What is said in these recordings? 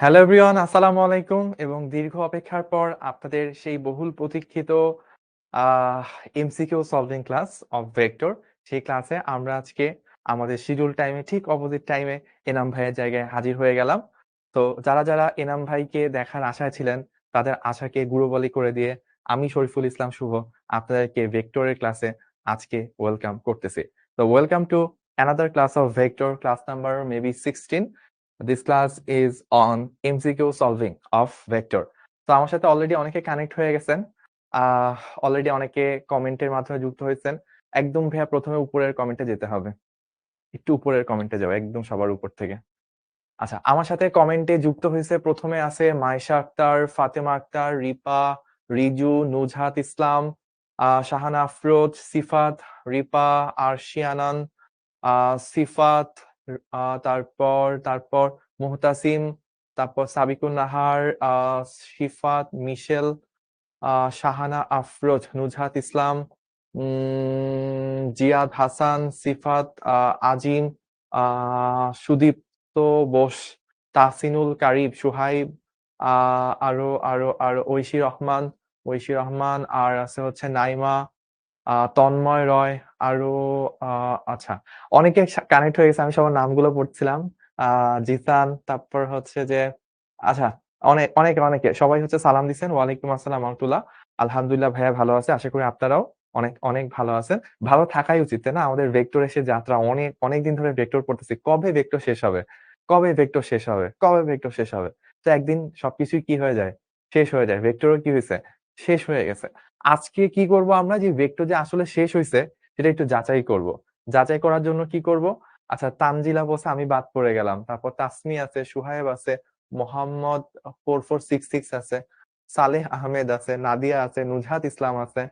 Hello everyone, আসসালামু আলাইকুম এবং দীর্ঘ অপেক্ষার পর আপনাদের সেই বহুল প্রতীক্ষিত ah MCQ solving class of vector, সেই ক্লাসে আমরা আজকে আমাদের শিডিউল টাইমে ঠিক অপোজিট টাইমে এনাম ভাইয়ের জায়গায় হাজির হয়ে গেলাম। তো যারা এনাম ভাইকে দেখার আশায় ছিলেন তাদের আশাকে গুরুবলি করে দিয়ে আমি শরীফুল ইসলাম শুভ আপনাদেরকে ভেক্টরের ক্লাসে আজকে ওয়েলকাম করতেছি। তো welcome to another class of vector, class number maybe 16. This class is on MCQ solving of vector. তো আমার সাথে অলরেডি অনেকে কানেক্ট হয়ে গেছেন, অলরেডি অনেকে কমেন্টের মাধ্যমে যুক্ত হয়েছেন। একদম ভাইয়া প্রথমে উপরের কমেন্টে যেতে হবে, একটু উপরের কমেন্টে যাও, একদম সবার উপর থেকে। আচ্ছা, আমার সাথে কমেন্টে যুক্ত হয়েছে, প্রথমে আছে মায়েশা আক্তার, ফাতেমা আক্তার, রিপা, রিজু, নুজহাত ইসলাম, শাহানা আফরোজ, সিফাত, রিপা, আরশিয়ানান, সিফাত, তারপর তারপর মুহতাসিম, তারপর সাবিকুন নাহার, শিফাত, মিশেল, শাহানা আফরোজ, নুজহাত ইসলাম, জিয়াদ হাসান, সিফাত, আজিম, সুদীপ্ত বোস, তাহসিনুল কারিব, সুহাইব, আরো আরো আরো ঐশী রহমান, আর আছে হচ্ছে নাইমা, তন্ময় রয়, আরো আচ্ছা, অনেকে কানেক্ট হয়ে গেছে, আমি সবার নামগুলো পড়ছিলাম। জিসান, তারপর হচ্ছে যে আচ্ছা, অনেকে সবাই হচ্ছে সালাম দিচ্ছেন। ওয়ালাইকুম আসসালাম রহমতুল্লাহ। আলহামদুলিল্লাহ ভাইয়া ভালো আছে, আশা করি আপনারাও অনেক অনেক ভালো আছেন। ভালো থাকাই উচিত, তাই না? আমাদের ভেক্টর এসে যাত্রা অনেক দিন ধরে ভেক্টর পড়তেছি, কবে ভেক্টর শেষ হবে, কবে ভেক্টর শেষ হবে, কবে ভেক্টর শেষ হবে। তো একদিন সবকিছুই কি হয়ে যায়, শেষ হয়ে যায়। ভেক্টরও কি হয়েছে, শেষ হয়ে গেছে। আজকে কি করব আমরা, যে ভেক্টর যে আসলে শেষ হয়েছে সেটা একটু যাচাই করব। যাচাই করার জন্য কি করব? আচ্ছা, তানজিলা বলছে আমি বাদ পড়ে গেলাম, তারপর তাসমি আছে, সুহাইব আছে, মোহাম্মদ 4466 আছে, সালেহ আহমেদ আছে, নাদিয়া আছে, নুজহাত ইসলাম আছে,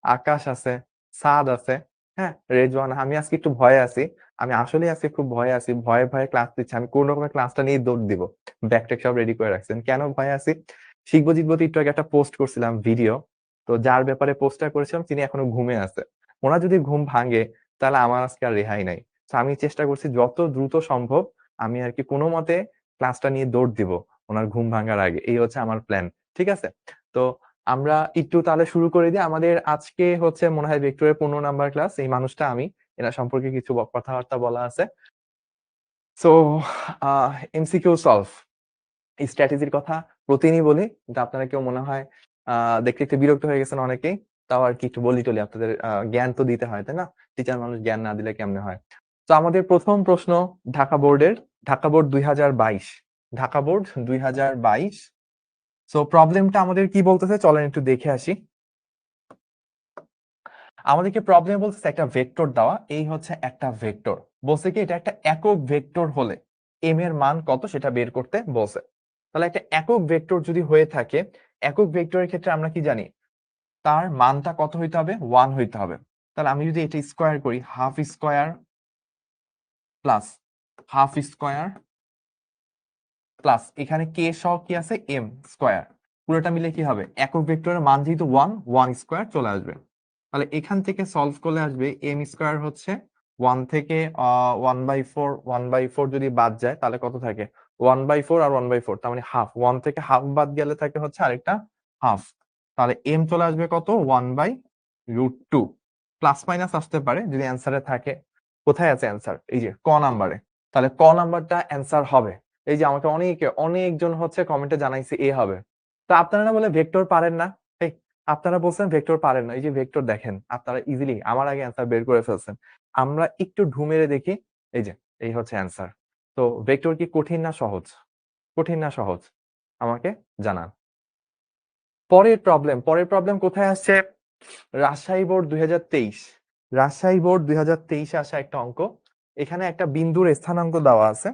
আকাশ আছে, সাদ আছে, হ্যাঁ, রেজওয়ান। আমি আজকে একটু ভয়ে আছি, আমি আসলে আজকে খুব ভয়ে আছি, ভয়ে ভয়ে ক্লাস দিচ্ছি। আমি কোন রকমের ক্লাসটা নিয়ে দৌড় দিব, ব্যাকটেক সব রেডি করে রাখছেন। কেন ভয়ে আছি? শিখবো জিতবো একটু আগে একটা পোস্ট করছিলাম ভিডিও, তো যার ব্যাপারে পোস্টটা করেছিলাম তিনি এখনো ঘুমে আছে। ওনার যদি ঘুম ভাঙে তাহলে আমার আজকে আর রেহাই নাই। তো আমি চেষ্টা করছি যত দ্রুত সম্ভব আমি আর কি কোনো মতে ক্লাসটা নিয়ে দৌড় দিব ওনার ঘুম ভাঙার আগে। এই হচ্ছে আমার প্ল্যান, ঠিক আছে? তো আমরা একটু তাহলে শুরু করে দিই। আমাদের আজকে হচ্ছে মনে হয় ভেক্টরের 15 নাম্বার ক্লাস। এই মানুষটা আমি, এনার সম্পর্কে কিছু কথাবার্তা বলা আছে। সো এমসিকিউ সলভ, এই স্ট্র্যাটেজির কথা প্রতিদিনই বলি, কিন্তু আপনারা কেউ মনে হয় দেখতে একটু বিরক্ত হয়ে গেছেন অনেকেই। তাও আর কি একটু বলি টলি আপনাদের, জ্ঞান তো দিতে হয়, তাই না? টিচার মানুষ, জ্ঞান না দিলে কেমনে হয়? তো আমাদের প্রথম প্রশ্ন ঢাকা বোর্ডের, Dhaka board 2022, Dhaka board 2022। So প্রবলেমটা আমাদের কি বলতেছে চলেন একটু দেখে আসি। আমাদেরকে প্রবলেম বলতেছে একটা ভেক্টর দেওয়া, এই হচ্ছে একটা ভেক্টর। বলছে কি এটা একটা একক ভেক্টর হলে এম এর মান কত সেটা বের করতে বলছে। তাহলে একটা একক ভেক্টর যদি হয়ে থাকে, একক ভেক্টরের ক্ষেত্রে আমরা কি জানি, তার মানটা কত হইতে হবে, 1 হইতে হবে। তাহলে আমি যদি এটা স্কোয়ার করি, half square plus half square plus এখানে কে সহ কি আছে, এম স্কোয়ার, পুরোটা মিলে কি হবে, একক ভেক্টরের মান যেহেতু 1 স্কোয়ার চলে আসবে। তাহলে এখান থেকে সলভ করলে আসবে এম স্কোয়ার হচ্ছে 1 থেকে 1/4, 1/4 যদি বাদ যায় তাহলে কত থাকে, 1/4 আর 1/4, তার মানে হাফ। 1 থেকে হাফ বাদ গেলে থাকে হচ্ছে আরেকটা হাফ। তাহলে এম চলে আসবে কত, 1/√2। প্লাস মাইনাস আসতে পারে যদি অ্যান্সারে থাকে। কোথায় আছে অ্যান্সার, এই যে ক নাম্বারে। তাহলে ক নাম্বারটা অ্যান্সার হবে। এই যে আমাকে অনেকজন হচ্ছে কমেন্টে জানাইছে এ হবে। তো আপনারা না বলে ভেক্টর পারেন না, এই আপনারা বলছেন ভেক্টর পারেন না, এই যে ভেক্টর দেখেন আপনারা ইজিলি আমার আগে অ্যান্সার বের করে ফেলছেন। আমরা একটু ঢু মেরে দেখি, এই যে এই হচ্ছে অ্যান্সার। তো ভেক্টর কি কঠিন না সহজ, কঠিন না সহজ আমাকে জানান। পরের প্রবলেম কোথায় আসছে, রাজশাহী বোর্ড 2023, রাজশাহী বোর্ড 2023-এ আসা একটা অঙ্ক। এখানে একটা বিন্দুর স্থানাঙ্ক দেওয়া আছে,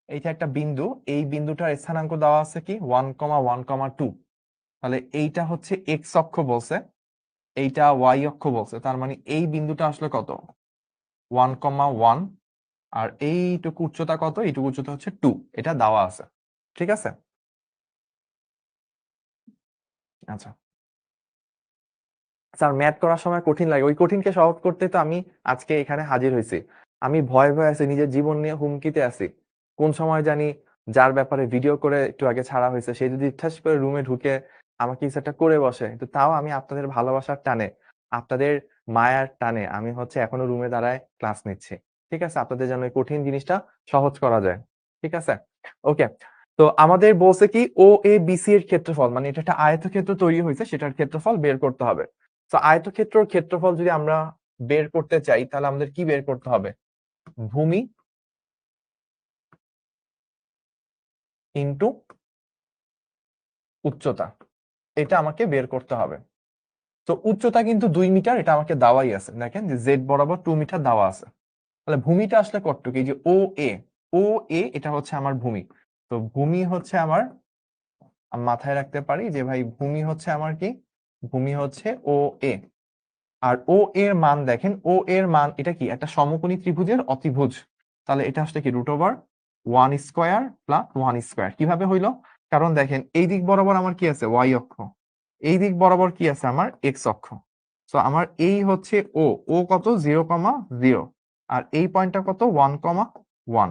এইটা একটা বিন্দু, এই বিন্দুটার স্থানাঙ্ক দেওয়া আছে কি 1,1,2। তাহলে এইটা হচ্ছে এক্স অক্ষ বলছে, এইটা ওয়াই অক্ষ বলছে, তার মানে এই বিন্দুটা আসলে কত, 1,1, আর এইটুকু উচ্চতা কত, এইটুকু উচ্চতা হচ্ছে 2, এটা দেওয়া আছে, ঠিক আছে? আচ্ছা স্যার, ম্যাথ করার সময় কঠিন লাগে, ওই কঠিনকে সহজ করতে তো আমি আজকে এখানে হাজির হয়েছি। আমি ভয়ে ভয়ে আছি, নিজের জীবন নিয়ে হুমকিতে আছি, কোন সময় জানি যার ব্যাপারে ভিডিও করে একটু আগে ছাড়া হয়েছে, সে যদি ঠাস করে রুমে ঢুকে আমাকে কিছু একটা করে বসে, তো তাও আমি আপনাদের ভালোবাসার টানে, আপনাদের মায়ার টানে আমি হচ্ছে এখনো রুমে দাঁড়ায় ক্লাস নিচ্ছি। ঠিক আছে, আপনাদের জন্য এই কঠিন জিনিসটা সহজ করা যায়। ঠিক আছে, ওকে। তো আমাদের বলছে কি ও এ বিসি এর ক্ষেত্রফল, মানে এটা একটা আয়তক্ষেত্র তৈরি হয়েছে, সেটার ক্ষেত্রফল বের করতে হবে। তো আয়তক্ষেত্রের ক্ষেত্রফল যদি আমরা বের করতে চাই, তাহলে আমাদের কি বের করতে হবে? ভূমি ইন্টু উচ্চতা, এটা আমাকে বের করতে হবে। তো উচ্চতা কিন্তু 2 মিটার, এটা আমাকে দেওয়াই আছে, দেখেন যে জেড বরাবর 2 মিটার দেওয়া আছে। তাহলে ভূমিটা আসলে কতটুকু? এই যে ও এ, ও এ এটা হচ্ছে আমার ভূমি। তো ভূমি হচ্ছে আমার, মাথায় রাখতে পারি যে ভাই ভূমি হচ্ছে আমার কি, ভূমি হচ্ছে ও এ। আর ও এর মান দেখেন, ও এর মান এটা কি, একটা সমকোণী ত্রিভুজের অতিভুজ। তাহলে এটা আসলে কি √1² প্লাস 1²। কিভাবে হইলো? কারণ দেখেন এই দিক বরাবর আমার কি আছে, ওয়াই অক্ষ, এই দিক বরাবর কি আছে আমার, এক্স অক্ষ। তো আমার এই হচ্ছে ও, ও কত, 0,0, আর এই পয়েন্টটা কত, 1,1।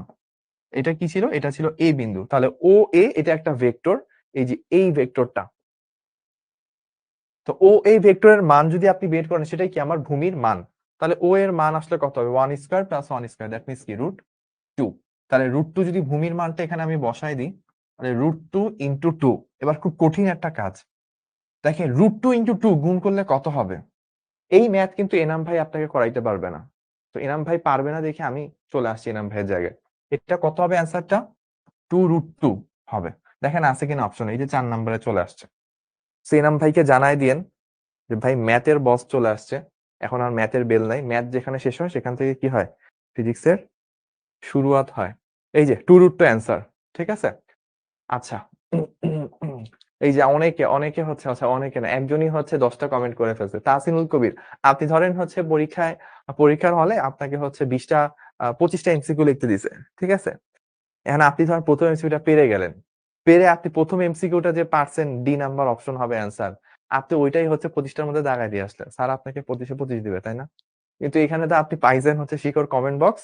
এটা কি ছিল, এটা ছিল এ বিন্দু। তাহলে ও এ এটা একটা ভেক্টর, এই যে এই ভেক্টরটা। তো ও এই ভেক্টরের মান যদি আপনি বের করেন, সেটাই কি আমার ভূমির মান। তাহলে ও এর মান আসলে কত হবে, 1² প্লাস 1², দ্যাট মিনস কি √2। তাহলে √2 যদি ভূমির মানটা এখানে আমি বসাই দিই, তাহলে √2 ইন্টু 2। এবার খুব কঠিন একটা কাজ, দেখেন √2 ইন্টু 2 গুণ করলে কত হবে? এই ম্যাথ কিন্তু এনাম ভাই আপনাকে করাইতে পারবে না। তো এনাম ভাই পারবে না দেখে আমি চলে আসছি এনাম ভাইয়ের জায়গায়। এটা কত হবে অ্যান্সারটা? 2√2 হবে। দেখেন আছে কিনা অপশন, এই যে 4 নম্বরে চলে আসছে। সো এনাম ভাইকে জানাই দিয়েন যে ভাই ম্যাথের বস চলে আসছে, এখন আর ম্যাথের বেল নাই, ম্যাথ যেখানে শেষ হয় সেখান থেকে কি হয়, ফিজিক্সের শুরুয়াত হয়। এই যে 2√2 অ্যান্সার। ঠিক আছে, আচ্ছা। এই যে অনেকে অনেকে হচ্ছে, আচ্ছা অনেকে না, একজনই হচ্ছে 10টা কমেন্ট করে ফেলছে, তাহসিনুল কবির। আপনি ধরেন হচ্ছে পরীক্ষার হলে আপনাকে হচ্ছে 20টা 25টা এমসিকিউ লিখতে দিছে, ঠিক আছে। এখন আপনি ধরেন প্রথম এমসিকিউটা পেরে গেলেন, পেরে আপনি প্রথম এমসিকিউটা যে পারছেন, ডি নাম্বার অপশন হবে অ্যান্সার, আপনি ওইটাই হচ্ছে 25টার মধ্যে দাগায় দিয়ে আসলেন, স্যার আপনাকে 25-এ 25 দিবে, তাই না? কিন্তু এখানে তো আপনি পাইছেন হচ্ছে শিকড় কমেন্ট বক্স,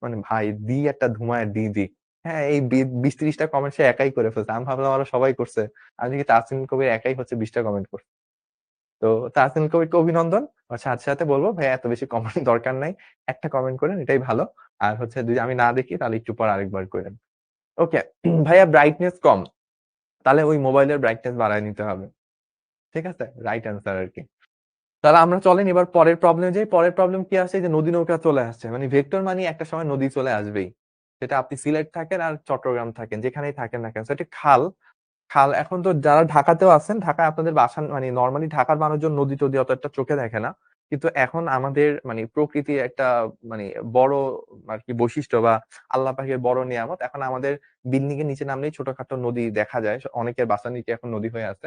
মানে ভাই দি একটা ধুমায় দি। হ্যাঁ, এই 20-30টা কমেন্ট সে একাই করে ফেলছে, আমি ভাবলাম আরো সবাই করছে, আমি দেখি তাসিন কবির একাই হচ্ছে 20টা কমেন্ট করছে। তো তাসিন কবিরকে অভিনন্দন। সাথে সাথে বলবো ভাই এত বেশি কমেন্ট দরকার নাই, একটা কমেন্ট করেন এটাই ভালো। আর হচ্ছে যদি আমি না দেখি তাহলে একটু পর আরেকবার করেন। ওকে, ভাইয়া ব্রাইটনেস কম, তাহলে ওই মোবাইলের ব্রাইটনেস বাড়ায় নিতে হবে। ঠিক আছে, রাইট অ্যান্সার আর কি। তাহলে আমরা চলেন এবার পরের প্রবলেমে যাই। পরের প্রবলেম কি আসছে, যে নদী নৌকা চলে আসছে, মানে ভেক্টর মানে একটা সময় নদী চলে আসবেই। সেটা আপনি সিলেট থাকেন আর চট্টগ্রাম থাকেন, যেখানেই থাকেন না কেন, সেটা খাল। খাল এখন তো যারা ঢাকাতেও আছেন, ঢাকায় আপনাদের বাসা, মানে নর্মালি ঢাকার মানুষজন নদী টদী অত একটা চোখে দেখে না। কিন্তু এখন আমাদের মানে প্রকৃতির একটা মানে বড় আর কি বৈশিষ্ট্য, বা আল্লাহ পাকের বড় নিয়ামত, এখন আমাদের বিল্ডিং এর নিচে নামলেই ছোটখাটো নদী দেখা যায়, অনেকের বাসার নিচে এখন নদী হয়ে আছে।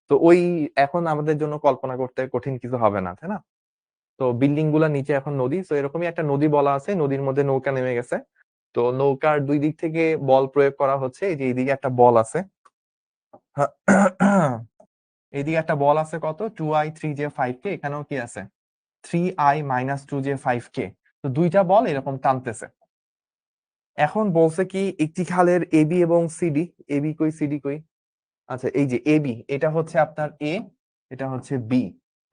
তো ওই এখন আমাদের জন্য কল্পনা করতে কঠিন কিছু হবে না, তাই না? তো বিল্ডিং গুলার নিচে এখন নদী, তো এরকমই একটা নদী বলা আছে, নদীর মধ্যে নৌকা নেমে গেছে। তো নৌকার দুই দিক থেকে বল প্রয়োগ করা হচ্ছে, এই যে এইদিকে একটা বল আছে, এইদিকে একটা বল আছে কত, 2i 3j 5k, এখানেও কি আছে 3i - 2j 5k। তো দুইটা বল এরকম টানতেছে। এখন বলছে কি একটি খালের এবি এবং সিডি, এবি কই সিডি কই, আচ্ছা এই যে এবি এটা হচ্ছে আপনার এ, এটা হচ্ছে বি,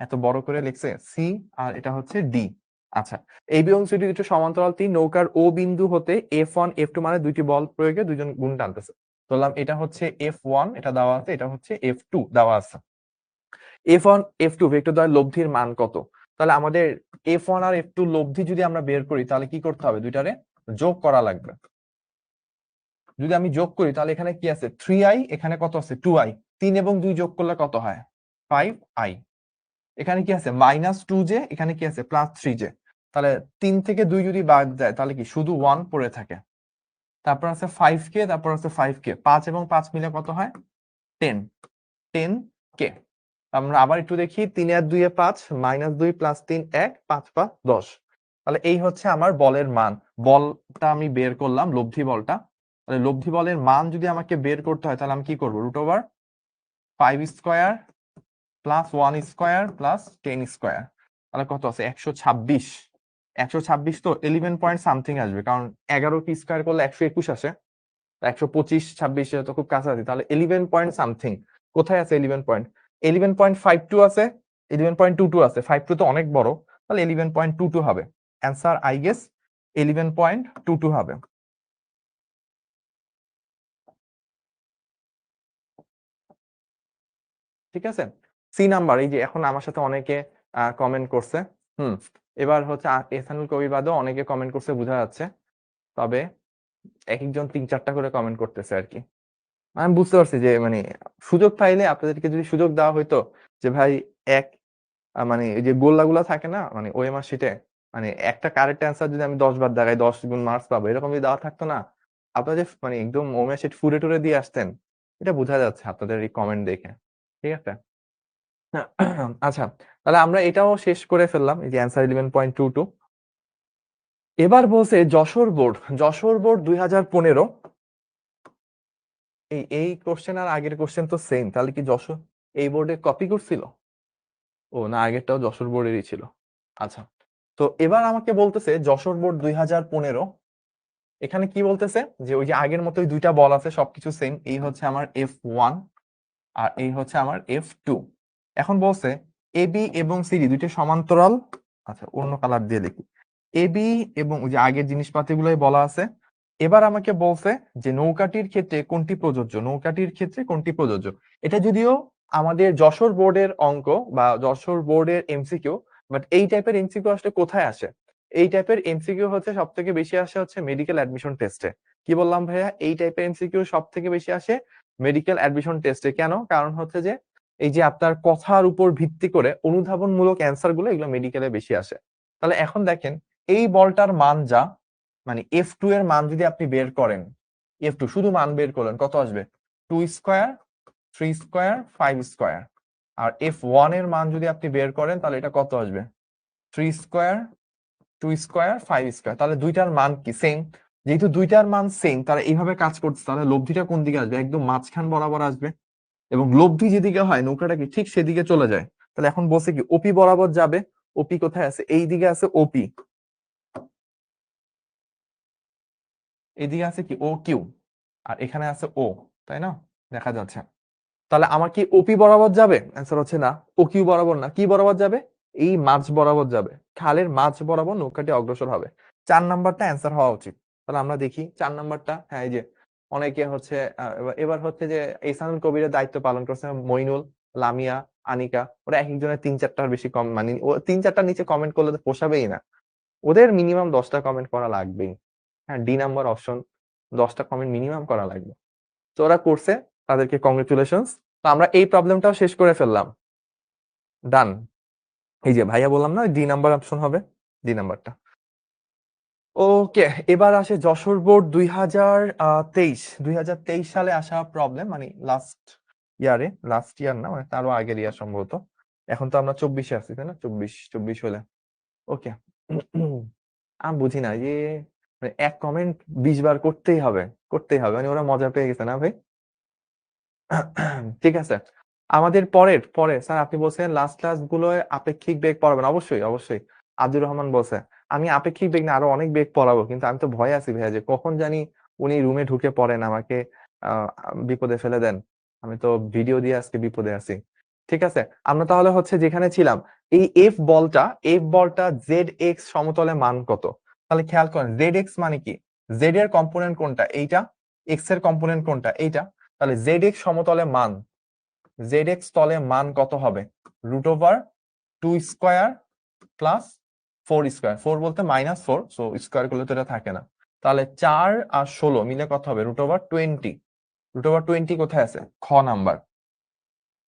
এত বড় করে লিখছে সি, আর এটা হচ্ছে ডি। আচ্ছা, এবি এবং সিডি দুটো সমান্তরাল তীর, নৌকার ও বিন্দু হতে F1 F2 মানে দুইটি বল প্রয়োগে দুইজন গুণ টানতেছে। ধরলাম এটা হচ্ছে F1, এটা দেওয়া আছে, এটা হচ্ছে F2 দেওয়া আছে। F1 F2 ভেক্টর দ্বয়ের লব্ধির মান কত? তাহলে আমাদের F1 আর F2 লব্ধি যদি আমরা বের করি, তাহলে কি করতে হবে, দুইটারে যোগ করা লাগবে। যদি আমি যোগ করি তাহলে এখানে কি আছে 3i, এখানে কত আছে 2i, 3 এবং 2 যোগ করলে কত হয় 5i। এখানে কি আছে -2j, এখানে কি আছে +3j। তাহলে 3 থেকে 2 যদি বাদ যায় তাহলে কি শুধু 1 পড়ে থাকে। তারপর আছে 5k, তারপর আছে 5k, 5 এবং 5 মিলে কত হয় 10, 10k। আমরা আবার একটু দেখি, 3 আর 2 এ 5, -2 + 3 1, 5 5 10। তাহলে এই হচ্ছে আমার বলের মান। বলটা আমি বের করলাম, লব্ধি বলটা। তাহলে লব্ধি বলের মান যদি আমাকে বের করতে হয়, তাহলে আমি কি করবো, √5² প্লাস 1² প্লাস 10²। তাহলে কত আছে 126। 126 তো 11 পয়েন্ট সামথিং আসবে, কারণ 11 কি স্কোয়ার করলে 121 আসে। 125-26 তো খুব কাছাকাছি, তাহলে 11 পয়েন্ট সামথিং। কোথায় আছে 11 পয়েন্ট? 11.52 আছে, 11.22 আছে, 52 তো অনেক বড়, তাহলে 11.22 হবে অ্যান্সার, আই গেস 11.22 হবে। ঠিক আছে, সি নাম্বার। এই যে এখন আমার সাথে অনেকে কমেন্ট করছে, এবার হচ্ছে এহসানুল কবির বাদেও অনেকে কমেন্ট করছে বোঝা যাচ্ছে, তবে এক একজন 3-4টা করে কমেন্ট করতেছে আর কি। আমি বুঝতে পারছি যে মানে সুযোগ পাইলে আপনাদেরকে যদি সুযোগ দেওয়া হইতো যে ভাই এক মানে এই যে গোল্লাগুলা থাকে না মানে ওএমআর শিটে, মানে একটা কারেক্ট অ্যান্সার যদি আমি 10 বার দেখাই 10 গুণ মার্কস পাবো, এরকম যদি দেওয়া থাকতো না, আপনারা যে মানে একদম ওএমআর শিট ফুরে টুরে দিয়ে আসতেন, এটা বোঝা যাচ্ছে আপনাদের এই কমেন্ট দেখে। ঠিক আছে, আচ্ছা, তাহলে আমরা এটাও শেষ করে ফেললাম, এই যে অ্যান্সার 11.22। এবার বলছে যশোর বোর্ড, যশোর বোর্ড 2015, এই কোশ্চেন আর আগের কোশ্চেন তো সেম, তাহলে কি যশোর এই বোর্ডে কপি করছিল? ও না, আগেরটাও যশোর বোর্ডেরই ছিল। আচ্ছা, তো এবার আমাকে বলতেছে যশোর বোর্ড 2015, এখানে কি বলতেছে যে ওই যে আগের মতোই দুইটা বল আছে, সবকিছু সেম, এই হচ্ছে আমার F1 আর এই হচ্ছে আমার F2। এখন বলছে এবি এবং সিডি দুইটা সমান্তরাল, আচ্ছা অন্য কালার দিয়ে লিখি, এবি এবং ওই যে আগের জিনিসপাতিগুলোই বলা আছে। এবার আমাকে বলছে যে নৌকাটির ক্ষেত্রে কোনটি প্রযোজ্য, নৌকাটির ক্ষেত্রে কোনটি প্রযোজ্য। এটা যদিও আমাদের যশোর বোর্ডের অঙ্ক বা যশোর বোর্ডের এমসিকিউ, বাট এই টাইপের এমসিকিউ আসলে কোথায় আসে? এই টাইপের এমসিকিউ হচ্ছে সব থেকে বেশি আসে হচ্ছে মেডিকেল অ্যাডমিশন টেস্টে। কি বললাম ভাইয়া? এই টাইপের এমসিকিউ সব থেকে বেশি আসে মেডিকেল অ্যাডমিশন টেস্টে। কেন? কারণ হচ্ছে যে এই যে আপনার কথার উপর ভিত্তি করে অনুধাবনমূলক অ্যান্সার গুলো এগুলো মেডিকেলে বেশি আসে। তাহলে এখন দেখেন এই বলটার মান যা, মানে F2 এর মান যদি আপনি বের করেন, F2 শুধু মান বের করলেন, কত আসবে? 2 স্কোয়ার, 3 স্কোয়ার, 5 স্কোয়ার। আর F1 এর মান যদি আপনি বের করেন তাহলে এটা কত আসবে? 3 স্কোয়ার, 2 স্কোয়ার, 5 স্কোয়ার। তাহলে দুইটার মান কি সেম? যেহেতু দুইটার মান সেম, তারা এইভাবে কাজ করছে, তাহলে লব্ধিটা কোন দিকে আসবে? একদম মাঝখান বরাবর আসবে, এবং লব্ধি যেদিকে হয় নৌকাটা কি ঠিক সেদিকে চলে যায়। তাহলে এখন বলছে কি ওপি বরাবর যাবে। ওপি কোথায় আছে? এই দিকে আছে ওপি, এইদিকে আছে কি ও কিউ, আর এখানে আছে ও, তাই না? দেখা যাচ্ছে। তাহলে আমার কি ওপি বরাবর যাবে? অ্যান্সার হচ্ছে না। ও কিউ বরাবর না, কি বরাবর যাবে? এই মাঝ বরাবর যাবে, খালের মাঝ বরাবর নৌকাটি অগ্রসর হবে। 4 নাম্বারটা অ্যান্সার হওয়া উচিত। তাহলে আমরা দেখি 4 নাম্বারটা। হ্যাঁ, এই যে অনেকে হচ্ছে এবার হচ্ছে যে ইহসানুল কবিরের দায়িত্ব পালন করছে মইনুল, লামিয়া, আনিকা, ওরা এক একজনের 3-4টার বেশি কম, মানে ও 3-4টার নিচে কমেন্ট করলে তো পোষাবেই না, ওদের মিনিমাম 10টা কমেন্ট করা লাগবেই। হ্যাঁ, ডি নাম্বার অপশন, 10টা কমেন্ট মিনিমাম করা লাগবে। তো ওরা করছে, তাদেরকে কংগ্রেচুলেশনস। তো আমরা এই প্রবলেমটাও শেষ করে ফেললাম। ডান। এই যে ভাইয়া বললাম না ডি নাম্বার অপশন হবে, ডি নাম্বারটা। ওকে, এবার আসে যশোর বোর্ড 2023 সালে আসা প্রবলেম, মানে লাস্ট ইয়ার না, মানে তারও আগের ইয়ার সম্ভবত। এখন তো আমরা 24-এ আছি, তাই না? 24 হলে ওকে। আমি বুঝি না যে মানে এক কমেন্ট 20 বার করতেই হবে, করতেই হবে, মানে ওরা মজা পেয়ে গেছে না ভাই? ঠিক আছে, আমাদের পরে স্যার আপনি বলছেন লাস্ট ক্লাস গুলোয় আপেক্ষিক বেগ পড়াবেন, অবশ্যই অবশ্যই। আব্দুর রহমান বলছে আমি আপেক্ষিক বেগ না আরো অনেক বেগ পড়াবো, কিন্তু আমি তো ভয় আছি ভাইয়া যে কখন জানি উনি রুমে ঢুকে পড়েন আমাকে আহ বিপদে ফেলে দেন। আমি তো ভিডিও দিয়ে আজকে বিপদে আছি। ঠিক আছে, আমরা তাহলে হচ্ছে যেখানে ছিলাম, এই এফ বলটা জেড এক্স সমতলে মান কত? তাহলে খেয়াল করেন জেড এক্স মানে কি? জেড এর কম্পোনেন্ট কোনটা? এইটা। এক্স এর কম্পোনেন্ট কোনটা? এইটা। তাহলে জেড এক্স সমতলে মান, জেড এক্স তলে মান কত হবে? √2 স্কোয়ার প্লাস 4 স্কোয়ার, 4 বলতে -4, সো স্কোয়ার করলে তো এটা থাকে না। তাহলে 4 আর 16 মিলে কত হবে? √20। √20 কোথায় আছে? খ নাম্বার।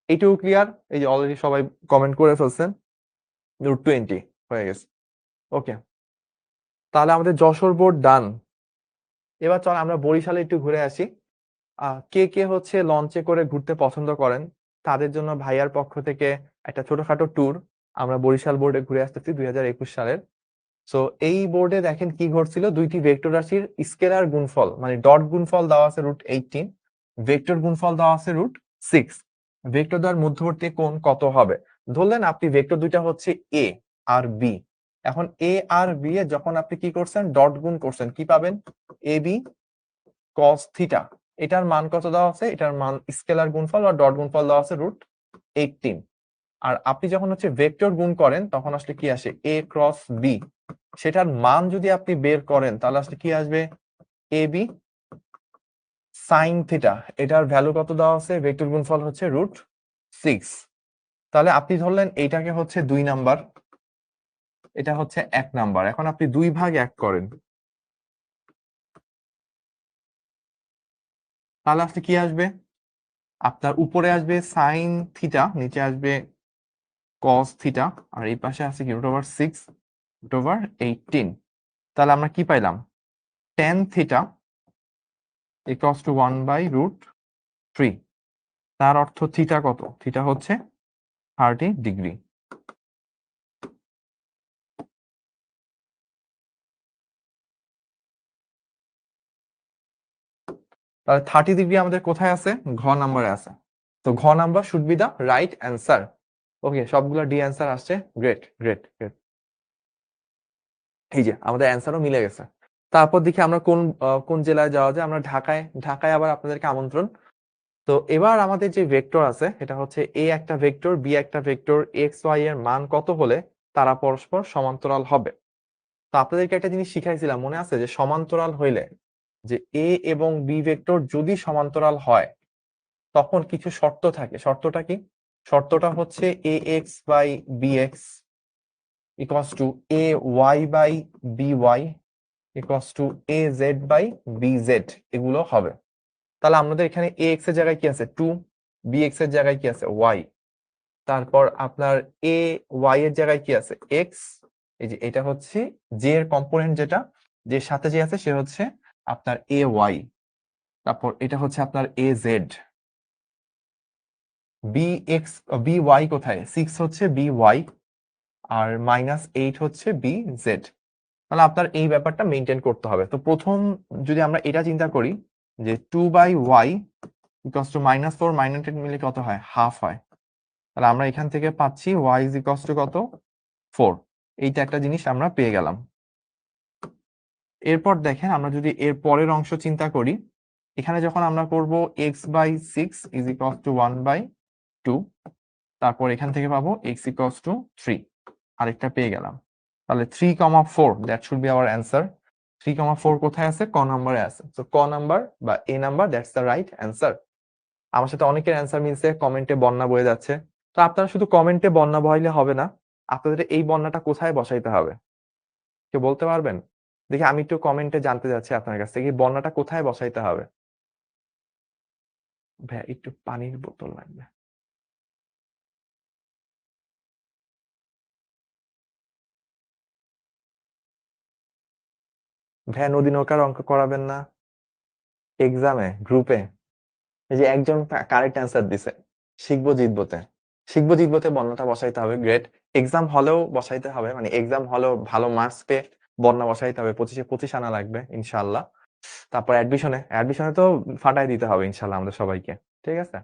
এইটুকু ক্লিয়ার? এই যে অলরেডি সবাই কমেন্ট করে ফেলছেন, √20 হয়ে গেছে। ওকে, তাহলে আমাদের যশোর বোর্ড ডান। এবার চল আমরা বরিশালে একটু ঘুরে আসি। কে কে হচ্ছে লঞ্চে করে ঘুরতে পছন্দ করেন, তাদের জন্য ভাইয়ার পক্ষ থেকে একটা ছোটখাটো ট্যুর। আমরা বরিশাল বোর্ডে ঘুরে আসতেছি 2021 সালের। সো এই বোর্ডে দেখেন কি ঘটছিল, দুইটি ভেক্টর রাশির স্কেলার গুণফল, মানে ডট গুণফল দেওয়া আছে √18, ভেক্টর গুণফল দেওয়া আছে √6। ভেক্টর দ্বয়ের মধ্যবর্তী কোণ কত হবে? ধরলেন আপনি ভেক্টর দুইটা হচ্ছে এ আর বি। এখন এ আর বি এ যখন আপনি কি করছেন, ডট গুণ করছেন, কি পাবেন? এ বি cos থিটা, এটার মান কত দেওয়া আছে? এটার মান স্কেলার গুণফল বা ডট গুণফল দেওয়া আছে √18। আর আপনি যখন হচ্ছে ভেক্টর গুণ করেন তখন আসলে কি আসে? a ক্রস b, সেটার মান যদি আপনি বের করেন তাহলে আসলে কি আসবে? ab সাইন থিটা, এটার ভ্যালু কত দেওয়া আছে? ভেক্টর গুণফল হচ্ছে √6। তাহলে আপনি ধরলেন এইটাকে হচ্ছে 2 নাম্বার, এটা হচ্ছে 1 নাম্বার। এখন আপনি 2 ভাগ 1 করেন, তাহলে আসলে কি আসবে? আপনার উপরে আসবে সাইন থিটা, নিচে আসবে কস থিটা, আর এই পাশে আছে কি √6 √18। তাহলে আমরা কি পাইলাম? tan theta equals to 1/√3। তার অর্থ থিটা কত? থিটা হচ্ছে 30 ডিগ্রি। তাহলে 30 ডিগ্রি আমাদের কোথায় আছে? ঘ নাম্বারে আছে। তো ঘ number should be the right answer. Okay, সবগুলো ডি অ্যান্সার আসছে। Great great great. এই যে আমাদের অ্যান্সারও মিলে গেছে। তারপর দেখি আমরা কোন জেলায় যাওয়া যায়। আমরা ঢাকায়। ঢাকায় আবার আপনাদেরকে আমন্ত্রণ। তো এবার আমাদের যে ভেক্টর আছে এটা হচ্ছে এ একটা ভেক্টর, বি একটা ভেক্টর, এক্স ওয়াই এর মান কত হলে তারা পরস্পর সমান্তরাল হবে। তো আপনাদেরকে একটা জিনিস শিখাইছিলাম, মনে আছে? যে সমান্তরাল হইলে, যে এ এবং বি ভেক্টর যদি সমান্তরাল হয় তখন কিছু শর্ত থাকে। শর্তটা কি? শর্তটা হচ্ছে a x by b x equals to a y by b y equals to a z by b z, এগুলো হবে। তাহলে আমাদের এখানে এ এক্স এর জায়গায় কি আছে? 2, বি এক্স এর জায়গায় কি আছে? ওয়াই। তারপর আপনার এ ওয়াই এর জায়গায় কি আছে? এক্স। এই যে এটা হচ্ছে জে এর কম্পোনেন্ট, যেটা যে সাথে যে আছে সে হচ্ছে আপনার এ ওয়াই। তারপর এটা হচ্ছে আপনার A Z. B X B Y কোথায়? 6 হচ্ছে বি ওয়াই, আর -8 হচ্ছে বি জেড। তাহলে আপনার এই ব্যাপারটা মেনটেন করতে হবে। তো প্রথম যদি আমরা এটা চিন্তা করি যে 2/y ইকুয়ালস টু -4 -8 মিলে কত হয়? হাফ হয়। তাহলে আমরা এখান থেকে পাচ্ছি y ইজ ইকুয়ালস টু কত? 4। এইটা একটা জিনিস আমরা পেয়ে গেলাম। এরপর দেখেন আমরা যদি এর পরের অংশ চিন্তা করি, এখানে যখন আমরা করব x/6 ইজ ইকুয়ালস টু 1/2, তারপর এখান থেকে পাবো x ইকুয়ালস টু 3, আরেকটা পেয়ে গেলাম। তাহলে 3,4 that should be hour answer. 3,4 কোথায় আছে? ক নাম্বারে আছে। তো ক নাম্বার বা A number, that's the right answer. আমার সাথে অনেকের অ্যান্সার মিলছে, কমেন্টে বন্যা বয়ে যাচ্ছে। তো আপনারা শুধু কমেন্টে বন্যা বহাইলে হবে না, আপনাদের এই বন্যাটা কোথায় বসাইতে হবে কেউ বলতে পারবেন? দেখি আমি একটু কমেন্টে জানতে যাচ্ছি আপনার কাছ থেকে, এই বন্যাটা কোথায় বসাইতে হবে? ভাই একটু পানির বোতল লাগবে। ভাই নদী নৌকার অঙ্ক করাবেন না এক্সামে, গ্রুপে? এই যে একজন কারেক্ট অ্যান্সার দিছে, শিখবো জিতবোতে। শিখবো জিতবোতে বন্যাটা বসাইতে হবে। গ্রেট। এক্সাম হলেও বসাইতে হবে, মানে এক্সাম হলেও ভালো মার্কস পেয়ে বন্যা বসাইতে হবে। 25-এ 25 আনা লাগবে ইনশাল্লাহ। তারপর অ্যাডমিশনে অ্যাডমিশনে তো ফাটাই দিতে হবে ইনশাল্লাহ আমাদের সবাইকে। ঠিক আছে?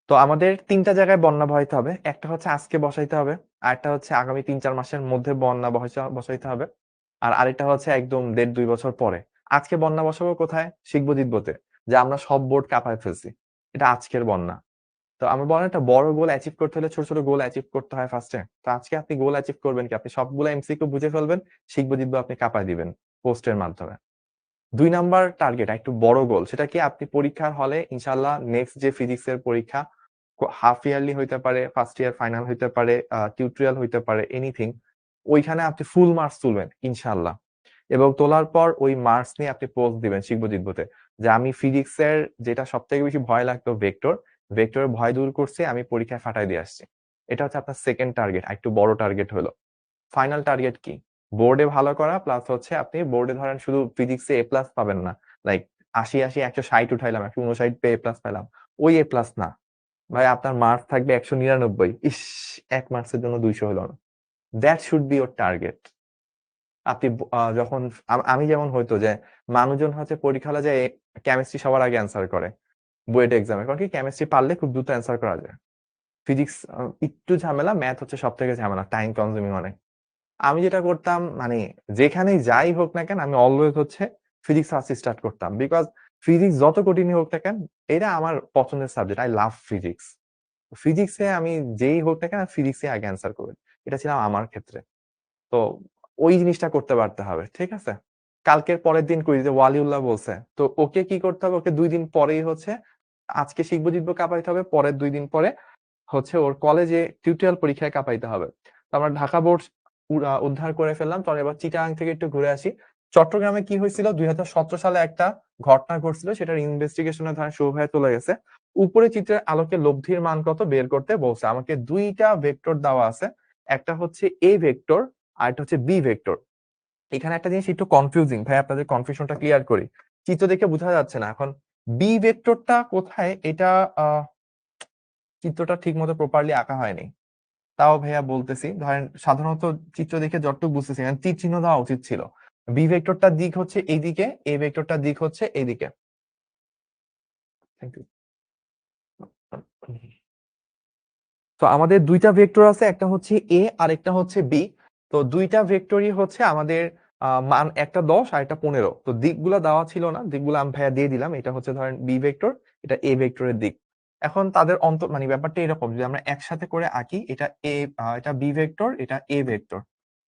তো আমাদের 3টা জায়গায় বন্যা বসাইতে হবে। একটা হচ্ছে আজকে বসাইতে হবে, আরেকটা হচ্ছে আগামী 3-4 মাসের মধ্যে বন্যা বসাইতে হবে, আর আরেকটা হচ্ছে একদম 1.5-2 বছর পরে। আজকে বন্যা বসাবো কোথায়? শিখবো জিতবোতে, যে আমরা সব বোর্ড কাঁপায় ফেলছি, এটা আজকের বন্যা। তো আমরা বলেন একটা বড় গোল অ্যাচিভ করতে হলে ছোট ছোট গোল অ্যাচিভ করতে হয় ফার্স্টে। তো আজকে আপনি গোল অ্যাচিভ করবেন কি? আপনি সবগুলো এমসিকিউ বুঝে ফেলবেন, শিখবো জিতবো আপনি কাঁপায় দিবেন পোস্টের মাধ্যমে। 2 নাম্বার টার্গেট একটু বড় গোল, সেটা কি? আপনি পরীক্ষার হলে ইনশাল্লাহ নেক্সট যে ফিজিক্সের পরীক্ষা, হাফ ইয়ারলি হইতে পারে, ফার্স্ট ইয়ার ফাইনাল হইতে পারে, টিউটোরিয়াল হইতে পারে, এনিথিং, ওইখানে আপনি ফুল মার্কস তুলবেন ইনশাল্লাহ। এবং তোলার পর ওই মার্কস নিয়ে আপনি পোস্ট দিবেন শিখবো জিতবোতে, যে আমি ফিজিক্সের যেটা সব থেকে বেশি ভয় লাগতো ভেক্টর, ভেক্টরের ভয় দূর করছে, আমি পরীক্ষায় ফাটাই দিয়ে আসছি। এটা হচ্ছে আপনার সেকেন্ড টার্গেট, একটু বড় টার্গেট হলো। ফাইনাল টার্গেট কি? বোর্ডে ভালো করা, প্লাস হচ্ছে আপনি বোর্ডে ধরেন শুধু ফিজিক্সে এ প্লাস পাবেন না, লাইক 80 160 উঠাইলাম, 159 পেয়ে এ প্লাস পেলাম, ওই এ প্লাস না ভাই। আপনার মার্কস থাকবে 199। ইস, 1 মার্কসের জন্য 200 হলো না। That should be your target. আপনি যখন আমি যেমন হয়তো যে মানুষজন হচ্ছে পরীক্ষা হলে যে কেমিস্ট্রি সবার আগে অ্যান্সার করে বুয়েট এক্সামে, কারণ কি কেমিস্ট্রি পারলে খুব দ্রুত অ্যান্সার করা যায়। ফিজিক্স একটু ঝামেলা, ম্যাথ হচ্ছে সব থেকে ঝামেলা, টাইম কনজিউমিং অনেক। আমি যেটা করতাম, মানে যেখানেই যাই হোক না কেন আমি অলওয়েজ হচ্ছে ফিজিক্স আর্টস স্টার্ট করতাম, বিকজ ফিজিক্স যত কঠিনই হোক না কেন, এটা আমার পছন্দের সাবজেক্ট। I love physics. ফিজিক্সে আমি যেই হোক না কেন, ফিজিক্সে আগে অ্যান্সার করবে, এটা ছিল আমার ক্ষেত্রে। তো ওই জিনিসটা করতে পারতে হবে, ঠিক আছে। কালকের পরের দিন কুইজে ওয়ালিউল্লাহ বলছে, তো ওকে কি করতে হবে, ওকে 2 দিন পরেই হচ্ছে, আজকে শিখবো জিতবো কাঁপাইতে হবে, পরের 2 দিন পরে হচ্ছে ওর কলেজে টিউটোরিয়াল পরীক্ষায় কাঁপাইতে হবে। তো আমরা ঢাকা বোর্ড উদ্ধার করে ফেললাম। তো এবার চিটাগাং থেকে একটু ঘুরে আসি। চট্টগ্রামে কি হয়েছিল, 2017 সালে একটা ঘটনা ঘটছিল, সেটার ইনভেস্টিগেশনে ধরেন শুরু হয়ে চলে গেছে। উপরে চিত্রের আলোকে লব্ধির মান কত বের করতে বলছে। আমাকে 2টা ভেক্টর দেওয়া আছে, একটা হচ্ছে এ ভেক্টর আর একটা হচ্ছে বি ভেক্টর। এখানে একটা জিনিস একটু কনফিউজিং ভাই, আপনাদের কনফিউশনটা ক্লিয়ার করি। চিত্র দেখে বোঝা যাচ্ছে না এখন বি ভেক্টরটা কোথায়, এটা চিত্রটা ঠিক মতো প্রপারলি আঁকা হয়নি। তাও ভাইয়া বলতেছি, ধরেন সাধারণত চিত্র দেখে যতটুকু বুঝতেছি, কারণ তীর চিহ্ন দেওয়া উচিত ছিল। বি ভেক্টরটার দিক হচ্ছে এইদিকে, এ ভেক্টরটার দিক হচ্ছে এইদিকে। Thank you. তো আমাদের 2টা ভেক্টর আছে, একটা হচ্ছে এ আর একটা হচ্ছে বি। তো 2টা ভেক্টরই হচ্ছে আমাদের মান, একটা 10 আর একটা 15। তো দিকগুলো দেওয়া ছিল না, দিকগুলো আমি ভাইয়া দিয়ে দিলাম। এটা হচ্ছে ধরেন বি ভেক্টর, এটা এ ভেক্টরের দিক। এখন তাদের অন্তর মানে ব্যাপারটা এরকম, যদি আমরা একসাথে করে আঁকি, এটা এটা বি ভেক্টর, এটা এ ভেক্টর।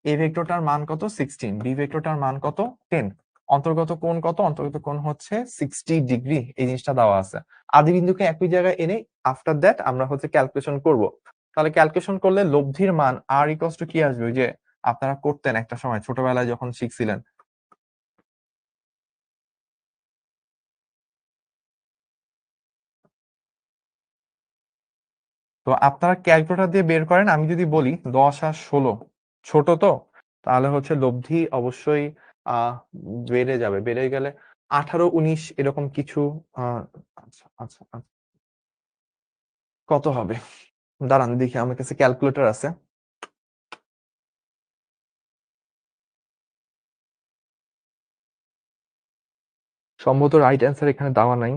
এ ভেক্টরটার মান কত 16, বি ভেক্টরটার মান কত 10। অন্তর্গত কোণ কত, অন্তর্গত কোণ হচ্ছে 60 ডিগ্রি, এই জিনিসটা দেওয়া আছে। আদি বিন্দুকে একই জায়গায় এনে আফটার দ্যাট আমরা হচ্ছে ক্যালকুলেশন করব। তাহলে ক্যালকুলেশন করলে লব্ধির মান আর ইকুয়ালস টু কি আসবে, ওই যে আপনারা করতেন একটা সময় ছোটবেলায় যখন শিখছিলেন। তো আপনারা ক্যালকুলেটর দিয়ে বের করেন। আমি যদি বলি 10 আর 16 ছোট, তো তাহলে হচ্ছে লব্ধি অবশ্যই আহ বেড়ে যাবে, বেড়ে গেলে 18 19 এরকম কিছু। আচ্ছা আচ্ছা আচ্ছা। কত হবে, দাঁড়ান দেখি, আমার কাছে ক্যালকুলেটর আছে। সম্ভবত রাইট অ্যান্সার এখানে দেওয়া নাই।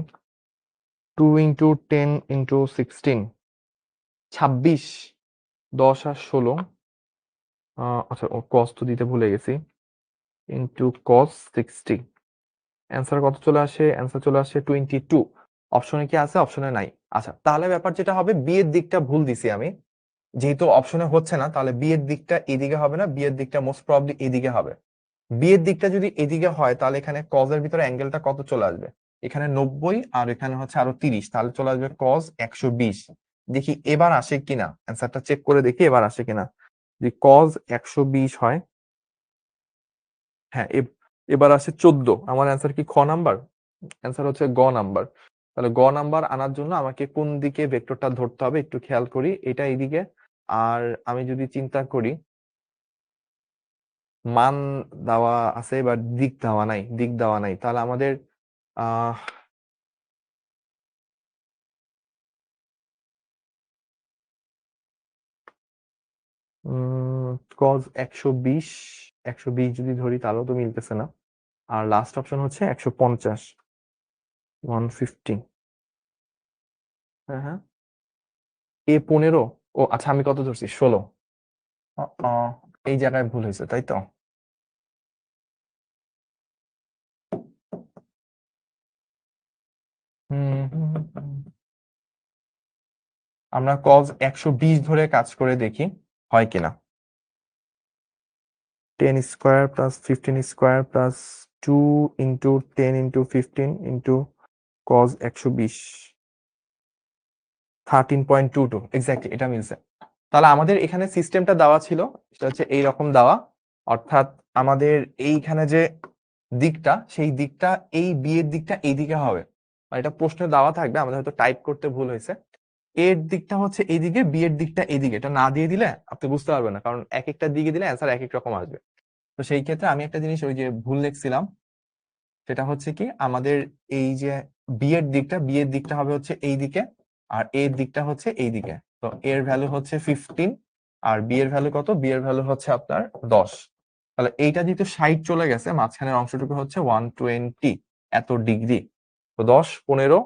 2 ইন্টু 10 ইন্টু 16, 26। 10 আর 16, আচ্ছা ও কস তো দিতে ভুলে গেছি, ইন্টু কস 60। অ্যান্সার কত চলে আসে, অ্যান্সার চলে আসে 22। অপশনে কি আছে, অপশনে নাই। আচ্ছা তাহলে ব্যাপার যেটা হবে, বি এর দিকটা ভুল দিছি আমি, যেহেতু অপশনে হচ্ছে না, তাহলে বি এর দিকটা এদিকে হবে না, বি এর দিকটা মোস্ট প্রবাবলি এদিকে হবে। বি এর দিকটা যদি এদিকে হয়, তাহলে এখানে কজ এর ভিতরে অ্যাঙ্গেলটা কত চলে আসবে, এখানে 90 আর এখানে হচ্ছে আরো 30, তাহলে চলে আসবে কজ 120। দেখি এবার আসে কিনা, অ্যান্সারটা চেক করে দেখি এবার আসে কিনা। যদি কজ 120 হয়, হ্যাঁ এবার আসে 14। আমার অ্যান্সার কি খ নাম্বার, অ্যান্সার হচ্ছে গ নাম্বার। তাহলে গ নাম্বার আনার জন্য আমাকে কোন দিকে ভেক্টরটা ধরতে হবে একটু খেয়াল করি, এটা এইদিকে। আর আমি যদি চিন্তা করি, মান দেওয়া আছে বা দিক দেওয়া নাই, দিক দেওয়া নাই, তাহলে আমাদের আহ কজ 120, 120 যদি ধরি তাহলেও তো মিলতেছে না। আর লাস্ট অপশন হচ্ছে 150, 150। হ্যাঁ হ্যাঁ, এ 15। ও আচ্ছা, আমি কত ধরছি 16। এই জায়গায় ভুল হয়েছে তাই তো। আমরা কজ 120 ধরে কাজ করে দেখি হয় কিনা। 10 square plus 15 square plus 2 into 10 into 15 into cos 120, 13.22 exactly, এটা মিলছে। তাহলে আমাদের এখানে সিস্টেমটা দেওয়া ছিল, সেটা হচ্ছে এইরকম দেওয়া। অর্থাৎ আমাদের এইখানে যে দিকটা, সেই দিকটা এই বি এর দিকটা এইদিকে হবে। আর এটা প্রশ্নে দেওয়া থাকবে, আমাদের হয়তো টাইপ করতে ভুল হয়েছে। এর দিকটা হচ্ছে এইদিকে, বি এর দিকটা এইদিকে। এটা না দিয়ে দিলে আপনি বুঝতে পারবেন না, কারণ এক একটা দিকে দিলে অ্যান্সার এক এক রকম আসবে। তো সেই ক্ষেত্রে আমি একটা জিনিস ওই যে ভুল লিখছিলাম, সেটা হচ্ছে কি আমাদের এই যে বি এর দিকটা হবে হচ্ছে এই দিকে, আর এর দিকটা হচ্ছে এই দিকে। তো এর ভ্যালু হচ্ছে 15, আর বি এর ভ্যালু কত, বি এর ভ্যালু হচ্ছে আপনার 10। তাহলে এইটা যেহেতু 60 চলে গেছে, মাঝখানের অংশটুকু হচ্ছে 120 এত ডিগ্রি। তো 10 15,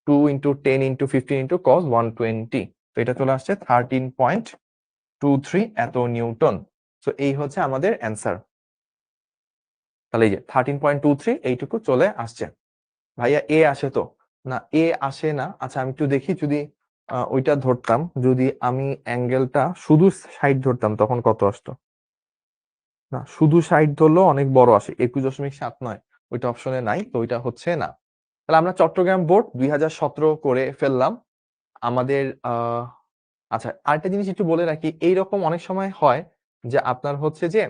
2 ইন্টু 10 ইন্টু 15 ইন্টু কস 120। তো এটা চলে আসছে 13.23 এত নিউটন। তো এই হচ্ছে আমাদের অ্যান্সার। তাহলে এই যে 13.23 এইটুকু চলে আসছে। ভাইয়া এ আসে তো? না, এ আসে না। আচ্ছা আমি একটু দেখি, যদি ওইটা ধরতাম, যদি আমি অ্যাঙ্গেলটা শুধু সাইড ধরতাম তখন কত আসতো? না, শুধু সাইড ধরলেও অনেক বড় আসে, 21.79। ওইটা অপশনে নাই, তো ওইটা হচ্ছে না। তাহলে আমরা চট্টগ্রাম বোর্ড 2017 করে ফেললাম। আমাদের আচ্ছা আরেকটা জিনিস একটু বলে রাখি, এইরকম অনেক সময় হয় যে আপনার হচ্ছে যে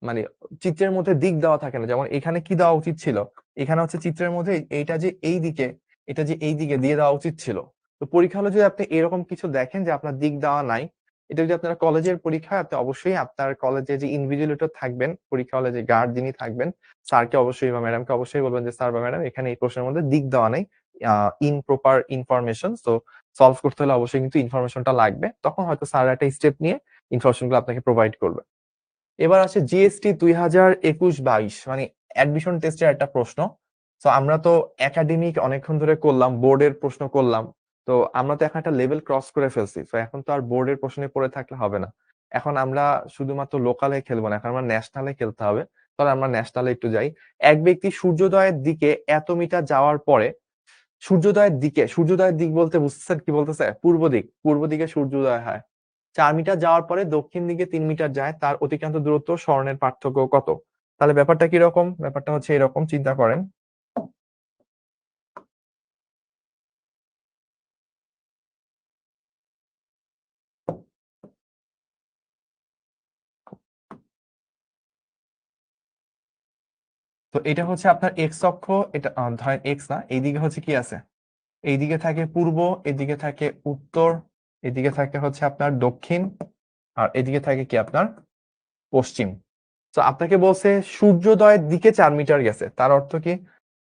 মানে চিত্রের মধ্যে দিক দেওয়া থাকে না, যেমন এখানে কি দেওয়া উচিত ছিল, এখানে হচ্ছে চিত্রের মধ্যে এইটা যে এই দিকে, এটা যে এই দিকে দিয়ে দেওয়া উচিত ছিল। তো পরীক্ষা হলে যদি আপনি এরকম কিছু দেখেন যে আপনার দিক দেওয়া নাই, এটা যদি আপনার কলেজের পরীক্ষা, আপনি অবশ্যই আপনার কলেজে যে ইনভিজিলেটর থাকবেন, পরীক্ষা হলে যে গার্ড যিনি থাকবেন, স্যারকে অবশ্যই বা ম্যাডামকে অবশ্যই বলবেন যে স্যার বা ম্যাডাম এখানে এই প্রশ্নের মধ্যে দিক দেওয়া নেই, ইনপ্রপার ইনফরমেশন, তো সলভ করতে হলে অবশ্যই কিন্তু ইনফরমেশনটা লাগবে, তখন হয়তো স্যার একটা স্টেপ নিয়ে ইনফরমেশন গুলো আপনাকে প্রোভাইড করবে। এবার আছে জিএসটি 2021-22, মানে অ্যাডমিশন টেস্টের একটা প্রশ্ন। তো আমরা তো একাডেমিক অনেকক্ষণ ধরে করলাম, বোর্ডের প্রশ্ন করলাম, তো আমরা তো এখন একটা লেভেল ক্রস করে ফেলছি, তো এখন তো আর বোর্ডের প্রশ্নে পড়ে থাকলে হবে না। এখন আমরা শুধুমাত্র লোকালে খেলবো না, এখন আমরা ন্যাশনালে খেলতে হবে। তাহলে আমরা ন্যাশনালে একটু যাই। এক ব্যক্তি সূর্যোদয়ের দিকে এত মিটার যাওয়ার পরে, সূর্যোদয়ের দিকে, সূর্যোদয়ের দিক বলতে বুঝতেছেন কি বলতেছে? পূর্ব দিক, পূর্ব দিকে সূর্যোদয় হয়। 4 মিটার যাওয়ার পরে দক্ষিণ দিকে 3 মিটার যায়, তার অতিক্রান্ত দূরত্ব স্মরণের পার্থক্য কত? তাহলে ব্যাপারটা কিরকম? ব্যাপারটা হচ্ছে এরকম, চিন্তা করেন। তো এটা হচ্ছে আপনার এক্স অক্ষ, এটা ধরেন এক্স না, এইদিকে হচ্ছে কি আছে, এইদিকে থাকে পূর্ব, এদিকে থাকে উত্তর, এদিকে থাকে হচ্ছে আপনার দক্ষিণ, আর এদিকে থাকে কি আপনার পশ্চিম। তো আপনাকে বলছে সূর্যোদয়ের দিকে 4 মিটার গেছে, তার অর্থ কি?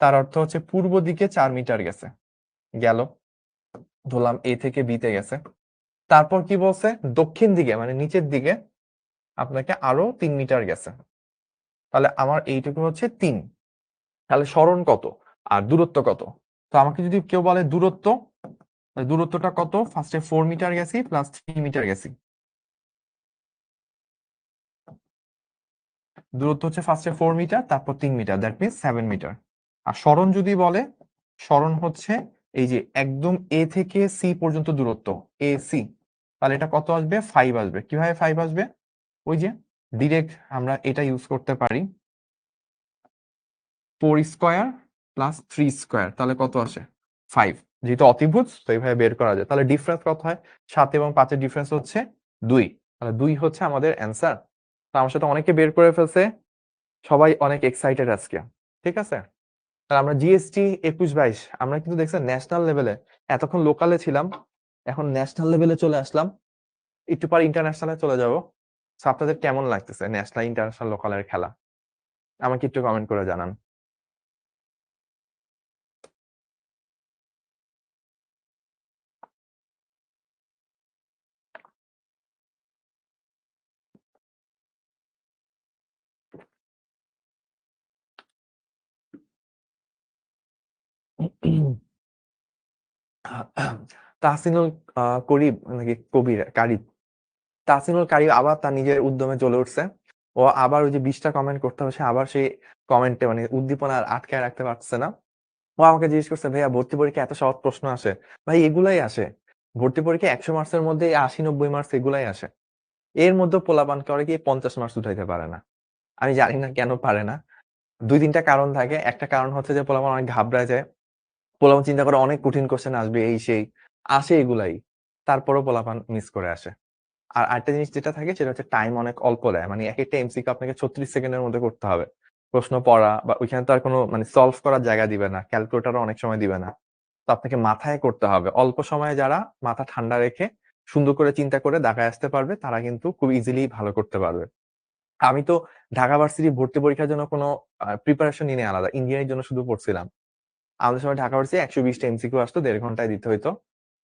তার অর্থ হচ্ছে পূর্ব দিকে 4 মিটার গেছে, গেল, ধরলাম এ থেকে বি তে গেছে। তারপর কি বলছে? দক্ষিণ দিকে মানে নিচের দিকে আপনাকে আরো 3 মিটার গেছে। তাহলে আমার এইটুকু হচ্ছে 3। তাহলে সরণ কত আর দূরত্ব কত? তো আমাকে যদি কেউ বলে দূরত্ব, দূরত্বটা কত, ফার্স্টে 4 মিটার গেছি প্লাস 3 মিটার গেছি, দূরত্ব হচ্ছে ফার্স্টে 4 মিটার, তারপর 3 মিটার, দ্যাট মিনস 7 মিটার। আর সরণ যদি বলে, সরণ হচ্ছে এই যে একদম এ থেকে সি পর্যন্ত দূরত্ব, এ সি, তাহলে এটা কত আসবে? 5 আসবে। কিভাবে 5 আসবে? ওই যে ডিরেক্ট আমরা এটা ইউজ করতে পারি, 4 স্কোয়ার প্লাস 3 স্কোয়ার, তাহলে কত আসে? 5। যেহেতু অতিভুজ, তো এইভাবে বের করা যায়। তাহলে ডিফারেন্স কত হয়? 7 এবং 5-এর ডিফারেন্স হচ্ছে 2। তাহলে 2 হচ্ছে আমাদের অ্যান্সার। তো আমার সাথে অনেকে বের করে ফেলছে, সবাই অনেক এক্সাইটেড আজকে। ঠিক আছে, তাহলে আমরা জিএসটি 21-22 আমরা কিন্তু দেখছেন ন্যাশনাল লেভেলে, এতক্ষণ লোকালে ছিলাম, এখন ন্যাশনাল লেভেলে চলে আসলাম, একটু পর ইন্টারন্যাশনালে চলে যাব। আপনাদের কেমন লাগতেছে ন্যাশনাল ইন্টারন্যাশনাল লোকালের খেলা? আমাকে একটু কমেন্ট করে জানান। তাহসিনুল করিব নাকি কবির কারিব, তাহসিনুল কারিব আবার তার নিজের উদ্যমে চলে উঠছে। ও আবার ওই যে 20টা কমেন্ট করতে হবে, সে আবার সেই কমেন্টে মানে উদ্দীপনা আর আটকায় রাখতে পারছে না। ও আমাকে জিজ্ঞেস করছে, ভাইয়া ভর্তি পরীক্ষা এত সহজ প্রশ্ন আসে? ভাই এগুলাই আসে, ভর্তি পরীক্ষা 100 মার্কসের মধ্যে 80-90 মার্কস এগুলাই আসে। এর মধ্যে পোলাপান করে কি 50 মার্কস উঠাইতে পারে না। আমি জানি না কেন পারে না। 2-3টা কারণ থাকে। একটা কারণ হচ্ছে যে পোলাপান অনেক ঘাবড়ায় যায়, পোলাপান চিন্তা করে অনেক কঠিন কোশ্চেন আসবে, এই সেই আসে এগুলাই, তারপরও পোলাপান মিস করে আসে। আর আরেকটা জিনিস যেটা থাকে সেটা হচ্ছে টাইম অনেক অল্প দেয়, মানে এক একটা এমসিকিউ আপনাকে 36 সেকেন্ডের মধ্যে করতে হবে। প্রশ্ন পড়া বা ওইখানে তো আর কোনো মানে সলভ করার জায়গা দিবে না, ক্যালকুলেটরও অনেক সময় দিবে না। তো আপনাকে মাথায় করতে হবে। অল্প সময়ে যারা মাথা ঠান্ডা রেখে সুন্দর করে চিন্তা করে দাগায় আসতে পারবে, তারা কিন্তু খুব ইজিলি ভালো করতে পারবে। আমি তো ঢাকা ভার্সিটি ভর্তি পরীক্ষার জন্য কোনো প্রিপারেশন নিয়ে আলাদা, ইঞ্জিনিয়ারিং জন্য শুধু পড়ছিলাম। আমাদের সময় ঢাকা ভার্সিটি 120টা এমসিকিউ আসতো, 1.5 ঘন্টায় দিতে হইতো।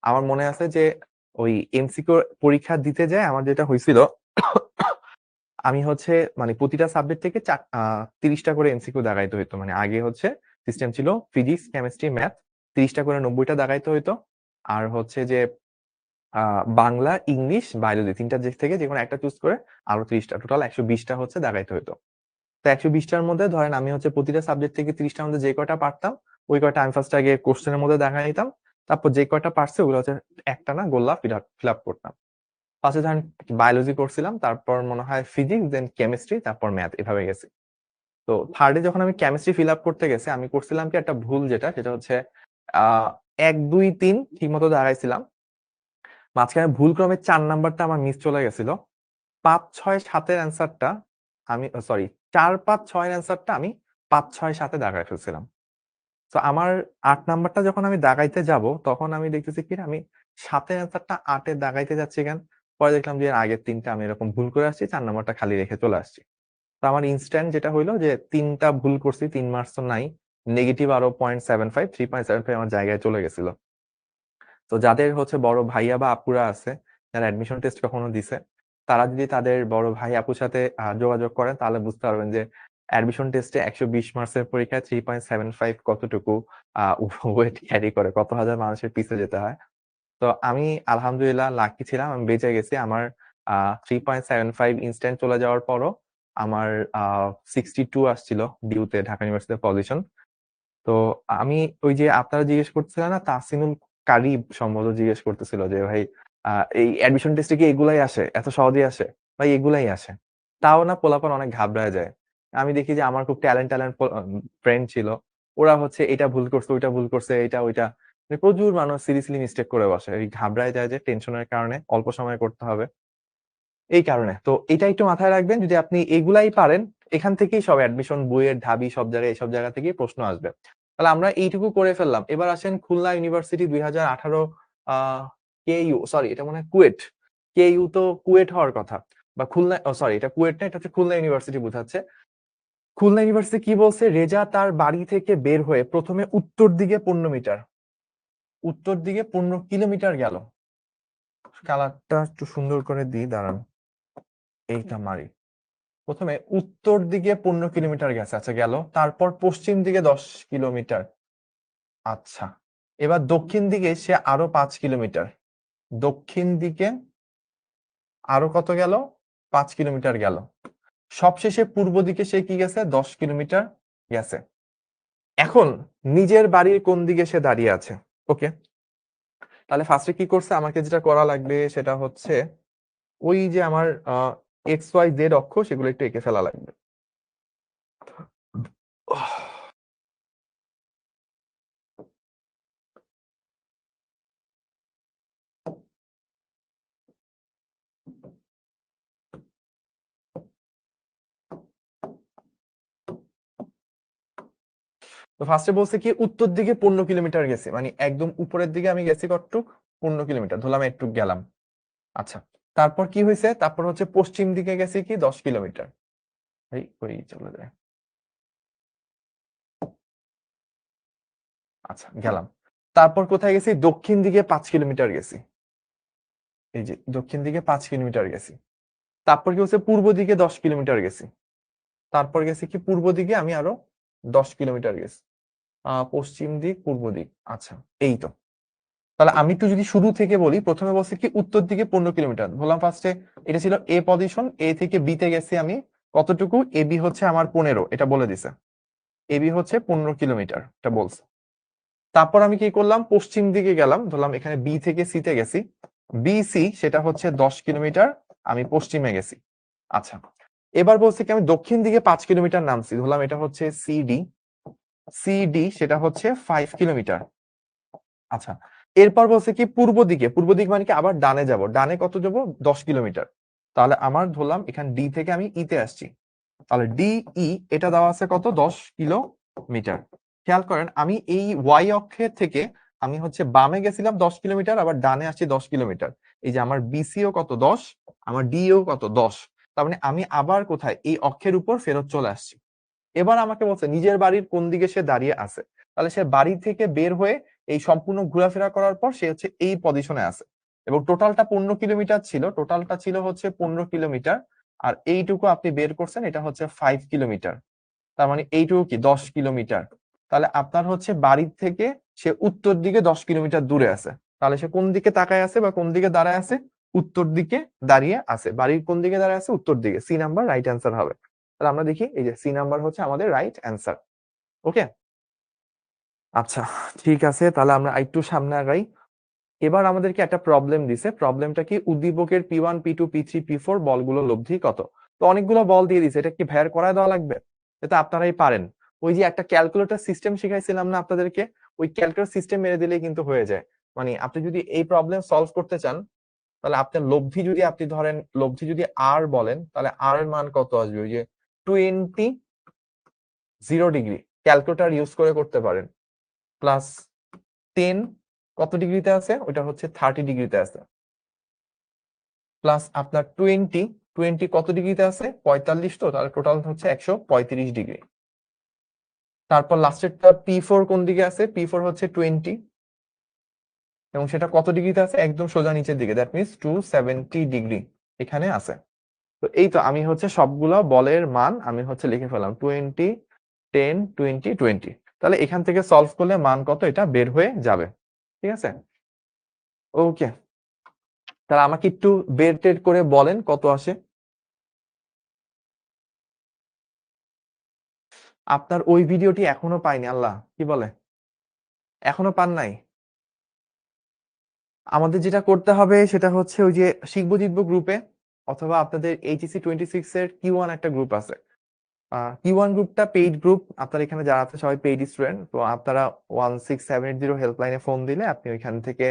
আমার মনে আছে যে ওই এমসিকিউ পরীক্ষা দিতে যায় আমার যেটা হয়েছিল, আমি হচ্ছে মানে প্রতিটা সাবজেক্ট থেকে 30টা করে এমসিকিউ দাগাইতে হইতো। মানে আগে হচ্ছে সিস্টেম ছিল ফিজিক্স, কেমিস্ট্রি, ম্যাথ 30টা করে 90টা দাগাইতে হইতো। আর হচ্ছে যে বাংলা, ইংলিশ, বায়োলজি 3টা দিক থেকে যে কোনো একটা চুজ করে আরো 30টা, টোটাল 120টা হচ্ছে দাগাইতে হইতো। তো 120টার মধ্যে ধরেন আমি হচ্ছে প্রতিটা সাবজেক্ট থেকে 30টার মধ্যে যে কয়টা পারতাম ওই কয়টা আমি ফার্স্ট আগে কোশ্চেনের মধ্যে দেখা নিতাম, তারপর যে কয়টা পারছে ওগুলো হচ্ছে একটা না গোল্লা ফিল আপ করতাম। ফার্স্টে ধরেন বায়োলজি করছিলাম, তারপর মনে হয় ফিজিক্স, দেন কেমিস্ট্রি, তারপর ম্যাথ, এভাবে গেছে। তো থার্ডে যখন আমি কেমিস্ট্রি ফিল আপ করতে গেছি আমি করছিলাম কি একটা ভুল, সেটা হচ্ছে 1 2 3 ঠিক মতো দাঁড়াইছিলাম, মাঝখানে ভুল ক্রমে 4 নাম্বারটা আমার মিস চলে গেছিল। 5 6 7-এর অ্যান্সারটা আমি সরি 4 5 6-এর অ্যান্সারটা আমি 5 6 7-এ দাগায় ফেলছিলাম। তো আমার 8 নাম্বারটা যখন আমি দাগাইতে যাব তখন আমি দেখতেছি কি আমি 7-এর অ্যান্সারটা 8-এ দাগাইতে যাচ্ছি কেন, পরে দেখলাম যে এর আগের 3টা আমি এরকম ভুল করে আসছি, 4 নাম্বারটা খালি রেখে চলে আসছি। তো আমার ইনস্ট্যান্ট যেটা হইলো যে 3টা ভুল করছি, 3 মার্কস তো নাই, নেগেটিভ আরো 0.75 3.75 আমার জায়গায় চলে গেছিল। তো যাদের হচ্ছে বড় ভাইয়া বা আপুরা আছে যারা অ্যাডমিশন টেস্ট কখনো দিছে, তারা যদি তাদের বড় ভাই আপুর সাথে যোগাযোগ করেন তাহলে বুঝতে পারবেন যে অ্যাডমিশন টেস্টে 120 মার্কসের পরীক্ষায় 3.75 কতটুকু ওয়েট ক্যারি করে, কত হাজার মানুষের পিছে যেতে হয়। তো আমি আলহামদুলিল্লাহ লাকি ছিলাম, আমি বেঁচে গেছি। আমার 3.75 ইনস্ট্যান্ট চলে যাওয়ার পরও আমার 62 আসছিল ডিউতে, ঢাকা ইউনিভার্সিটির পজিশন। তো আমি ওই যে আপনারা জিজ্ঞেস করছিলেন না, তাহসিনুল কারিব সম্ভবত জিজ্ঞেস করতেছিল যে ভাই এই অ্যাডমিশন টেস্টে কি এগুলাই আসে, এত সহজেই আসে? ভাই এগুলাই আসে। তাও না পোলাপান অনেক ঘাবড়ায় যায়। আমি দেখি যে আমার খুব ট্যালেন্ট ফ্রেন্ড ছিল, ওরা হচ্ছে এটা ভুল করছে, ওইটা ভুল করছে, এটা ওইটা, মানে প্রচুর মানুষ সিরিয়াসলি মিস্টেক করে বসে, এই ঘাবড়ায় যায় যে টেনশনের কারণে অল্প সময় করতে হবে এই কারণে। তো এটা একটু মাথায় রাখবেন, যদি আপনি এগুলাই পারেন এখান থেকেই সব অ্যাডমিশন বইয়ের ঢাবি সব জায়গায় এইসব জায়গা থেকেই প্রশ্ন আসবে। তাহলে আমরা এইটুকু করে ফেললাম। এবার আসেন খুলনা ইউনিভার্সিটি 2018 কেইউ, সরি এটা মনে হয় কুয়েট, কেইউ তো কুয়েট হওয়ার কথা, বা খুলনা, সরি এটা কুয়েট না, এটা হচ্ছে খুলনা ইউনিভার্সিটি বোঝাচ্ছে। খুলনা ইউনিভার্সিটি কি বলছে, রেজা তার বাড়ি থেকে বের হয়ে প্রথমে উত্তর দিকে 15 মিটার, উত্তর দিকে 15 কিলোমিটার গেল। কালারটা একটু সুন্দর করে দিই, দাঁড়ান এইটা মারি। প্রথমে উত্তর দিকে 15 কিলোমিটার গেছে, আচ্ছা গেল। তারপর পশ্চিম দিকে 10 কিলোমিটার, আচ্ছা। এবার দক্ষিণ দিকে সে আরো 5 কিলোমিটার, দক্ষিণ দিকে আরো কত গেল, 5 কিলোমিটার গেল। সবশেষে পূর্ব দিকে সে কি গেছে, 10 কিলোমিটার গেছে। এখন নিজের বাড়ির কোন দিকে সে দাঁড়িয়ে আছে? ওকে, তাহলে ফার্স্টে কি করছে, আমাকে যেটা করা লাগবে সেটা হচ্ছে ওই যে আমার এক্স ওয়াই জেড অক্ষ সেগুলো একটু এঁকে ফেলা লাগবে। তো ফার্স্টে বলছে কি উত্তর দিকে 15 কিলোমিটার গেছি, মানে একদম উপরের দিকে আমি গেছি কতটুক, 15 কিলোমিটার ধরলাম, একটু গেলাম। আচ্ছা, তারপর কি হয়েছে, তারপর হচ্ছে পশ্চিম দিকে গেছি কি 10 কিলোমিটার, এই ওই চলে যায়। আচ্ছা গেলাম। তারপর কোথায় গেছি, দক্ষিণ দিকে 5 কিলোমিটার গেছি, এই যে দক্ষিণ দিকে 5 কিলোমিটার গেছি। তারপর কি হচ্ছে, পূর্ব দিকে 10 কিলোমিটার গেছি। তারপর গেছি কি পূর্ব দিকে আমি আরো 10 কিলোমিটার গেছি, পশ্চিম দিক পূর্ব দিক, আচ্ছা এই তো। তাহলে আমি একটু যদি শুরু থেকে বলি, প্রথমে বলছি কি উত্তর দিকে 15 কিলোমিটার বললাম, ফার্স্টে এটা ছিল এ পজিশন, এ থেকে বি তে গেছি আমি কতটুকু, এ বি হচ্ছে আমার 15, এটা বলে দিছে, এ বি হচ্ছে 15 কিলোমিটার, এটা বলছে। তারপর আমি কি করলাম, পশ্চিম দিকে গেলাম, ধরলাম এখানে বি থেকে সি তে গেছি, বি সি সেটা হচ্ছে 10 কিলোমিটার, আমি পশ্চিমে গেছি। আচ্ছা, এবার বলছি কি আমি দক্ষিণ দিকে 5 কিলোমিটার নামছি, ধরলাম এটা হচ্ছে সিডি, সিডি সেটা হচ্ছে 5 কিলোমিটার। আচ্ছা, এরপর বলছে কি পূর্ব দিকে, পূর্ব দিক মানে কি আবার ডানে যাব, ডানে কত যাব, 10 কিলোমিটার। তাহলে আমার ধরলাম এখানে ডি থেকে আমি ই তে আসছি, তাহলে ডি ই এটা দেওয়া আছে কত, 10 কিলোমিটার। খেয়াল করেন আমি এই ওয়াই অক্ষের থেকে আমি হচ্ছে বামে গেছিলাম 10 কিলোমিটার, আবার ডানে আসছি 10 কিলোমিটার। এই যে আমার বিসিও কত 10, আমার ডিও কত 10, তার মানে আমি আবার কোথায়, এই অক্ষের উপর ফেরত চলে আসছি। এবার আমাকে বলছে নিজের বাড়ির কোন দিকে সে দাঁড়িয়ে আছে, তাহলে সে বাড়ি থেকে বের হয়ে এই সম্পূর্ণ ঘোরাফেরা করার পর সে হচ্ছে এই পজিশনে আছে, এবং টোটালটা 15 কিলোমিটার ছিল, টোটালটা ছিল হচ্ছে 15 কিলোমিটার, আর এইটুকু আপনি বের করছেন এটা হচ্ছে 5 কিলোমিটার, তার মানে এইটুকু কি 10 কিলোমিটার। তাহলে আপনার হচ্ছে বাড়ির থেকে সে উত্তর দিকে 10 কিলোমিটার দূরে আছে, তাহলে সে কোন দিকে তাকায় আছে বা কোন দিকে দাঁড়ায় আছে, উত্তর দিকে দাঁড়িয়ে আছে, বাড়ির কোন দিকে দাঁড়ায় আছে, উত্তর দিকে, সি নাম্বার রাইট অ্যান্সার হবে। তাহলে আমরা দেখি এই যে সি নাম্বার হচ্ছে আমাদের রাইট অ্যান্সার। ওকে? আচ্ছা, ঠিক আছে। তাহলে আমরা আরেকটু সামনে আগাই। এবার আমাদেরকে একটা প্রবলেম দিছে। প্রবলেমটা কি? উদ্দীপকের P1, P2, P3, P4 বলগুলো লব্ধি কত? তো অনেকগুলো বল দিয়ে দিছে। এটা কি ভাইয়ার করায় দেওয়া লাগবে? এটা আপনারাই পারেন। ওই যে একটা ক্যালকুলেটর সিস্টেম শিখাইছিলাম না আপনাদেরকে? ওই ক্যালকুলেটর সিস্টেম মেরে দিলেই কিন্তু হয়ে যায়। মানে আপনি যদি এই প্রবলেম সলভ করতে চান, তাহলে আপনার লব্ধি যদি আপনি ধরেন, লব্ধি যদি R বলেন, তাহলে R এর মান কত আসবে? ওই যে 20 0 ডিগ্রি ক্যালকুলেটর ইউজ করে করতে পারেন। প্লাস 10 কত ডিগ্রিতে আছে? ওইটা হচ্ছে 30 ডিগ্রিতে আছে। প্লাস আপনার 20 কত ডিগ্রিতে আছে? 45, তো তাহলে টোটাল হচ্ছে 135 ডিগ্রি। তারপর লাস্টেরটা P4 কোন দিকে আছে? P4 হচ্ছে 20 এবং সেটা কত ডিগ্রিতে আছে? একদম সোজা নিচের দিকে, দ্যাট মিনস 270 ডিগ্রি এখানে আছে। তো এই তো আমি হচ্ছে সবগুলো বলের মান আমি হচ্ছে লিখে ফেলাম 20 10 20 20। তাহলে এখান থেকে সলভ করলে মান কত এটা বের হয়ে যাবে। ঠিক আছে? ওকে, তাহলে আমাকে একটু বের টের করে বলেন কত আসে। আপনার ওই ভিডিওটি এখনো পাইনি, আল্লাহ কি বলে, এখনো পান নাই? আমাদের যেটা করতে হবে সেটা হচ্ছে ওই যে শিখবো জিতবো গ্রুপে, অথবা আপনাদের এইচএসসি 26 এর Q1 একটা গ্রুপ আছে। Q1 গ্রুপটা পেইড গ্রুপ। আপনার এখানে যারা আছে সবাই পেইড স্টুডেন্ট। তো আপনারা 16780 হেল্পলাইনে ফোন দিলে আপনি ওইখান থেকে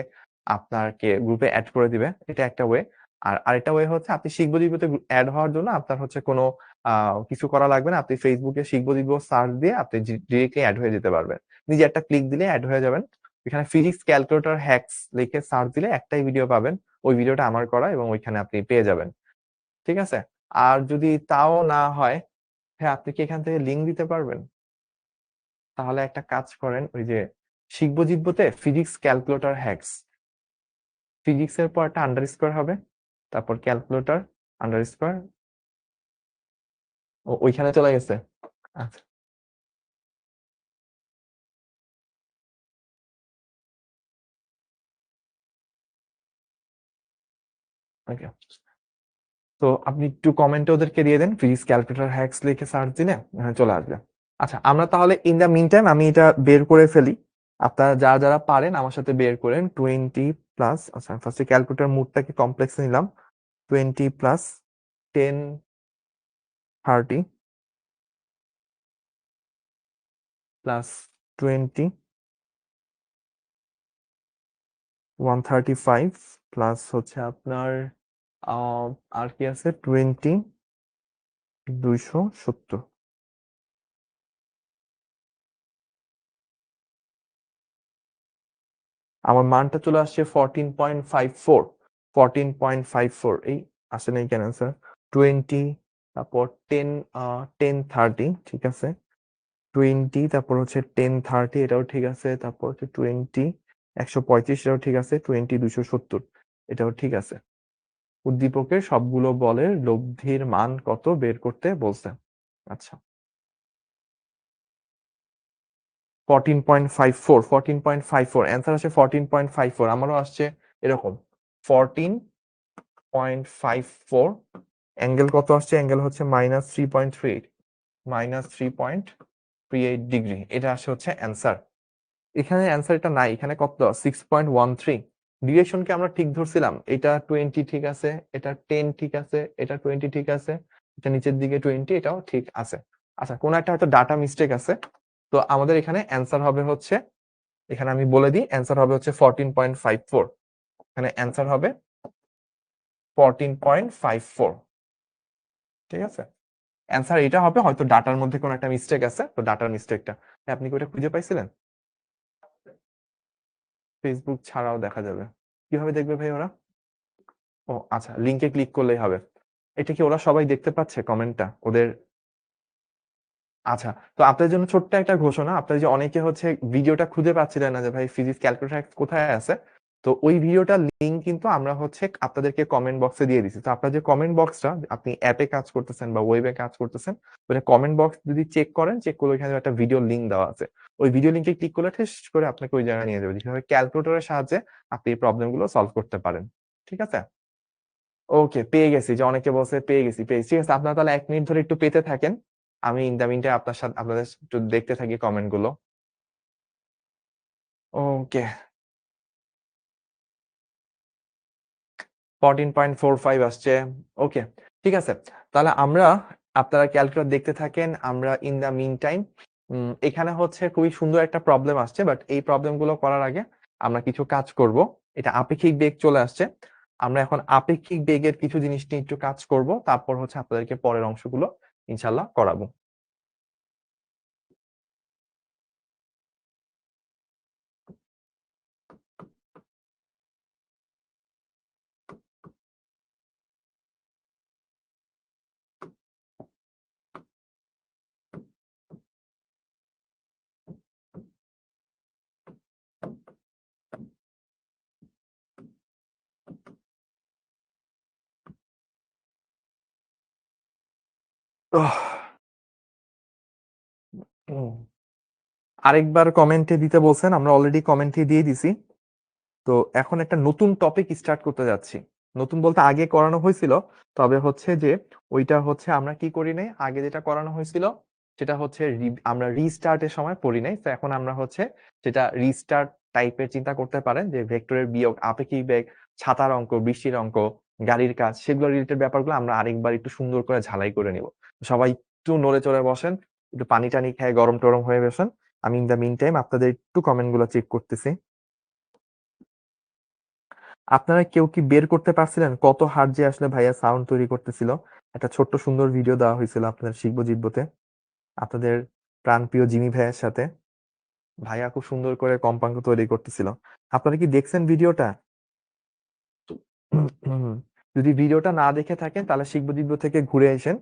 আপনাকে গ্রুপে অ্যাড করে দিবে, এটা একটা ওয়ে। আর আরেকটা ওয়ে হচ্ছে আপনি শিখবো দিবতে অ্যাড হওয়ার জন্য আপনার হচ্ছে কোনো কিছু করা লাগবে না। আপনি ফেসবুকে শিখবো দিব সার্চ দিয়ে আপনি ডিরেক্টলি অ্যাড হয়ে যেতে পারবেন। নিজে একটা ক্লিক দিলে অ্যাড হয়ে যাবেন। এখানে ফিজিক্স ক্যালকুলেটর হ্যাকস লিখে সার্চ দিলে একটাই ভিডিও পাবেন। ওই ভিডিওটা আমার করা এবং ওইখানে আপনি পেয়ে যাবেন। ঠিক আছে? আর যদি তাও না হয়, হ্যাঁ, আপনি কি এখান থেকে লিংক দিতে পারবেন? তাহলে একটা কাজ করেন, ওই যে শিখবো জিতবোতে ফিজিক্স ক্যালকুলেটর হ্যাকস, ফিজিক্স এর পর একটা আন্ডারস্কোর হবে, তারপর ক্যালকুলেটর আন্ডারস্কোর, ওইখানে চলে গেছে। আচ্ছা, ওকে। তো আপনি একটু কমেন্টে ওদেরকে দিয়ে দেন, ফিজিক্স ক্যালকুলেটর হ্যাকস লিখে সার্চ দিলে চলে আসবে। আচ্ছা, আমরা তাহলে ইন দা মিন টাইম আমি এটা বের করে ফেলি। আপনারা যারা যারা পারেন আমার সাথে বের করেন 20 প্লাস, আচ্ছা ফার্স্টে ক্যালকুলেটর মুডটাকে কমপ্লেক্স নিলাম, 20 প্লাস 10 30 প্লাস 20 135 প্লাস হচ্ছে আপনার আর কি আছে 20 270। আমার মানটা চলে আসছে 14.54, 14.54। এই আসে নাই কেন স্যার? 20, তারপর 10 1030, ঠিক আছে। 20, তারপর হচ্ছে 1030, এটাও ঠিক আছে। তারপর হচ্ছে 20 135, এটাও ঠিক আছে। 20 270, এটাও ঠিক আছে। উদ্দীপকের সবগুলো বলের লব্ধির মান কত বের করতে বলছে। আচ্ছা, 14.54, 14.54 অ্যান্সার আসে 14.54। আমারও আসছে এরকম 14.54। অ্যাঙ্গেল কত আসছে? অ্যাঙ্গেল হচ্ছে -3.38, -3.38 ডিগ্রি। এটা আসে হচ্ছে অ্যান্সার। এখানে অ্যান্সার এটা নাই, এখানে কত 6.13। ডিরেকশনকে আমরা ঠিক ধরছিলাম, এটা 20 ঠিক আছে, এটা 10 ঠিক আছে, এটা 20 ঠিক আছে, এটা নিচের দিকে 20, এটাও ঠিক আছে। আচ্ছা, কোন একটা হয়তো ডাটা মিস্টেক আছে। তো আমাদের এখানে অ্যান্সার হবে হচ্ছে, এখানে আমি বলে দিই অ্যান্সার হবে হচ্ছে 14.54। এখানে অ্যান্সার হবে 14.54। ঠিক আছে? অ্যান্সার এটা হবে, হয়তো ডাটার মধ্যে কোনো একটা মিস্টেক আছে, তো ডাটার মিস্টেকটা আপনি কি ওটা খুঁজে পাইছিলেন? ফেসবুক ছাড়াও দেখা যাবে? কিভাবে দেখবে ভাই ওরা? ও আচ্ছা, লিংকে ক্লিক করলেই হবে। এটা কি ওরা সবাই দেখতে পাচ্ছে কমেন্টটা ওদের? আচ্ছা, তো আপনাদের জন্য ছোট্ট একটা ঘোষণা, আপনারা যে অনেকে হচ্ছে ভিডিওটা খুঁজে পাচ্ছিলেন না যে ভাই ফিজিক্স ক্যালকুলেটর কোথায় আছে, তো ওই ভিডিওটার লিংক কিন্তু আমরা হচ্ছে আপনাদেরকে কমেন্ট বক্সে দিয়ে দিচ্ছি। তো আপনার যে কমেন্ট বক্সটা, আপনি অ্যাপে কাজ করতেছেন বা ওয়েবে কাজ করতেছেন, ওটা কমেন্ট বক্স যদি চেক করেন, চেক করলে ওইখানে একটা ভিডিও লিংক দেওয়া আছে। ওই ভিডিও লিংকে ক্লিক করলে ঠেস করে আপনাকে ওই জায়গায় নিয়ে যাবে, যেভাবে ক্যালকুলেটরের সাহায্যে আপনি এই প্রবলেম গুলো সলভ করতে পারেন। ঠিক আছে? ওকে, পেয়ে গেছি, যে অনেকে বলছে পেয়ে গেছি, পেয়েছি। ঠিক আছে, আপনারা তাহলে ১ মিনিট ধরে একটু পেতে থাকেন। আমি ইন দ্য মিনটাইম আপনাদের একটু দেখতে থাকি কমেন্ট গুলো। ওকে, 14.45 আসছে। ওকে, ঠিক আছে। তাহলে আপনারা ক্যালকুলেটর দেখতে থাকেন। আমরা ইন দ্য মিন টাইম এখানে হচ্ছে খুবই সুন্দর একটা প্রবলেম আসছে, বাট এই প্রবলেম গুলো করার আগে আমরা কিছু কাজ করব। এটা আপেক্ষিক বেগ চলে আসছে। আমরা এখন আপেক্ষিক বেগের কিছু জিনিস নিয়ে একটু কাজ করব, তারপর হচ্ছে আপনাদেরকে পরের অংশগুলো ইনশাল্লাহ করাবো। ওহ, উম, আরেকবার কমেন্টে দিতে বলছেন, আমরা অলরেডি কমেন্টে দিয়ে দিছি। তো এখন একটা নতুন টপিক স্টার্ট করতে যাচ্ছি। নতুন বলতে আগে করানো হয়েছিল, তবে হচ্ছে যে ওইটা হচ্ছে আমরা কি করি নাই, আগে যেটা করানো হয়েছিল সেটা হচ্ছে আমরা রিস্টার্টের সময় পড়ি নাই। তো এখন আমরা হচ্ছে যেটা রিস্টার্ট টাইপের চিন্তা করতে পারেন, যে ভেক্টরের বিয়োগ, আপেক্ষিক বেগ, ছাতার অঙ্ক, বৃষ্টির অঙ্ক, গাড়ির কাজ, সেগুলো রিলেটেড ব্যাপারগুলো আমরা আরেকবার একটু সুন্দর করে ঝালাই করে নিব। সবাই একটু নড়ে চড়ে বসেন, একটু পানি টানি খেয়ে গরম টরম হয়ে বসেন। আমি ইন দ্য মিন টাইম আপনাদের একটু কমেন্ট গুলো চেক করতেছি। আপনারা কেউ কি বের করতে পারছিলেন কত হার্টজে আসলে ভাইয়া সাউন্ড তৈরি করতেছিল? একটা ছোট্ট সুন্দর ভিডিও দেওয়া হয়েছিল আপনাদের শিখবো জিতবোতে, আপনাদের প্রাণপ্রিয় জিমি ভাইয়ের সাথে। ভাইয়া খুব সুন্দর করে কম্পাঙ্ক তৈরি করতেছিল। আপনারা কি দেখছেন ভিডিওটা? হুম। যদি ভিডিওটা না দেখে থাকেন তাহলে শিখবো জিতবো থেকে ঘুরে আসেন।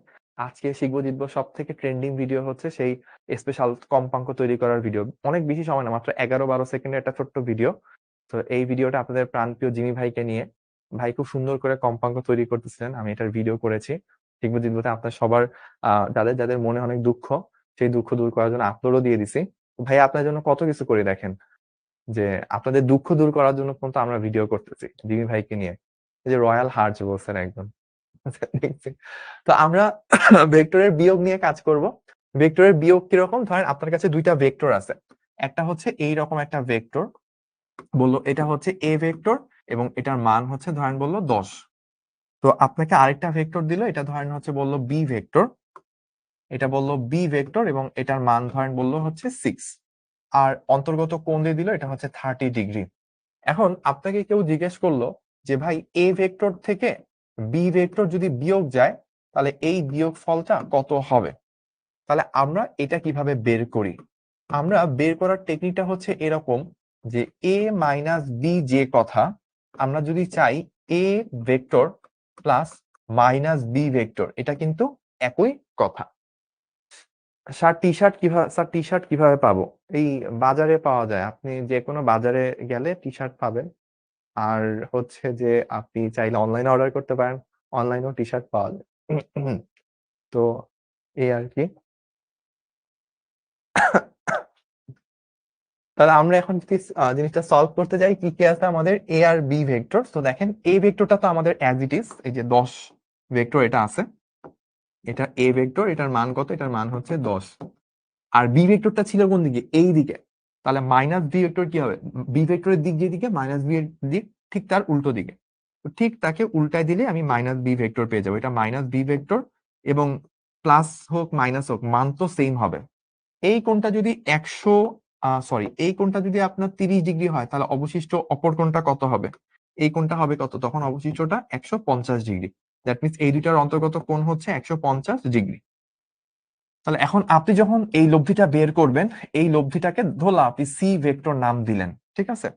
আজকে শিখবো জিতবো সব থেকে ট্রেন্ডিং ভিডিও হচ্ছে সেই স্পেশাল কম্পাঙ্ক তৈরি করার ভিডিও। অনেক বেশি সময় না, মাত্র 11-12 সেকেন্ডের একটা ছোট্ট ভিডিও। তো এই ভিডিওটা আপনাদের প্রাণপ্রিয় জিমি ভাইকে নিয়ে। ভাই খুব সুন্দর করে কম্পাঙ্ক তৈরি করতেছিলেন, আমি এটার ভিডিও করেছি। শিখবো জিতবোতে আপনার সবার যাদের যাদের মনে অনেক দুঃখ, সেই দুঃখ দূর করার জন্য আপলোডও দিয়ে দিছি। ভাই আপনার জন্য কত কিছু করে দেখেন, যে আপনাদের দুঃখ দূর করার জন্য কিন্তু আমরা ভিডিও করতেছি জিমি ভাইকে নিয়ে। এই যে রয়্যাল হার্জ বলছেন একদম। দেখছি। তো আমরা ভেক্টরের বিয়োগ নিয়ে কাজ করব। ভেক্টরের বিয়োগ কিরকম, ধরেন আপনার কাছে দুইটা ভেক্টর আছে। একটা হচ্ছে এইরকম একটা ভেক্টর, বললো এটা হচ্ছে এ ভেক্টর, এবং এটার মান হচ্ছে ধরেন বললো 10। তো আপনাকে আরেকটা ভেক্টর দিল, এটা ধরেন হচ্ছে বললো বি ভেক্টর, এটা বললো বি ভেক্টর, এবং এটার মান ধরেন বললো হচ্ছে 6। আর অন্তর্গত কোণ দিয়ে দিল, এটা হচ্ছে 30 ডিগ্রি। এখন আপনাকে কেউ জিজ্ঞেস করলো যে ভাই এ ভেক্টর থেকে বি ভেক্টর যদি বিয়োগ যায়, তাহলে এই বিয়োগ ফলটা কত হবে? তাহলে আমরা এটা কিভাবে বের করি? আমরা বের করার টেকনিকটা হচ্ছে এরকম, যে এ মাইনাস বি যে কথা, আমরা যদি চাই A vector plus minus B vector, এটা কিন্তু একই কথা। স্যার টি শার্ট কিভাবে পাবো? এই বাজারে পাওয়া যায়, আপনি যে কোনো বাজারে গেলে টি শার্ট পাবেন। আর হচ্ছে যে আপনি চাইলে অনলাইনে অর্ডার করতে পারেন, অনলাইনেও টি শার্ট পাওয়া যায়। তো এই আর কি। তাহলে আমরা এখন যদি জিনিসটা সলভ করতে যাই, কি কি আছে আমাদের এ আর বি ভেক্টর। তো দেখেন এ ভেক্টরটা তো আমাদের অ্যাজ ইট ইজ, এই যে 10 ভেক্টর এটা আছে, এটা এ ভেক্টর, এটার মান কত? এটার মান হচ্ছে 10। আর বি ভেক্টরটা ছিল কোন দিকে? এই দিকে। তাহলে মাইনাস বি ভেক্টর কি হবে? বি ভেক্টরের দিক যেদিকে, মাইনাস বি এর দিক ঠিক তার উল্টো দিকে। তো ঠিক তাকে উল্টায় দিলে আমি মাইনাস বি ভেক্টর পেয়ে যাবো। এটা মাইনাস বি ভেক্টর, এবং প্লাস হোক মাইনাস হোক মান তো সেম হবে। এই কোণটা যদি 100 সরি, এই কোণটা যদি আপনার 30 ডিগ্রি হয়, তাহলে অবশিষ্ট অপর কোণটা কত হবে? এই কোণটা হবে কত? তখন অবশিষ্টটা 150 ডিগ্রি। দ্যাট মিনস এই দুইটার অন্তর্গত কোণ হচ্ছে 150 ডিগ্রি। তাহলে এখন আপনি যখন এই লব্ধিটা বের করবেন, এই লব্ধিটাকে ধরলাম আপনি সি ভেক্টর নাম দিলেন, ঠিক আছে?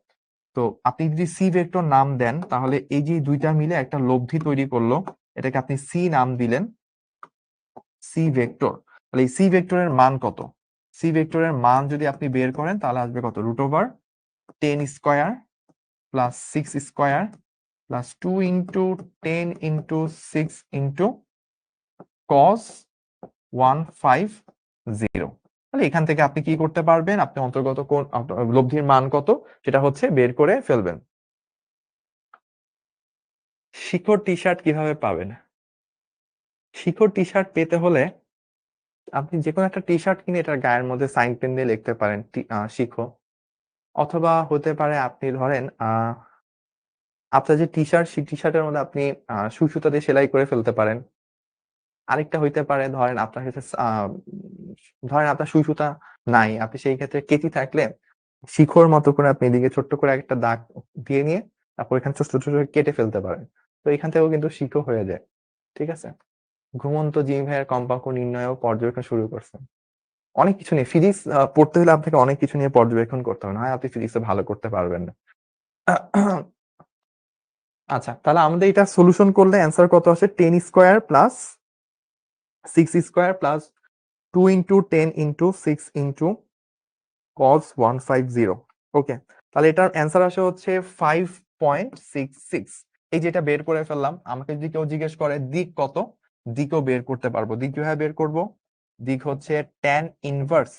তো আপনি যদি সি ভেক্টর নাম দেন, তাহলে এই যে দুইটা মিলে একটা লব্ধি তৈরি করলো, এটাকে আপনি সি নাম দিলেন, সি ভেক্টর। তাহলে এই সি ভেক্টরের মান কত? সি ভেক্টরের মান যদি আপনি বের করেন, তাহলে আসবে কত? √10² প্লাস 6² প্লাস 2 × 10⁻⁻⁴ তাহলে এখান থেকে আপনি কি করতে পারবেন? আপনি অন্তর্গত কোণ, লব্ধির মান কত সেটা হচ্ছে বের করে ফেলবেন। শিখর টি শার্ট কিভাবে পাবেন? শিখর টি শার্ট পেতে হলে আপনি যে কোনো একটা টি শার্ট কিনে এটার গায়ের মধ্যে সাইন পেন দিয়ে লিখতে পারেন শিখো, অথবা হতে পারে আপনি ধরেন আপনার যে টি শার্ট সেই টি শার্টের মধ্যে আপনি সুই সুতা দিয়ে সেলাই করে ফেলতে পারেন। আরেকটা হইতে পারে ধরেন আপনার কাছে ধরেন আপনার সুই সুতা নাই, আপনি সেই ক্ষেত্রে কেচি থাকলে শিখর মতো করে আপনি এদিকে ছোট্ট করে একটা দাগ দিয়ে নিয়ে তারপর এখানে ছোট ছোট করে কেটে ফেলতে পারেন। তো এখান থেকেও কিন্তু শিখো হয়ে যায়। ঠিক আছে? ঘুমন্ত জিম ভাইয়ের কম্পাঙ্ক নির্ণয় ও পর্যবেক্ষণ শুরু করছেন। অনেক কিছু নিয়ে ফিজিক্স পড়তে হলে আপনাকে অনেক কিছু নিয়ে পর্যবেক্ষণ করতে হবে, না হয় আপনি ফিজিক্সে ভালো করতে পারবেন না। আচ্ছা, তাহলে আমাদের এটা সলিউশন করলে অ্যান্সার কত আসে? 10 square plus 6 square plus 2 into 10 into 6 into cos 150। ওকে, তাহলে এটার অ্যান্সার আসে হচ্ছে 5.66। এই যেটা বের করে ফেললাম। আমাকে যদি কেউ জিজ্ঞেস করে দিক কত, দিকও বের করতে পারবো। দিক কিভাবে বের করব? দিক হচ্ছে tan ইনভার্স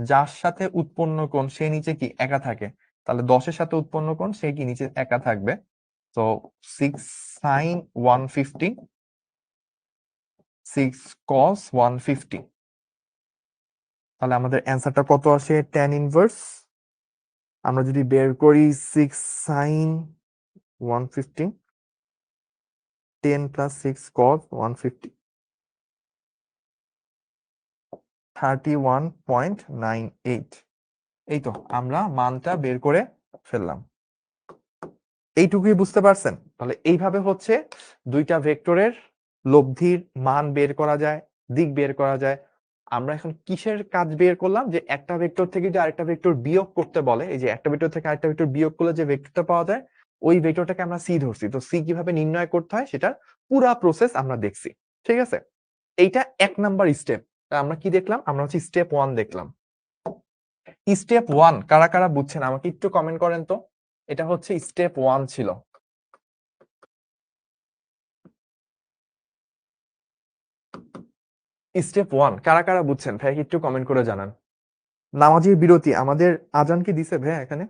যার সাথে উৎপন্ন কোণ সে নিচে কি একা থাকে, তাহলে 10-এর সাথে উৎপন্ন কোণ সে কি নিচে একা থাকবে। তো 6 sin 150 6 cos 150। তাহলে আমাদের অ্যান্সারটা কত আসে? tan ইনভার্স আমরা যদি বের করি 6 sin 150 10 প্লাস 6 cos 150 31.98। এই তো আমরা মানটা বের করে ফেললাম। এইটুকুই বুঝতে পারছেন? তাহলে এইভাবে হচ্ছে দুইটা ভেক্টরের লব্ধির মান বের করা যায়, দিক বের করা যায়। আমরা এখন কিসের কাজ বের করলাম? যে একটা ভেক্টর থেকে যে আরেকটা ভেক্টর বিয়োগ করতে বলে, এই যে একটা ভেক্টর থেকে আরেকটা ভেক্টর বিয়োগ করলে যে ভেক্টরটা পাওয়া যায় ওই ভেক্টরটাকে আমরা সি ধরছি। তো সি কিভাবে নির্ণয় করতে হয় সেটার পুরা প্রসেস আমরা দেখছি। ঠিক আছে? এইটা 1 নাম্বার স্টেপ। আমরা কি দেখলাম? আমরা হচ্ছে স্টেপ 1 দেখলাম। স্টেপ 1 কারা কারা বুঝছেন আমাকে একটু কমেন্ট করেন তো। এটা হচ্ছে স্টেপ 1 ছিল। স্টেপ 1 কারা কারা বুঝছেন ভাই একটু কমেন্ট করে জানান। নামাজের বিরতি আমাদের আজান কি দিছে ভাই এখানে?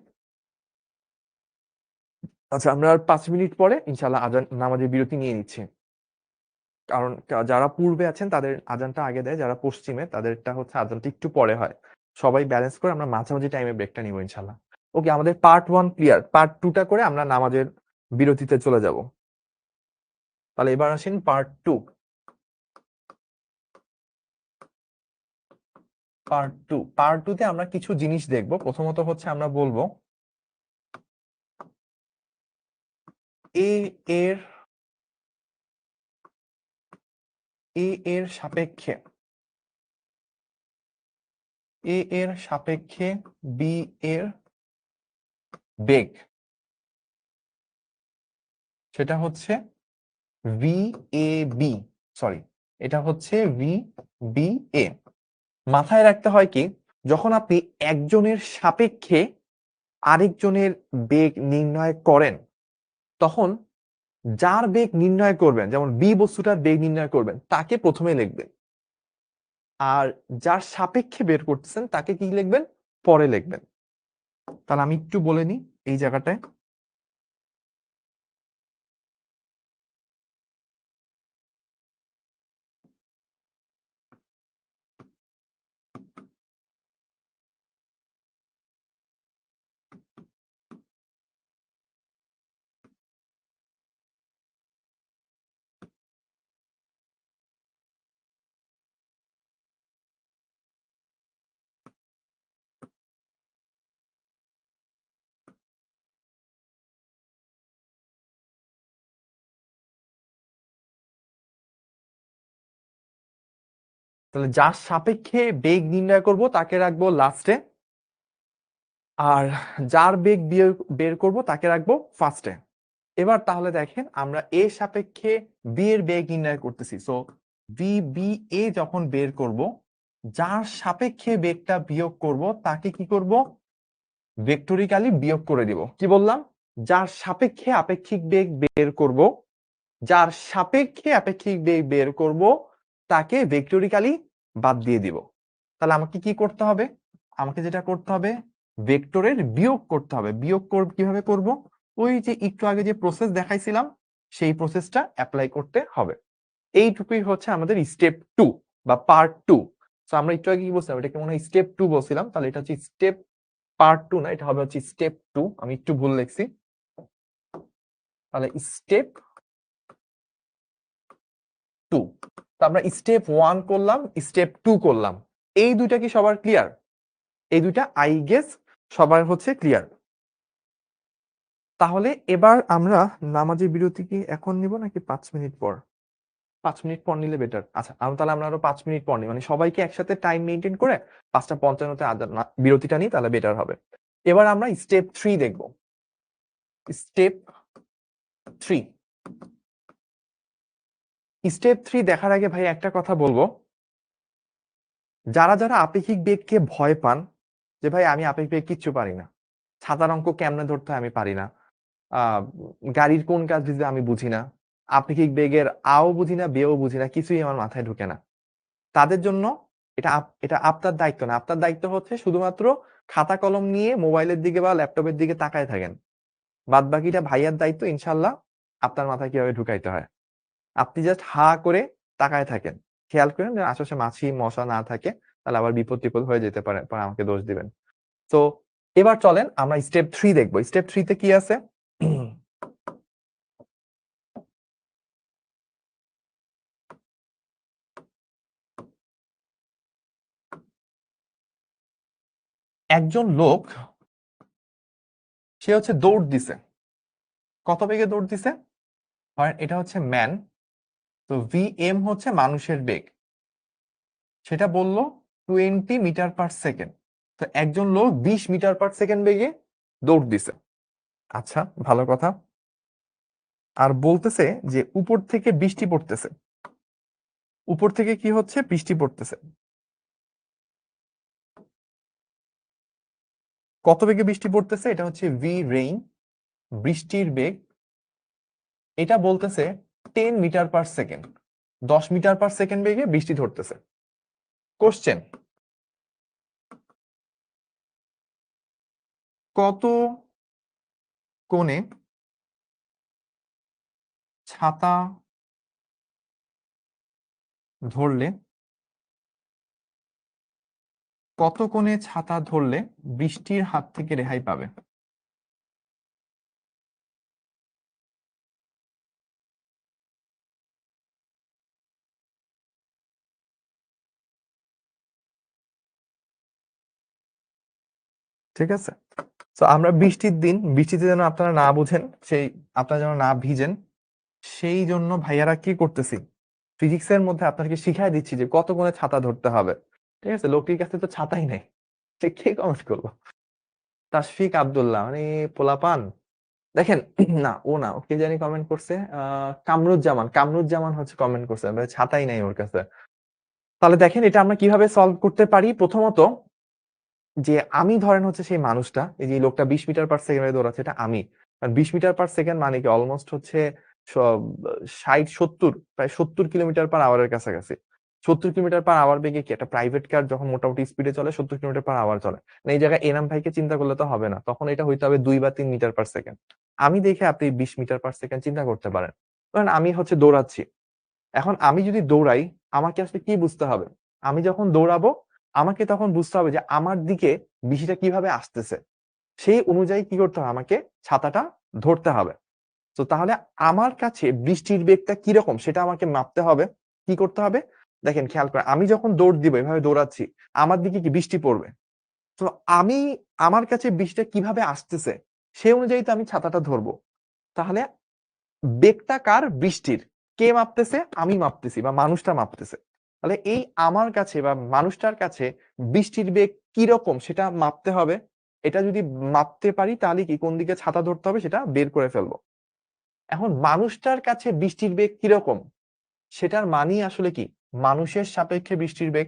আচ্ছা, আমরা আর 5 মিনিট পরে ইনশাআল্লাহ আজান নামাজের বিরতি নিয়ে নিচ্ছি। কারণ যারা পূর্বে আছেন তাদের আজানটা আগে দেয়, যারা পশ্চিমে তাদেরটা হচ্ছে আজানটা একটু পরে হয়। সবাই ব্যালেন্স করে আমরা মাঝামাঝি টাইমে ব্রেকটা নিব ইনশাআল্লাহ। ওকে, আমাদের পার্ট 1 ক্লিয়ার। পার্ট 2 টা করে আমরা নামাজের বিরতিতে চলে যাব। তাহলে এবার আসেন পার্ট 2। পার্ট 2 তে আমরা কিছু জিনিস দেখব। প্রথমত হচ্ছে আমরা বলবো এ এর সাপেক্ষে বি এর বেগ, সেটা হচ্ছে ভি এ বি, সরি এটা হচ্ছে ভি বি এ। মাথায় রাখতে হয় কি, যখন আপনি একজনের সাপেক্ষে আরেকজনের বেগ নির্ণয় করেন তখন যার বেগ নির্ণয় করবেন, যেমন বি বস্তুটার বেগ নির্ণয় করবেন তাকে প্রথমে লিখবেন, আর যার সাপেক্ষে বের করতেছেন তাকে কি লিখবেন? পরে লিখবেন। তাহলে আমি একটু বলে নিই এই জায়গাটায়। তাহলে যার সাপেক্ষে বেগ নির্ণয় করব তাকে রাখবো লাস্টে, আর যার বেগ বের করব তাকে রাখবো ফার্স্টে। এবার তাহলে দেখেন আমরা এ সাপেক্ষে বি এর বেগ নির্ণয় করতেছি। সো বি বি এ যখন বের করব, যার সাপেক্ষে বেগটা বিয়োগ করব তাকে কি করব? ভেক্টরিক্যালি বিয়োগ করে দিব। কি বললাম? যার সাপেক্ষে আপেক্ষিক বেগ বের করব, যার সাপেক্ষে আপেক্ষিক বেগ বের করব তাকে ভেক্টরিক্যালি বাদ দিয়ে দিব। তাহলে আমাকে কি করতে হবে? আমাকে যেটা করতে হবে ভেক্টরের বিয়োগ করতে হবে। বিয়োগ কিভাবে করব? ওই যে একটু আগে যে প্রসেস দেখাইছিলাম সেই প্রসেসটা এপ্লাই করতে হবে। এইটুকুই হচ্ছে আমাদের স্টেপ 2 বা পার্ট 2। সো আমরা একটু আগে কি বলছিলাম, এটাকে মনে হয় স্টেপ 2 বলছিলাম, তাহলে এটা হচ্ছে স্টেপ পার্ট 2 না, এটা হবে হচ্ছে স্টেপ 2। আমি একটু ভুল লিখছি। তাহলে স্টেপ 2। তো আমরা স্টেপ 1 করলাম, স্টেপ 2 করলাম। এই দুইটা কি সবার ক্লিয়ার? এই দুইটা আই গেস সবার হচ্ছে ক্লিয়ার। তাহলে এবার আমরা নামাজের বিরতি কি এখন নিব নাকি 5 মিনিট পর? 5 মিনিট পর নিলে বেটার। আচ্ছা, তাহলে আমরা আরো 5 মিনিট পর নিই, মানে সবাইকে একসাথে টাইম মেইনটেইন করে 5:55 বিরতিটা নিই, তাহলে বেটার হবে। এবার আমরা স্টেপ 3 দেখব। স্টেপ 3। স্টেপ 3 দেখার আগে ভাই একটা কথা বলবো, যারা যারা আপেক্ষিক বেগকে ভয় পান, যে ভাই আমি আপেক্ষিক বেগ কিচ্ছু পারি না, ছাতার অঙ্ক কেমনে ধরতে হয় আমি পারি না, গাড়ির কোন কাজ দিতে আমি বুঝি না, আপেক্ষিক বেগের আও বুঝি না, বেও বুঝি না, কিছুই আমার মাথায় ঢুকে না, তাদের জন্য এটা আপনার দায়িত্ব না। আপনার দায়িত্ব হচ্ছে শুধুমাত্র খাতা কলম নিয়ে মোবাইলের দিকে বা ল্যাপটপের দিকে তাকায় থাকেন। বাদ বাকিটা ভাইয়ার দায়িত্ব, ইনশাল্লাহ আপনার মাথায় কিভাবে ঢুকাইতে হয়। আপনি জাস্ট হা করে তাকায় থাকেন, খেয়াল করেন যেন আশেপাশে মাছি মশা না থাকে, তাহলে আবার বিপদ টিপদ হয়ে যেতে পারে, পরে আমাকে দোষ দিবেন। তো এবার চলেন আমরা স্টেপ 3 দেখবো। স্টেপ 3 তে কি আছে? একজন লোক, সে হচ্ছে দৌড় দিছে। কত বেগে দৌড় দিছে? এটা হচ্ছে ম্যান, তো ভিএম হচ্ছে মানুষের বেগ, সেটা বললো 20 মিটার পার সেকেন্ড। তো একজন লোক 20 মিটার পার সেকেন্ড বেগে দৌড় দিছে। আচ্ছা, ভালো কথা। আর বলতেছে যে উপর থেকে বৃষ্টি পড়তেছে। উপর থেকে কি হচ্ছে? বৃষ্টি পড়তেছে। কত বেগে বৃষ্টি পড়তেছে? এটা হচ্ছে ভি রেইন, বৃষ্টির বেগ। এটা বলতেছে 10 metre per second, 10 metre per second বেগে বৃষ্টি ধরতেছে। কোশ্চেন, কত কোণে ছাতা ধরলে, কত কোণে ছাতা ধরলে বৃষ্টির হাত থেকে রেহাই পাবে? ঠিক আছে, তো আমরা বৃষ্টির দিন, বৃষ্টিতে যেন আপনারা না বুঝেন, সেই আপনারা যেন না ভিজেন, সেই জন্য ভাইয়ারা কি করতেছি, ফিজিক্সের মধ্যে আপনাকে শিখাই দিচ্ছি যে কত কোণে ছাতা ধরতে হবে। ঠিক আছে, লোকটির কাছে তো ছাতাই নেই, সে কে কমেন্ট করলো? তাশফিক আব্দুল্লাহ, মানে পোলাপান। দেখেন, না ও না, ও কে জানি কমেন্ট করছে, কামরুজ্জামান, কামরুজ্জামান হচ্ছে কমেন্ট করছে, মানে ছাতাই নাই ওর কাছে। তাহলে দেখেন এটা আমরা কিভাবে সলভ করতে পারি। প্রথমত, যে আমি ধরেন হচ্ছে সেই মানুষটা, এই যে লোকটা 20 মিটার পার সেকেন্ডে দৌড়াচ্ছে, এটা আমি। 20 মিটার পার সেকেন্ড মানে কি অলমোস্ট হচ্ছে সব 60-70, প্রায় 70 কিলোমিটার পার আওয়ারের কাছাকাছি। 70 কিলোমিটার পার আওয়ার বেগে কি একটা প্রাইভেট কার যখন মোটামুটি স্পিডে চলে 70 কিলোমিটার পার আওয়ার চলে, মানে এই জায়গায় এনাম ভাইকে চিন্তা করলে তো হবে না, তখন এটা হইতে হবে 2 বা 3 মিটার পার সেকেন্ড। আমি দেখে আপনি 20 মিটার পার সেকেন্ড চিন্তা করতে পারেন। ধরেন আমি হচ্ছে দৌড়াচ্ছি, এখন আমি যদি দৌড়াই, আমাকে আসলে কি বুঝতে হবে? আমি যখন দৌড়াবো, আমাকে তখন বুঝতে হবে যে আমার দিকে বৃষ্টিটা কিভাবে আসতেছে, সেই অনুযায়ী কি করতে হবে, আমাকে ছাতাটা ধরতে হবে। তো তাহলে আমার কাছে বৃষ্টির বেগটা কিরকম সেটা আমাকে মাপতে হবে। কি করতে হবে? দেখেন, খেয়াল করে, আমি যখন দৌড় দিব, এভাবে দৌড়াচ্ছি, আমার দিকে কি বৃষ্টি পড়বে? তো আমি, আমার কাছে বৃষ্টিটা কিভাবে আসতেছে সেই অনুযায়ী তো আমি ছাতাটা ধরবো। তাহলে বেগটা কার? বৃষ্টির। কে মাপতেছে? আমি মাপতেছি, বা মানুষটা মাপতেছে। তাহলে এই আমার কাছে বা মানুষটার কাছে বৃষ্টির বেগ কিরকম সেটা মাপতে হবে। এটা যদি মাপতে পারি, তাহলে কি কোন দিকে ছাতা ধরতে হবে সেটা বের করে ফেলবো। এখন মানুষটার কাছে বৃষ্টির বেগ কিরকম, সেটার মানি আসলে কি? মানুষের সাপেক্ষে বৃষ্টির বেগ।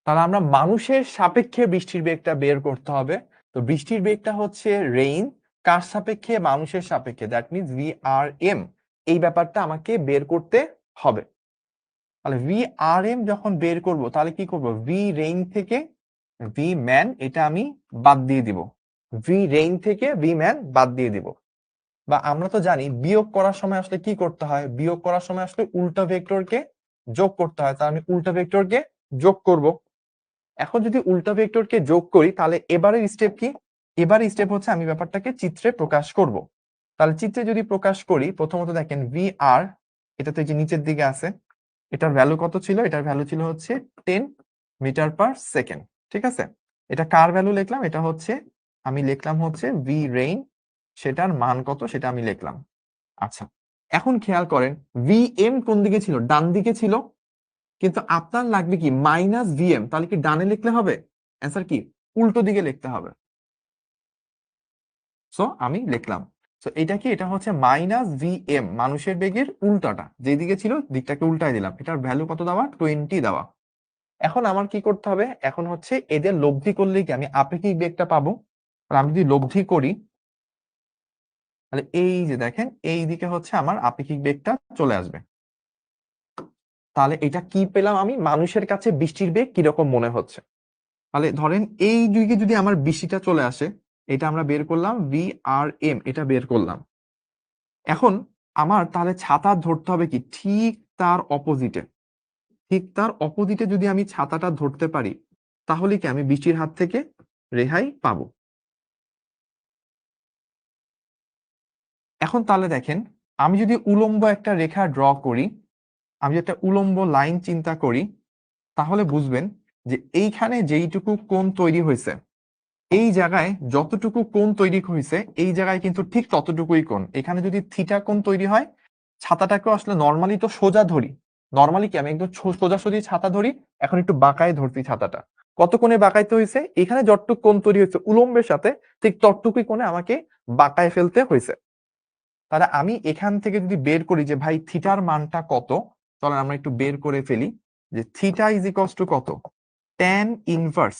তাহলে আমরা মানুষের সাপেক্ষে বৃষ্টির বেগটা বের করতে হবে। তো বৃষ্টির বেগটা হচ্ছে রেইন কার সাপেক্ষে? মানুষের সাপেক্ষে, দ্যাট মিনস VRM। এই ব্যাপারটা আমাকে বের করতে হবে। তাহলে VRM যখন বের করব তাহলে কি করব? ভি রেইন থেকে ভি ম্যান এটা আমি বাদ দিয়ে দিব। ভি রেইন থেকে ভি ম্যান বাদ দিয়ে দিব। বা আমরা তো জানি বিয়োগ করার সময় আসলে কি করতে হয়? বিয়োগ করার সময় আসলে উল্টা ভেক্টরকে যোগ করতে হয়। তাহলে আমি উল্টা ভেক্টরকে যোগ করব। এখন যদি উল্টা ভেক্টরকে যোগ করি তাহলে এবারের স্টেপ কি? এবারের স্টেপ হচ্ছে আমি ব্যাপারটাকে চিত্রে প্রকাশ করব। তাহলে চিত্রে যদি প্রকাশ করি, প্রথমত দেখেন VR, এটা তো এই যে নিচের দিকে আছে, এটার ভ্যালু কত ছিল? এটার ভ্যালু ছিল হচ্ছে 10 মিটার পার সেকেন্ড। ঠিক আছে, এটা কার ভ্যালু লিখলাম? এটা হচ্ছে আমি লিখলাম হচ্ছে ভি রেইন, সেটার মান কত সেটা আমি লিখলাম। আচ্ছা, এখন খেয়াল করেন VM কোন দিকে ছিল? ডান দিকে ছিল। কিন্তু আপনার লাগবে কি -VM, তাহলে কি ডানে লিখলে হবে? অ্যান্সার কি? উল্টো দিকে লিখতে হবে। সো আমি লিখলাম, সো এটা কি? এটা হচ্ছে -VM, মানুষের বেগের উল্টাটা, যেদিকে ছিল দিকটাকে উল্টায় দিলাম। এটার ভ্যালু কত দেওয়া? 20 দেওয়া। এখন আমার কি করতে হবে? এখন হচ্ছে এদের লব্ধি করলে কি আমি আপেক্ষিক বেগটা পাবো? আমি যদি লব্ধি করি তাহলে এই যে দেখেন এই দিকে হচ্ছে আমার আপেক্ষিক বেগটা চলে আসবে। তাহলে এটা কি পেলাম আমি? মানুষের কাছে বৃষ্টির বেগ কিরকম মনে হচ্ছে। তাহলে ধরেন এই দিকে যদি আমার বৃষ্টিটা চলে আসে, এটা আমরা বের করলাম VRM, এটা বের করলাম। এখন আমার তাহলে ছাতা ধরতে হবে কি ঠিক তার অপোজিটে। ঠিক তার অপোজিটে যদি আমি ছাতাটা ধরতে পারি তাহলে কি আমি বৃষ্টির হাত থেকে রেহাই পাবো। এখন তাহলে দেখেন, আমি যদি উলম্ব একটা রেখা ড্র করি, আমি যদি একটা উলম্ব লাইন চিন্তা করি, তাহলে বুঝবেন যে এইখানে যেইটুকু কোণ তৈরি হয়েছে, এই জায়গায় যতটুকু কোণ তৈরি হয়েছে এই জায়গায় কিন্তু ঠিক ততটুকুই কোণ। এখানে যদি থিটা কোণ তৈরি হয়, ছাতাটাকেও আসলে নর্মালি তো সোজা ধরি। নর্মালি কি আমি একদম সোজাসুজি ছাতা ধরি, এখন একটু বাঁকায় ধরছি ছাতাটা। কত কোণে বাঁকাইতে হয়েছে? এখানে যতটুকু কোণ তৈরি হয়েছে উলম্বের সাথে, ঠিক ততটুকুই কোণে আমাকে বাঁকায় ফেলতে হয়েছে। তাহলে আমি এখান থেকে যদি বের করি যে ভাই থিটার মানটা কত, চলেন আমরা একটু বের করে ফেলি যে থিটা ইজ ইকুয়ালস টু কত? ট্যান ইনভার্স,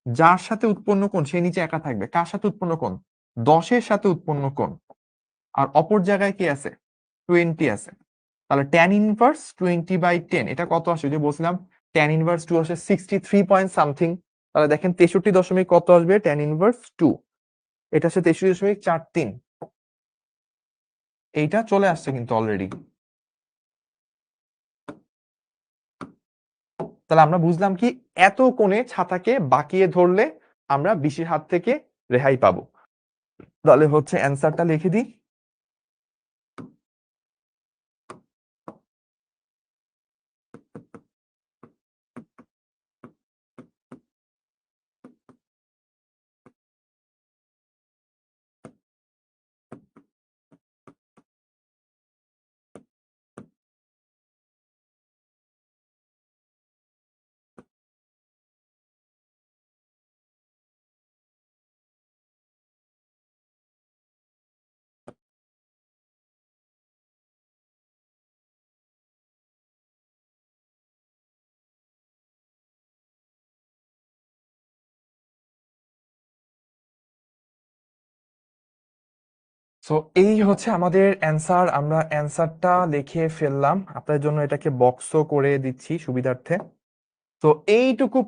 যার সাথে উৎপন্ন কোণ সে নিচে একা থাকবে। কার সাথে উৎপন্ন কোণ? 10-এর সাথে উৎপন্ন কোণ। আর অপর জায়গায় কি আছে? 20 আছে। তাহলে ট্যান ইনভার্স 20/10 এটা কত আসে? যে বলছিলাম ট্যান ইনভার্স 2 আসে 63 পয়েন্ট সামথিং। তাহলে দেখেন 63 দশমিক কত আসবে ট্যান ইনভার্স 2, এটা আসে 63.43। এইটা চলে আসছে কিন্তু অলরেডি। তাহলে আমরা বুঝলাম কি এত কোণে ছাতাকে বাঁকিয়ে ধরলে আমরা বৃষ্টির হাত থেকে রেহাই পাবো। তাহলে হচ্ছে অ্যান্সারটা লিখে দিই। সো এই হচ্ছে আমাদের অ্যান্সার। আমরা অ্যান্সারটা লিখে ফেললাম, আপনাদের জন্য এটাকে বক্সও করে দিচ্ছি সুবিধার্থে। তো এইটুকু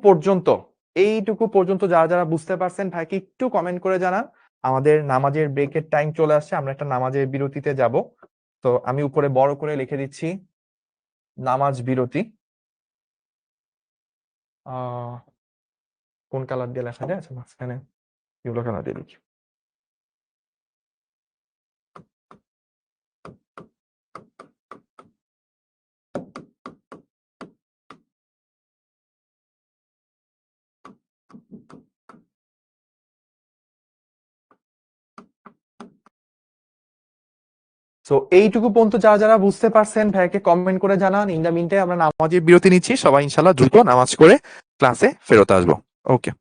পর্যন্ত যারা যারা বুঝতে পারছেন ভাইকে একটু কমেন্ট করে জানান। আমাদের নামাজের ব্রেকের টাইম চলে আসছে, আমরা একটা নামাজের বিরতিতে যাব। তো আমি উপরে বড় করে লিখে দিচ্ছি নামাজ বিরতি। কোন কালার দিয়ে লেখা যায়? আচ্ছা, মাঝখানে ইউলো কালার দিয়ে লিখি। সো এইটুকু পর্যন্ত যারা যারা বুঝতে পারছেন ভাইকে কমেন্ট করে জানান। ইন দা মিনটাইম আমরা নামাজের বিরতি নিচ্ছি, সবাই ইনশাল্লাহ দ্রুত নামাজ করে ক্লাসে ফেরত আসবো। ওকে।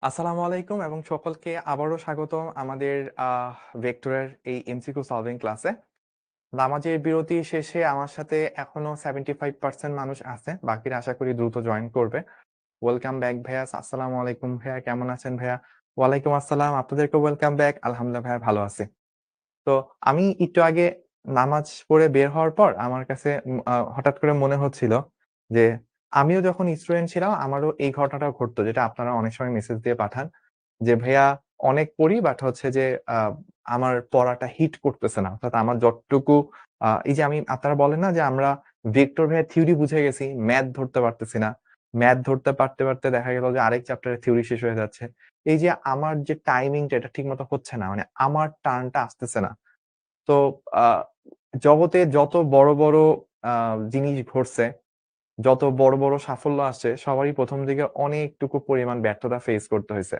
আসসালামু আলাইকুম এবং সকলকে আবারও স্বাগতম আমাদের ভেক্টরের এই এমসিকিউ সলভিং ক্লাসে। নামাজের বিরতি শেষে আমার সাথে এখনো 75% মানুষ আছে। বাকিরা আশা করি দ্রুত জয়েন করবে। ওয়েলকাম ব্যাক ভাইয়া। আসসালামু আলাইকুম ভাইয়া, কেমন আছেন ভাইয়া? ওয়ালাইকুম আসসালাম। আপনাদেরকেও ওয়েলকাম ব্যাক। আলহামদুলিল্লাহ ভাইয়া ভালো আছি। তো আমি একটু আগে নামাজ পড়ে বের হওয়ার পর আমার কাছে হঠাৎ করে মনে হচ্ছিল যে আমিও যখন স্টুডেন্ট ছিলাম আমারও এই ঘটনাটা ঘটতো, যেটা আপনারা অনেক সময় মেসেজ দিয়ে পাঠান যে, "ভাইয়া অনেক পড়ি বাট হচ্ছে যে আ আমার পড়াটা হিট করতেছে না।" অর্থাৎ আমার যতটুকু এই যে আপনারা বলেন না যে আমরা ভেক্টর ভাইয়া থিওরি বুঝে গেছি, ম্যাথ ধরতে পারতেছি না। ম্যাথ ধরতে পারতে দেখা গেল যে আরেক চ্যাপ্টারের থিওরি শেষ হয়ে যাচ্ছে। এই যে আমার যে টাইমিংটা এটা ঠিকমতো হচ্ছে না। মানে আমার টার্নটা আসতেছে না। তো আ জগতে যত বড়, বড় আ জিনিস ঘটছে, যত বড়, বড় সাফল্য আসছে, সবারই ১ম দিকে অনেকটুকু পরিমাণ ব্যর্থতা ফেস করতে হইছে।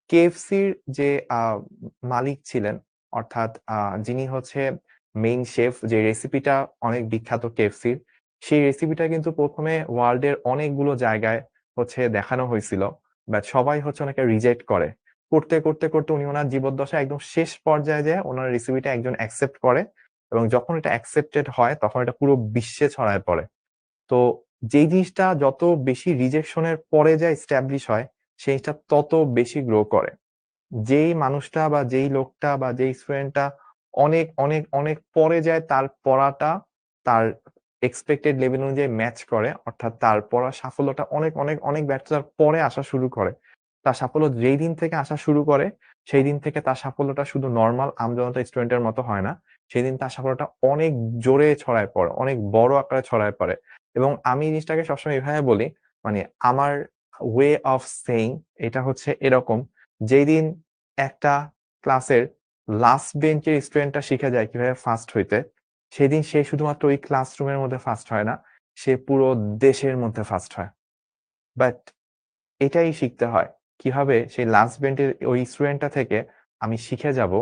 KFC-র যে মালিক ছিলেন, অর্থাৎ যিনি হচ্ছে মেইন শেফ, যে রেসিপিটা অনেক বিখ্যাত KFC-র, সেই রেসিপিটা কিন্তু ১ম এ ওয়ার্লড এর অনেকগুলো জায়গায় হচ্ছে দেখানো হইছিল। বাট সবাই হচ্ছে ওনাকে রিজেক্ট করে। করতে উনি উনার জীবদ্দশায় একদম শেষ পর্যায়ে যেয়ে উনার রেসিপিটা একজন অ্যাকসেপ্ট করে এবং যখন এটা অ্যাকসেপ্টেড হয় তখন এটা পুরো বিশ্বে ছড়ায় পড়ে। তো যেই জিনিসটা যত বেশি রিজেকশন এর পরে যায় এস্টাবলিশ হয়, সেই জিনিসটা তত বেশি গ্রো করে। যেই মানুষটা বা যেই লোকটা বা যেই স্টুডেন্টটা অনেক পরে যায় তার পড়াটা তার এক্সপেক্টেড লেভেল অনুযায়ী ম্যাচ করে। অর্থাৎ তার পড়ার সাফল্যটা অনেক ব্যর্থতার পরে আসা শুরু করে। তার সাফল্য যেই দিন থেকে আসা শুরু করে, সেই দিন থেকে তার সাফল্যটা শুধু নরমাল আমজনতা স্টুডেন্টের মতো হয় না। সেদিন তার সাফল্যটা অনেক জোরে ছড়ায় পড়ে, অনেক বড় আকারে ছড়ায় পড়ে। এবং আমি এই জিনিসটাকে সবসময় এভাবে বলি, মানে আমার ওয়ে অফ সেইং এটা হচ্ছে এরকম, যেইদিন একটা ক্লাসের লাস্ট বেঞ্চের স্টুডেন্টটা শিখে যায় কিভাবে ফার্স্ট হইতে, সেদিন সে শুধুমাত্র ওই ক্লাসরুমের মধ্যে ফার্স্ট হয় না, সে পুরো দেশের মধ্যে ফার্স্ট হয়। বাট এটাই শিখতে হয়। কিভাবে সেই লাস্ট বেঞ্চের ওই স্টুডেন্টটা থেকে আমি শিখে যাব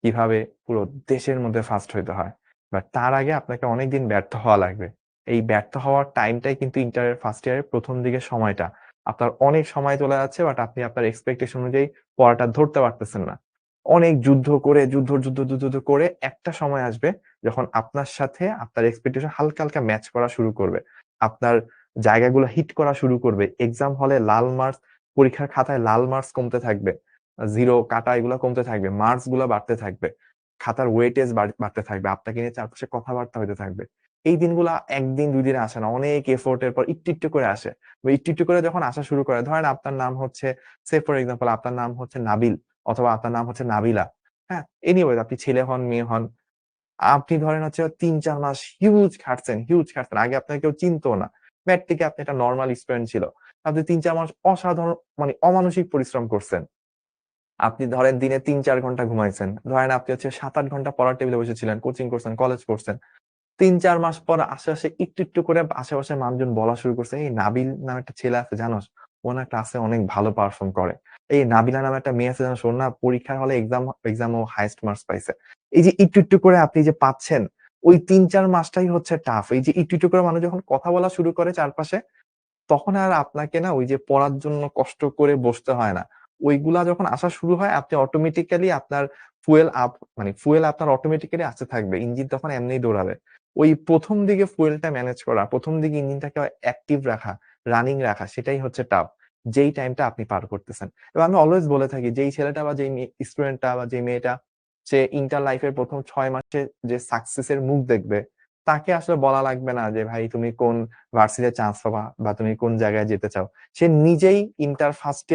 কিভাবে পুরো দেশের মধ্যে ফার্স্ট হইতে হয়। বাট তার আগে আপনাকে অনেকদিন ব্যর্থ হওয়া লাগবে। এই ব্যর্থ হওয়ার টাইমটাই কিন্তু ইন্টারের ফার্স্ট ইয়ারের ১ম দিকের সময়টা। আপনার অনেক সময় চলে যাচ্ছে বাট আপনি আপনার এক্সপেকটেশন অনুযায়ী পড়াটা ধরতে পারতেছেন না। অনেক যুদ্ধ করে যুদ্ধ করে একটা সময় আসবে যখন আপনার সাথে আপনার এক্সপেকটেশন হালকা ম্যাচ করা শুরু করবে। আপনার জায়গাগুলো হিট করা শুরু করবে। এক্সাম হলে লাল মার্কস, পরীক্ষার খাতায় লাল মার্কস কমতে থাকবে। 0 কাটা এগুলা কমতে থাকবে। মার্কস গুলা বাড়তে থাকবে। খাতার ওয়েটেজ বাড়তে থাকবে। আপনাকে নিয়ে চারপাশে কথাবার্তা হইতে থাকবে। এই দিনগুলা ১ দিন ২ দিনে আসে না। অনেক এফোর্ট এর পর একটু করে আসে। একটু করে যখন আসা শুরু করে, ধরেন আপনার নাম হচ্ছে, সে ফর এক্সাম্পল আপনার নাম হচ্ছে নাবিল অথবা আপনার নাম হচ্ছে নাবিলা। হ্যাঁ? এনিওয়েজ আপনি ছেলে হন, মেয়ে হন। আপনি ধরেন হচ্ছে ৩-৪ মাস হিউজ খাটছেন। আগে আপনাকে কেউ চিনতও না। ম্যাট্রিকে আপনি একটা নরমাল স্টুডেন্ট ছিল। আপনি ৩-৪ মাস অসাধারণ মানে অমানসিক পরিশ্রম করছেন। আপনি ধরেন দিনে ৩-৪ ঘন্টা ঘুমাইছেন। ধরেন আপনি হচ্ছে ৭-৮ ঘন্টা পড়ার টেবিলে বসেছিলেন, কোচিং করছেন, কলেজ করছেন। ৩-৪ মাস পর আস্তে একটু করে আশেপাশের মানুষজন বলা শুরু করছে, "এই নাবিল নামে একটা ছেলে আছে জানোস? ও না ক্লাসে অনেক ভালো পারফর্ম করে। এই নাবিলা নামে একটা মেয়ে আছে জানোস? ওর না পরীক্ষার হলে এক্সামও হাইয়েস্ট মার্কস পাইছে।" এই যে একটু করে আপনি যে পাচ্ছেন, ওই ৩-৪ মাসটাই হচ্ছে টাফ। এই যে একটু করে মানুষ যখন কথা বলা শুরু করে চারপাশে, তখন আর আপনাকে না ওই যে পড়ার জন্য কষ্ট করে বসতে হয় না। ওইগুলা যখন আসা শুরু হয় আপনি অটোমেটিক্যালি আপনার ফুয়েল আপনার অটোমেটিক্যালি আসতে থাকবে। ইঞ্জিন তখন এমনিই দৌড়াবে। ওই ১ম দিকে ফুয়েলটা ম্যানেজ করা, ১ম দিকে ইঞ্জিনটাকে অ্যাক্টিভ রাখা, রানিং রাখা সেটাই হচ্ছে টাফ। যেই টাইমটা আপনি পার করতেছেন। এবং আমি অলওয়েজ বলে থাকি, যেই ছেলেটা বা যেই স্টুডেন্টটা বা যেই মেয়েটা সে ইন্টার লাইফ এর ১ম ৬ মাসে যে সাকসেস এর মুখ দেখবে, তাকে আসলে বলা লাগবে না যে ভাই তুমি কোন ভার্সিটিতে চান্স পাবা বা তুমি কোন জায়গায় যেতে চাও। সে নিজেই inter first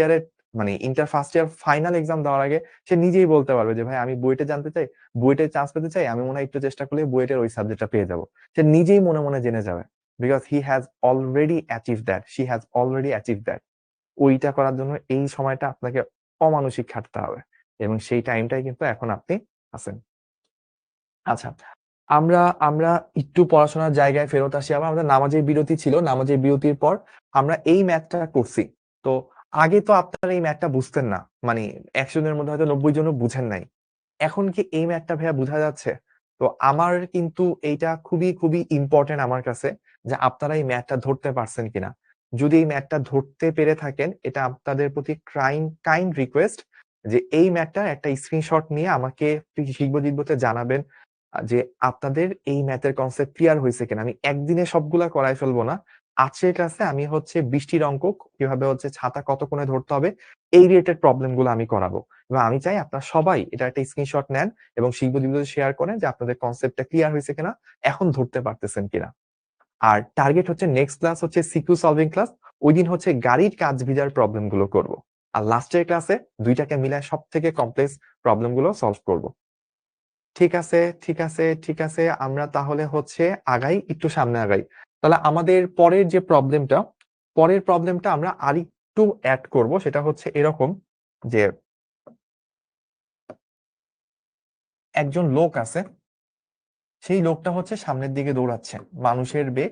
year final exam দেওয়ার আগে সে নিজেই বলতে পারবে যে, "ভাই আমি বুয়েটে জানতে চাই, বুয়েটে চান্স পেতে চাই। আমি মনে হয় একটু চেষ্টা করলেই বুয়েটের ওই সাবজেক্টটা পেয়ে যাবো।" সে নিজেই মনে জেনে যাবে। Because he has already achieved that. She has already achieved that. ওইটা করার জন্য এই সময়টা আপনাকে অমানসিক খাটতে হবে। এবং সেই টাইমটাই কিন্তু এখন আপনি আছেন। আচ্ছা। আমরা আমরা একটু পড়াশোনার জায়গায় ফেরত আসি। আবার আমাদের নামাজের বিরতি ছিল। নামাজের বিরতির পর আমরা এই ম্যাথটা করছি। তো আগে তো আপনারা এই ম্যাথটা বুঝতেন না। মানে ১০০ জনের মধ্যে হয়তো ৯০ জনও বুঝেন নাই। এখন কি এই ম্যাথটা ভাইয়া বুঝা যাচ্ছে? তো আমার কিন্তু এইটা খুবই ইম্পোর্টেন্ট আমার কাছে, যে আপনারা এই ম্যাথটা ধরতে পারছেন কিনা। যদি এই ম্যাথটা ধরতে পেরে থাকেন, এটা আপনাদের প্রতি কাইন্ড রিকোয়েস্ট যে এই ম্যাথটার একটা স্ক্রিনশট নিয়ে আমাকে শিখবো জিতবোতে জানাবেন যে আপনাদের এই ম্যাথের কনসেপ্ট ক্লিয়ার হয়েছে কিনা। আমি একদিনে সবগুলা করায় ফেলবো না। আজকের ক্লাসে আমি হচ্ছে বৃষ্টির অঙ্ক কিভাবে হচ্ছে ছাতা কত কোণে ধরতে হবে এই রিলেটেড প্রবলেম গুলো আমি করাবো, এবং আমি চাই আপনারা সবাই এটা একটা স্ক্রিনশট নেন এবং শিখবো জিতবোতে শেয়ার করেন যে আপনাদের কনসেপ্টটা ক্লিয়ার হয়েছে কিনা, এখন ধরতে পারতেছেন কিনা। আর টার্গেট হচ্ছে নেক্সট ক্লাস হচ্ছে সিকিউ সলভিং ক্লাস। ওই দিন হচ্ছে গাড়ির কাজ ভিজার প্রবলেম গুলো করবো, আর লাস্টের ক্লাসে দুইটাকে মিলায় সব থেকে কমপ্লেক্স প্রবলেম গুলো সলভ করবো। ঠিক আছে, ঠিক আছে, ঠিক আছে, আমরা তাহলে হচ্ছে আগাই, একটু সামনে আগাই। তাহলে আমাদের পরের প্রবলেমটা আমরা আরেকটু অ্যাড করব, সেটা হচ্ছে এরকম যে একজন লোক আছে, সেই লোকটা হচ্ছে সামনের দিকে দৌড়াচ্ছে, মানুষের বেগ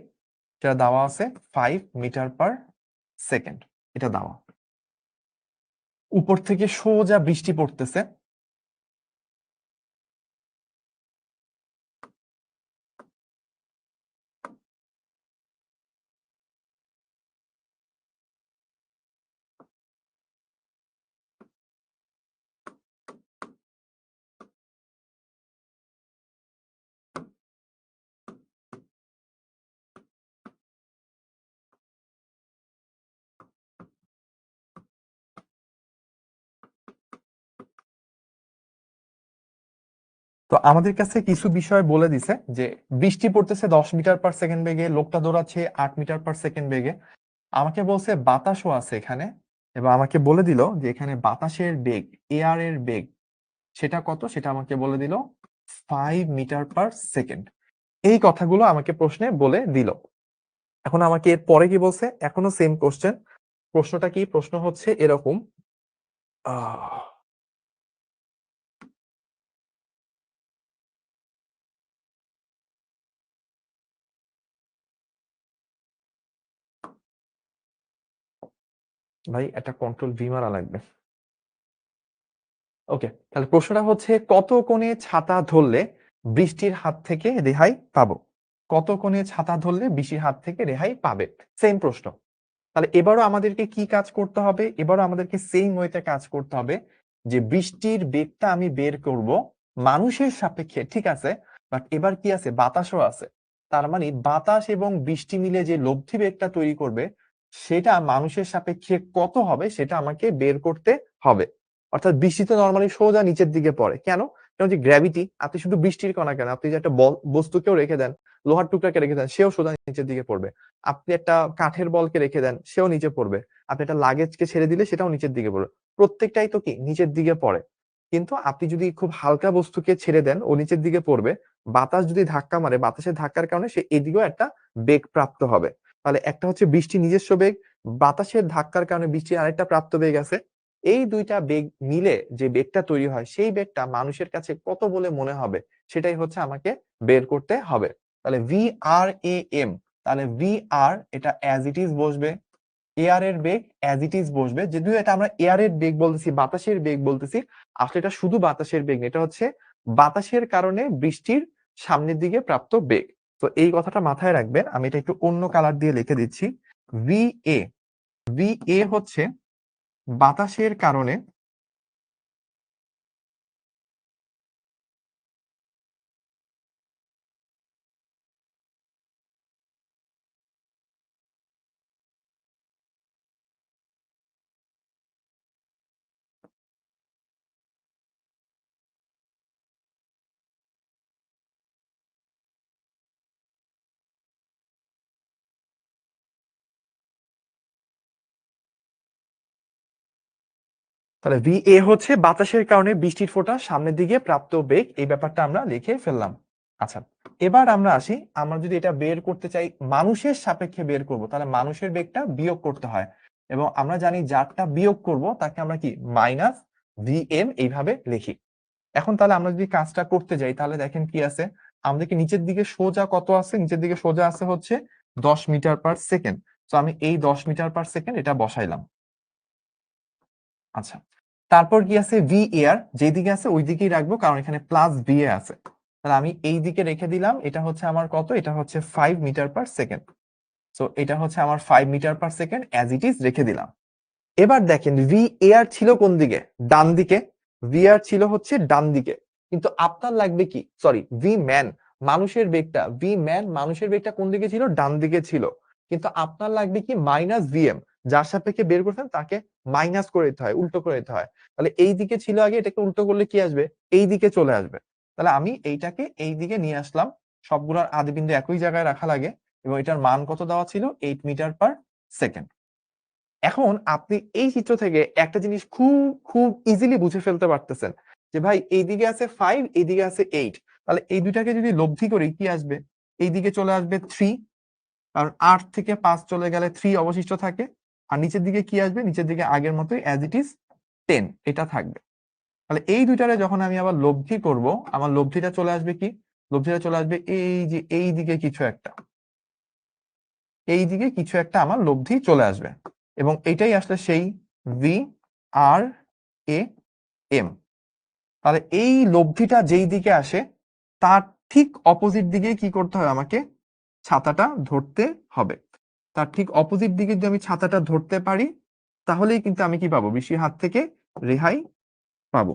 এটা দেওয়া আছে 5 মিটার পার সেকেন্ড, এটা দেওয়া। উপর থেকে সোজা বৃষ্টি পড়তেছে, তো আমাদের কাছে কিছু বিষয় বলে দিছে যে বৃষ্টি পড়তেছে 10 মিটার পার সেকেন্ড বেগে, লোকটা দৌড়াচ্ছে 8 মিটার পার সেকেন্ড বেগে। আমাকে বলছে বাতাসও আছে এখানে, এবং আমাকে বলে দিল যে এখানে বাতাসের বেগ, এয়ার এর বেগ সেটা কত, সেটা আমাকে বলে দিল 5 মিটার পার সেকেন্ড। এই কথাগুলো আমাকে প্রশ্নে বলে দিল। এখন আমাকে এর পরে কি বলছে, এখনো সেম কোশ্চেন। প্রশ্নটা কি, প্রশ্ন হচ্ছে এরকম, আহ ভাই একটা কন্ট্রোল ভি মারা লাগবে। ওকে, তাহলে প্রশ্নটা হচ্ছে কত কোণে ছাতা ধরলে বৃষ্টির হাত থেকে রেহাই পাবো। কত কোণে ছাতা ধরলে বৃষ্টির হাত থেকে রেহাই পাবে, সেম প্রশ্ন। তাহলে এবারও আমাদেরকে কি কাজ করতে হবে, এবারও আমাদেরকে সেম ওয়েতে কাজ করতে হবে যে বৃষ্টির বেগটা আমি বের করব মানুষের সাপেক্ষে, ঠিক আছে, বাট এবার কি আছে, বাতাসও আছে। তার মানে বাতাস এবং বৃষ্টি মিলে যে লব্ধি বেগটা তৈরি করবে সেটা মানুষের সাপেক্ষে কত হবে সেটা আমাকে বের করতে হবে। অর্থাৎ বৃষ্টি তো নর্মালি সোজা নিচের দিকে পড়ে, কেন? কারণ যে গ্র্যাভিটি, আপনি শুধু বৃষ্টির কণা কেন, আপনি যে একটা বস্তুকেও রেখে দেন, লোহার টুকরাকে রেখে দেন, সেও সোজা নিচের দিকে পড়বে। আপনি একটা কাঠের বলকে রেখে দেন, সেও নিচে পড়বে। আপনি একটা লাগেজকে ছেড়ে দিলে সেটাও নিচের দিকে পড়বে। প্রত্যেকটাই তো কি নিচের দিকে পড়ে। কিন্তু আপনি যদি খুব হালকা বস্তুকে ছেড়ে দেন, ও নিচের দিকে পড়বে। বাতাস যদি ধাক্কা মারে, বাতাসের ধাক্কার কারণে সে এদিকেও একটা বেগ প্রাপ্ত হবে। তাহলে একটা হচ্ছে বৃষ্টির নিজস্ব বেগ, বাতাসের ধাক্কার কারণে বৃষ্টির আরেকটা প্রাপ্ত বেগ আছে। এই দুইটা বেগ মিলে যে বেগটা তৈরি হয়, সেই বেগটা মানুষের কাছে কত বলে মনে হবে, সেটাই হচ্ছে আমাকে বের করতে হবে। তাহলে ভি আর এ এম, তাহলে ভি আর এটা অ্যাজ ইট ইজ বসবে, এয়ার এর বেগ অ্যাজ ইট ইজ বসবে। যদিও এটা আমরা এয়ার এর বেগ বলতেছি, বাতাসের বেগ বলতেছি, আসলে এটা শুধু বাতাসের বেগ না, এটা হচ্ছে বাতাসের কারণে বৃষ্টির সামনের দিকে প্রাপ্ত বেগ। তো এই কথাটা মাথায় রাখবেন। আমি এটা একটু অন্য কালার দিয়ে লিখে দিচ্ছি। ভি এ, ভি এ হচ্ছে বাতাসের কারণে তাহলে ভি এ হচ্ছে বাতাসের কারণে বৃষ্টির ফোঁটা সামনের দিকে প্রাপ্ত বেগ, এই ব্যাপারটা আমরা লিখে ফেললাম। আচ্ছা, এবার আমরা আসি, আমরা যদি এটা বের করতে চাই মানুষের সাপেক্ষে বের করব, তাহলে মানুষের বেগটা বিয়োগ করতে হয়, এবং আমরা জানি যারটা বিয়োগ করব তাকে আমরা কি মাইনাস ভি এম এইভাবে লিখি। এখন তাহলে আমরা যদি কাজটা করতে যাই, তাহলে দেখেন কি আছে, আমাদেরকে নিচের দিকে সোজা কত আছে, নিচের দিকে সোজা আছে হচ্ছে 10 মিটার পার সেকেন্ড। তো আমি এই 10 মিটার পার সেকেন্ড এটা বসাইলাম। আচ্ছা, তারপর কি আছে, ভি এয়ার যেদিকে আছে ওই দিকেই রাখবো, কারণ এখানে প্লাস ভি এ আছে। তাহলে আমি এই দিকে রেখে দিলাম, এটা হচ্ছে আমার কত, এটা হচ্ছে 5 মিটার পার সেকেন্ড। সো এটা হচ্ছে আমার 5 metre per second as it is রেখে দিলাম। এবার দেখেন ভি এয়ার ছিল কোন দিকে? ডান দিকে। ভি আর ছিল হচ্ছে ডান দিকে, কিন্তু আপনার লাগবে কি, সরি ভি ম্যান মানুষের বেগটা, ভি ম্যান মানুষের বেগটা কোন দিকে ছিল? ডান দিকে ছিল। কিন্তু আপনার লাগবে কি মাইনাস ভিএম, যার সাপেক্ষে বের করছেন তাকে মাইনাস করে দিতে হয়, উল্টো করে দিতে হয়। তাহলে এই দিকে ছিল আগে, এটাকে উল্টো করলে কি আসবে? এই দিকে চলে আসবে। তাহলে আমি এইটাকে এই দিকে নিয়ে আসলাম, সবগুলোর আদি বিন্দু একই জায়গায় রাখা লাগে, এবং এটার মান কত দেওয়া ছিল? 8 মিটার পার সেকেন্ড। এখন আপনি এই চিত্র থেকে একটা জিনিস খুব খুব ইজিলি বুঝে ফেলতে পারতেছেন যে ভাই এইদিকে আছে 5, এইদিকে আছে 8, তাহলে এই দুটাকে যদি লব্ধি করি কি আসবে? এইদিকে চলে আসবে 3, কারণ 8 থেকে 5 চলে গেলে 3 অবশিষ্ট থাকে। আর নিচের দিকে কি আসবে? নিচের দিকে আগের মতোই অ্যাজ ইট ইজ 10 এটা থাকবে। তাহলে এই দুইটারে যখন আমি আবার লব্ধি করব, আমার লব্ধিটা চলে আসবে কি? লব্ধিটা চলে আসবে এই যে এই দিকে কিছু একটা, এই দিকে কিছু একটা আমার লব্ধি চলে আসবে, এবং এটাই আসলে সেই ভি আর এ এম। তাহলে এই লব্ধিটা যেই দিকে আসে তার ঠিক অপোজিট দিকে কি করতে হবে? আমাকে ছাতাটা ধরতে হবে। তার ঠিক অপোজিট দিকে যদি আমি ছাতাটা ধরতে পারি, তাহলেই কিন্তু আমি কি পাবো? বৃষ্টির হাত থেকে রেহাই পাবো।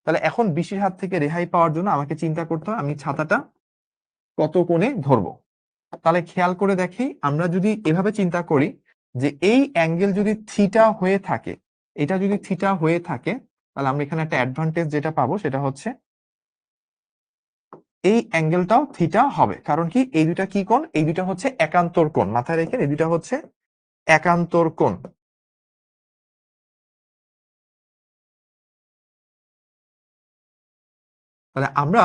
তাহলে এখন বৃষ্টির হাত থেকে রেহাই পাওয়ার জন্য আমাকে চিন্তা করতে হবে আমি ছাতাটা কত কোণে ধরবো। তাহলে খেয়াল করে দেখি, আমরা যদি এভাবে চিন্তা করি যে এই অ্যাঙ্গেল যদি থিটা হয়ে থাকে, এটা যদি থিটা হয়ে থাকে, তাহলে আমরা এখানে একটা অ্যাডভান্টেজ যেটা পাবো সেটা হচ্ছে এই অ্যাঙ্গেলটাও থিটা হবে। কারণ কি? এই দুটা কি কোণ? এই দুটা হচ্ছে একান্তর কোণ, মাথায় রেখে এই দুটা হচ্ছে একান্তর কোণ। তাহলে আমরা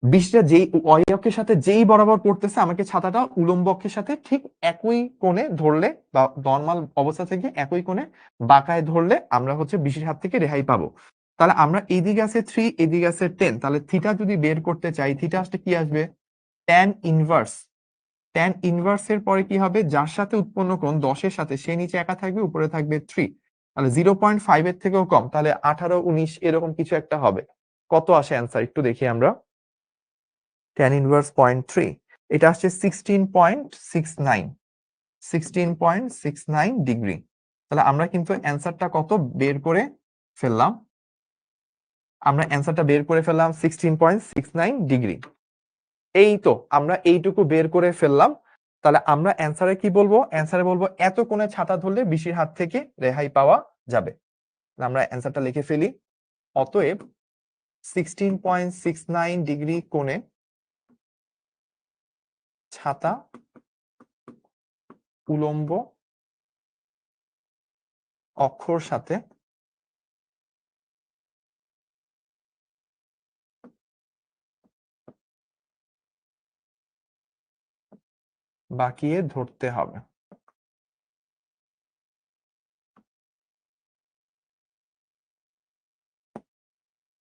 বৃষ্টিটা যেই ওয়াই অক্ষের সাথে যেই বরাবর পড়তেছে, আমাকে ছাতাটা উলম্ব অক্ষের সাথে ঠিক একই কোণে ধরলে বা নর্মাল অবস্থা থেকে একই কোণে বাঁকায় ধরলে আমরা হচ্ছে বৃষ্টির হাত থেকে রেহাই পাবো। তাহলে আমরা এইদিকে আছে 3, এদিকে আছে 10, তাহলে থিটা যদি বের করতে চাই, থিটা আসলে কি আসবে? Tan inverse. ট্যান ইনভার্স এর পরে কি হবে? যার সাথে উৎপন্ন কোণ 10 এর সাথে, সে নিচে একা থাকবে, উপরে থাকবে 3। তাহলে 0.5 এর থেকেও কম, তাহলে 18, 19 এরকম কিছু একটা হবে। কত আসে অ্যান্সার একটু দেখি আমরা। tan inverse 0.3, এটা আসছে 16.69, 16.69 ডিগ্রি। তাহলে আমরা কিন্তু অ্যান্সারটা কত বের করে ফেললাম? আমরা অ্যান্সারটা বের করে ফেললাম 16.69 ডিগ্রি। এই তো আমরা এইটুকু বের করে ফেললাম। তাহলে আমরা অ্যান্সারে কি বলবো? অ্যান্সারে বলবো এত কোণে ছাতা ধরলে বৃষ্টির হাত থেকে রেহাই পাওয়া যাবে। আমরা অ্যান্সারটা লিখে ফেলি। অতএব 16.69 ডিগ্রি কোণে ছাতা উলম্ব অক্ষর সাথে বাঁকিয়ে ধরতে হবে।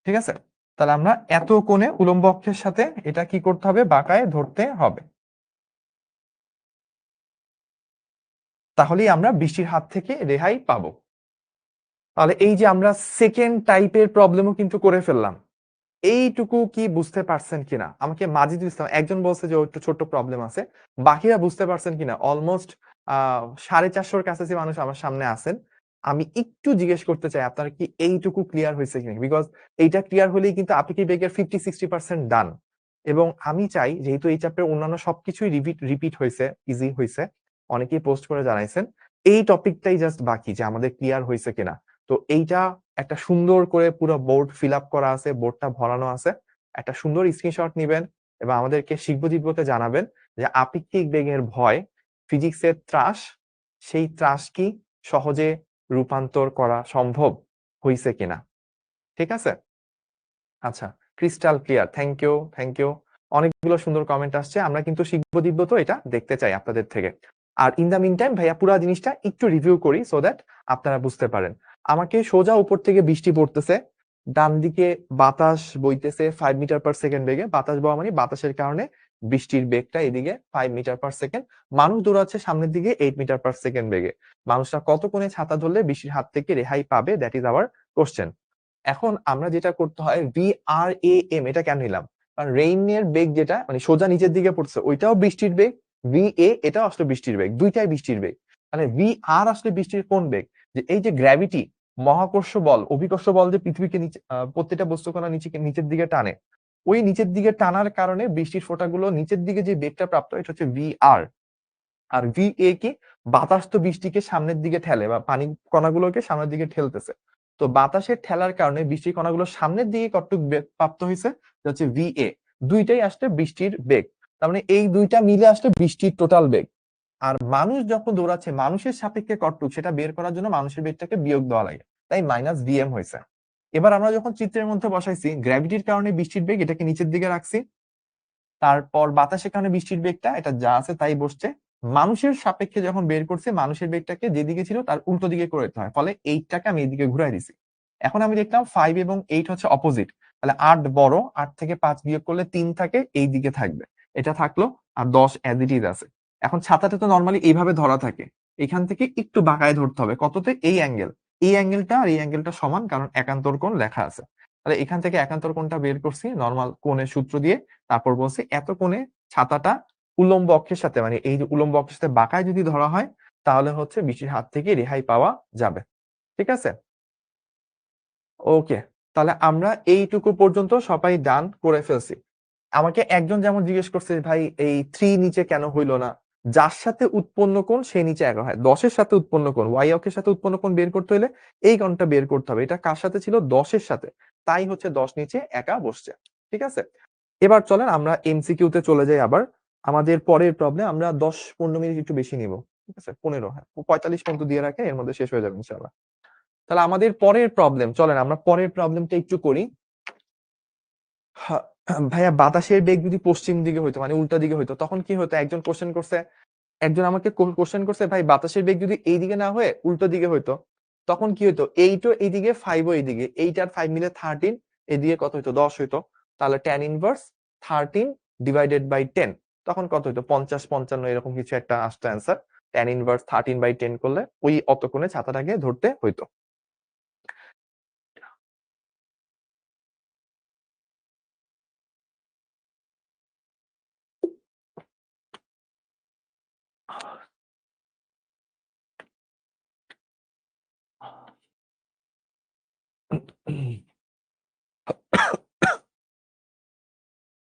ঠিক আছে? তাহলে আমরা এত কোণে উলম্ব অক্ষের সাথে এটা কি করতে হবে? বাঁকায় ধরতে হবে। তাহলেই আমরা বৃষ্টির হাত থেকে রেহাই পাবো। তাহলে এই যে আমরা সেকেন্ড টাইপের প্রবলেমও কিন্তু করে ফেললাম। এইটুকু কি বুঝতে পারছেন কিনা? আমাকে মাজিদুল ইসলাম একজন বলছে যে একটু ছোট্ট প্রবলেম আছে, বাকিরা বুঝতে পারছেন কিনা? অলমোস্ট 450 কাছাকাছি মানুষ আমার সামনে আছেন। আমি একটু জিজ্ঞেস করতে চাই আপনারা কি এইটুকু ক্লিয়ার হয়েছে কিনা, বিকজ এইটা ক্লিয়ার হলেই কিন্তু আপেক্ষিক বেগের 50-60% ডান। এবং আমি চাই, যেহেতু এই চ্যাপ্টার অন্যান্য সবকিছুই রিপিট হয়েছে, ইজি হয়েছে, অনেকেই পোস্ট করে জানাইছেন, এই টপিকটাই জাস্ট বাকি যে আমাদের ক্লিয়ার হয়েছে কিনা। তো এইটা একটা সুন্দর করে পুরো বোর্ড ফিল আপ করা আছে, বোর্ডটা ভরানো আছে, একটা সুন্দর স্ক্রিনশট নিবেন এবং আমাদেরকে শিখবো জানাবেন যে আপেক্ষিক বেগের ভয়, ফিজিক্সের ত্রাস, সেই ত্রাস কি সহজে রূপান্তর করা সম্ভব হয়েছে কিনা। ঠিক আছে? আচ্ছা, crystal clear. Thank you, thank you. অনেকগুলো সুন্দর কমেন্ট আসছে, আমরা কিন্তু শিখবো তো এটা দেখতে চাই আপনাদের থেকে। আর ইন দা মিন টাইম ভাইয়া পুরো জিনিসটা একটু রিভিউ করি সো দ্যাট আপনারা বুঝতে পারেন। আমাকে সোজা উপর থেকে বৃষ্টি পড়তেছে, ডান দিকে বাতাস বইতেছে 5 মিটার পার সেকেন্ড বেগে। বাতাস বওয়া মানে বাতাসের কারণে বৃষ্টির বেগটা এদিকে 5 মিটার পার সেকেন্ড। মানুষ দৌড়াচ্ছে সামনের দিকে 8 মিটার পার সেকেন্ড বেগে। মানুষটা কত কোণে ছাতা ধরলে বৃষ্টির হাত থেকে রেহাই পাবে? That is our question. এখন আমরা যেটা করতে হয়, VRAM এটা কেন নিলাম? কারণ রেইনের বেগ যেটা মানে সোজা নিচের দিকে পড়ছে, ওইটাও বৃষ্টির বেগ, ভি এ এটা আসলে বৃষ্টির বেগ, দুইটাই বৃষ্টির বেগ। তাহলে ভি আর আসলে বৃষ্টির কোন বেগ? যে এই যে গ্র্যাভিটি, মহাকর্ষ বল, অভিকর্ষ বল যে পৃথিবীকে নিচে প্রত্যেকটা বস্তু কণা নিচের দিকে টানে, ওই নিচের দিকে টানার কারণে বৃষ্টির ফোঁটাগুলো নিচের দিকে যে বেগটা প্রাপ্ত হয় এটা হচ্ছে V R. R V A কি? বাতাস তো বৃষ্টিকে সামনের দিকে ঠেলে বা পানি কণাগুলোকে সামনের দিকে ঠেলতেছে। তো বাতাসের ঠেলার কারণে বৃষ্টির কণাগুলো সামনের দিকে কতটুকু বেগ প্রাপ্ত হয়েছে? এটা হচ্ছে ভি এ। দুইটাই আসলে বৃষ্টির বেগ। তার মানে এই দুইটা মিলে আসলে বৃষ্টির টোটাল বেগ। আর মানুষ যখন দৌড়াচ্ছে মানুষের সাপেক্ষে কতটুকু সেটা বের করার জন্য মানুষের বেগটাকে বিয়োগ দেওয়া লাগে, তাই মাইনাস ভিএম হয়েছে। এবার আমরা যখন চিত্রের মধ্যে বসাইছি গ্র্যাভিটির কারণে বৃষ্টির বেগ, এটাকে নিচের দিকে রাখছি। তারপর বাতাসের কারণে বৃষ্টির বেগটা এটা যা আছে তাই বসছে। মানুষের সাপেক্ষে যখন বের করছে মানুষের বেগটাকে যেদিকে ছিল তার উল্টো দিকে করে দিতে হয়, ফলে 8টাকে আমি এইদিকে ঘুরাই দিছি। এখন আমি দেখলাম 5 এবং 8 হচ্ছে অপোজিট, তাহলে 8 বড়, 8 থেকে 5 বিয়োগ করলে 3 থাকে, এই দিকে থাকবে, এটা থাকলো। আর 10 অ্যাজ ইট ইজ আছে। এখন ছাতাটা তো নর্মালি এইভাবে ধরা থাকে, এখান থেকে একটু বাঁকায় ধরতে হবে, কততে? এই অ্যাঙ্গেল, এই অ্যাঙ্গেলটা আর এই অ্যাঙ্গেলটা সমান, কারণ একান্তর কোণ লেখা আছে। তাহলে এখান থেকে একান্তর কোণটা বের করছি নর্মাল কোণের সূত্র দিয়ে। তারপর বলছি এত কোণে ছাতাটা উল্লম্ব অক্ষের সাথে, মানে এই যে উল্লম্ব অক্ষের সাথে বাঁকায় যদি ধরা হয় তাহলে হচ্ছে বৃষ্টির হাত থেকে রেহাই পাওয়া যাবে। ঠিক আছে? ওকে, তাহলে আমরা এইটুকু পর্যন্ত সবাই ডান করে ফেলছি। আমাকে একজন যেমন জিজ্ঞেস করছে, ভাই এই 3 নিচে কেন হইলো না? যার সাথে উৎপন্ন কোণ সে নিচে একা হয়। 10-এর সাথে উৎপন্ন কোণ, ওয়াই অক্ষের সাথে উৎপন্ন কোণ বের করতে হলে এই কোণটা বের করতে হবে। এটা কার সাথে ছিল? 10-এর সাথে, তাই হচ্ছে 10 নিচে একা বসছে। ঠিক আছে? এবার চলেন আমরা এমসিকিউ তে চলে যাই। আবার আমাদের পরের প্রবলেম আমরা 10-15 মিনিট একটু বেশি নিব। ঠিক আছে? 15, হ্যাঁ 45 পর্যন্ত দিয়ে রাখে, এর মধ্যে শেষ হয়ে যাবে ইনশাআল্লাহ। তাহলে আমাদের পরের প্রবলেম, চলেন আমরা পরের প্রবলেমটা একটু করি। ভাইয়া বাতাসের বেগ যদি পশ্চিম দিকে হইতো, মানে উল্টা দিকে হইতো, তখন কি হতো? একজন কোশ্চেন করছে, একজন আমাকে কোশ্চেন করছে, ভাই বাতাসের বেগ যদি এই দিকে না হয়ে উল্টো দিকে হইতো তখন কি হইতো? 8ও এইদিকে, 5ও এইদিকে, 8 আর 5 মিলে 13, এদিকে কত হইতো? 10 হইতো। তাহলে tan ইনভার্স 13 ডিভাইডেড বাই 10 তখন কত হইতো? 50-55 এরকম কিছু একটা আসতো অ্যান্সার। tan ইনভার্স 13/10 করলে ওই অত কোণে ছাতাটাকে ধরতে হইতো।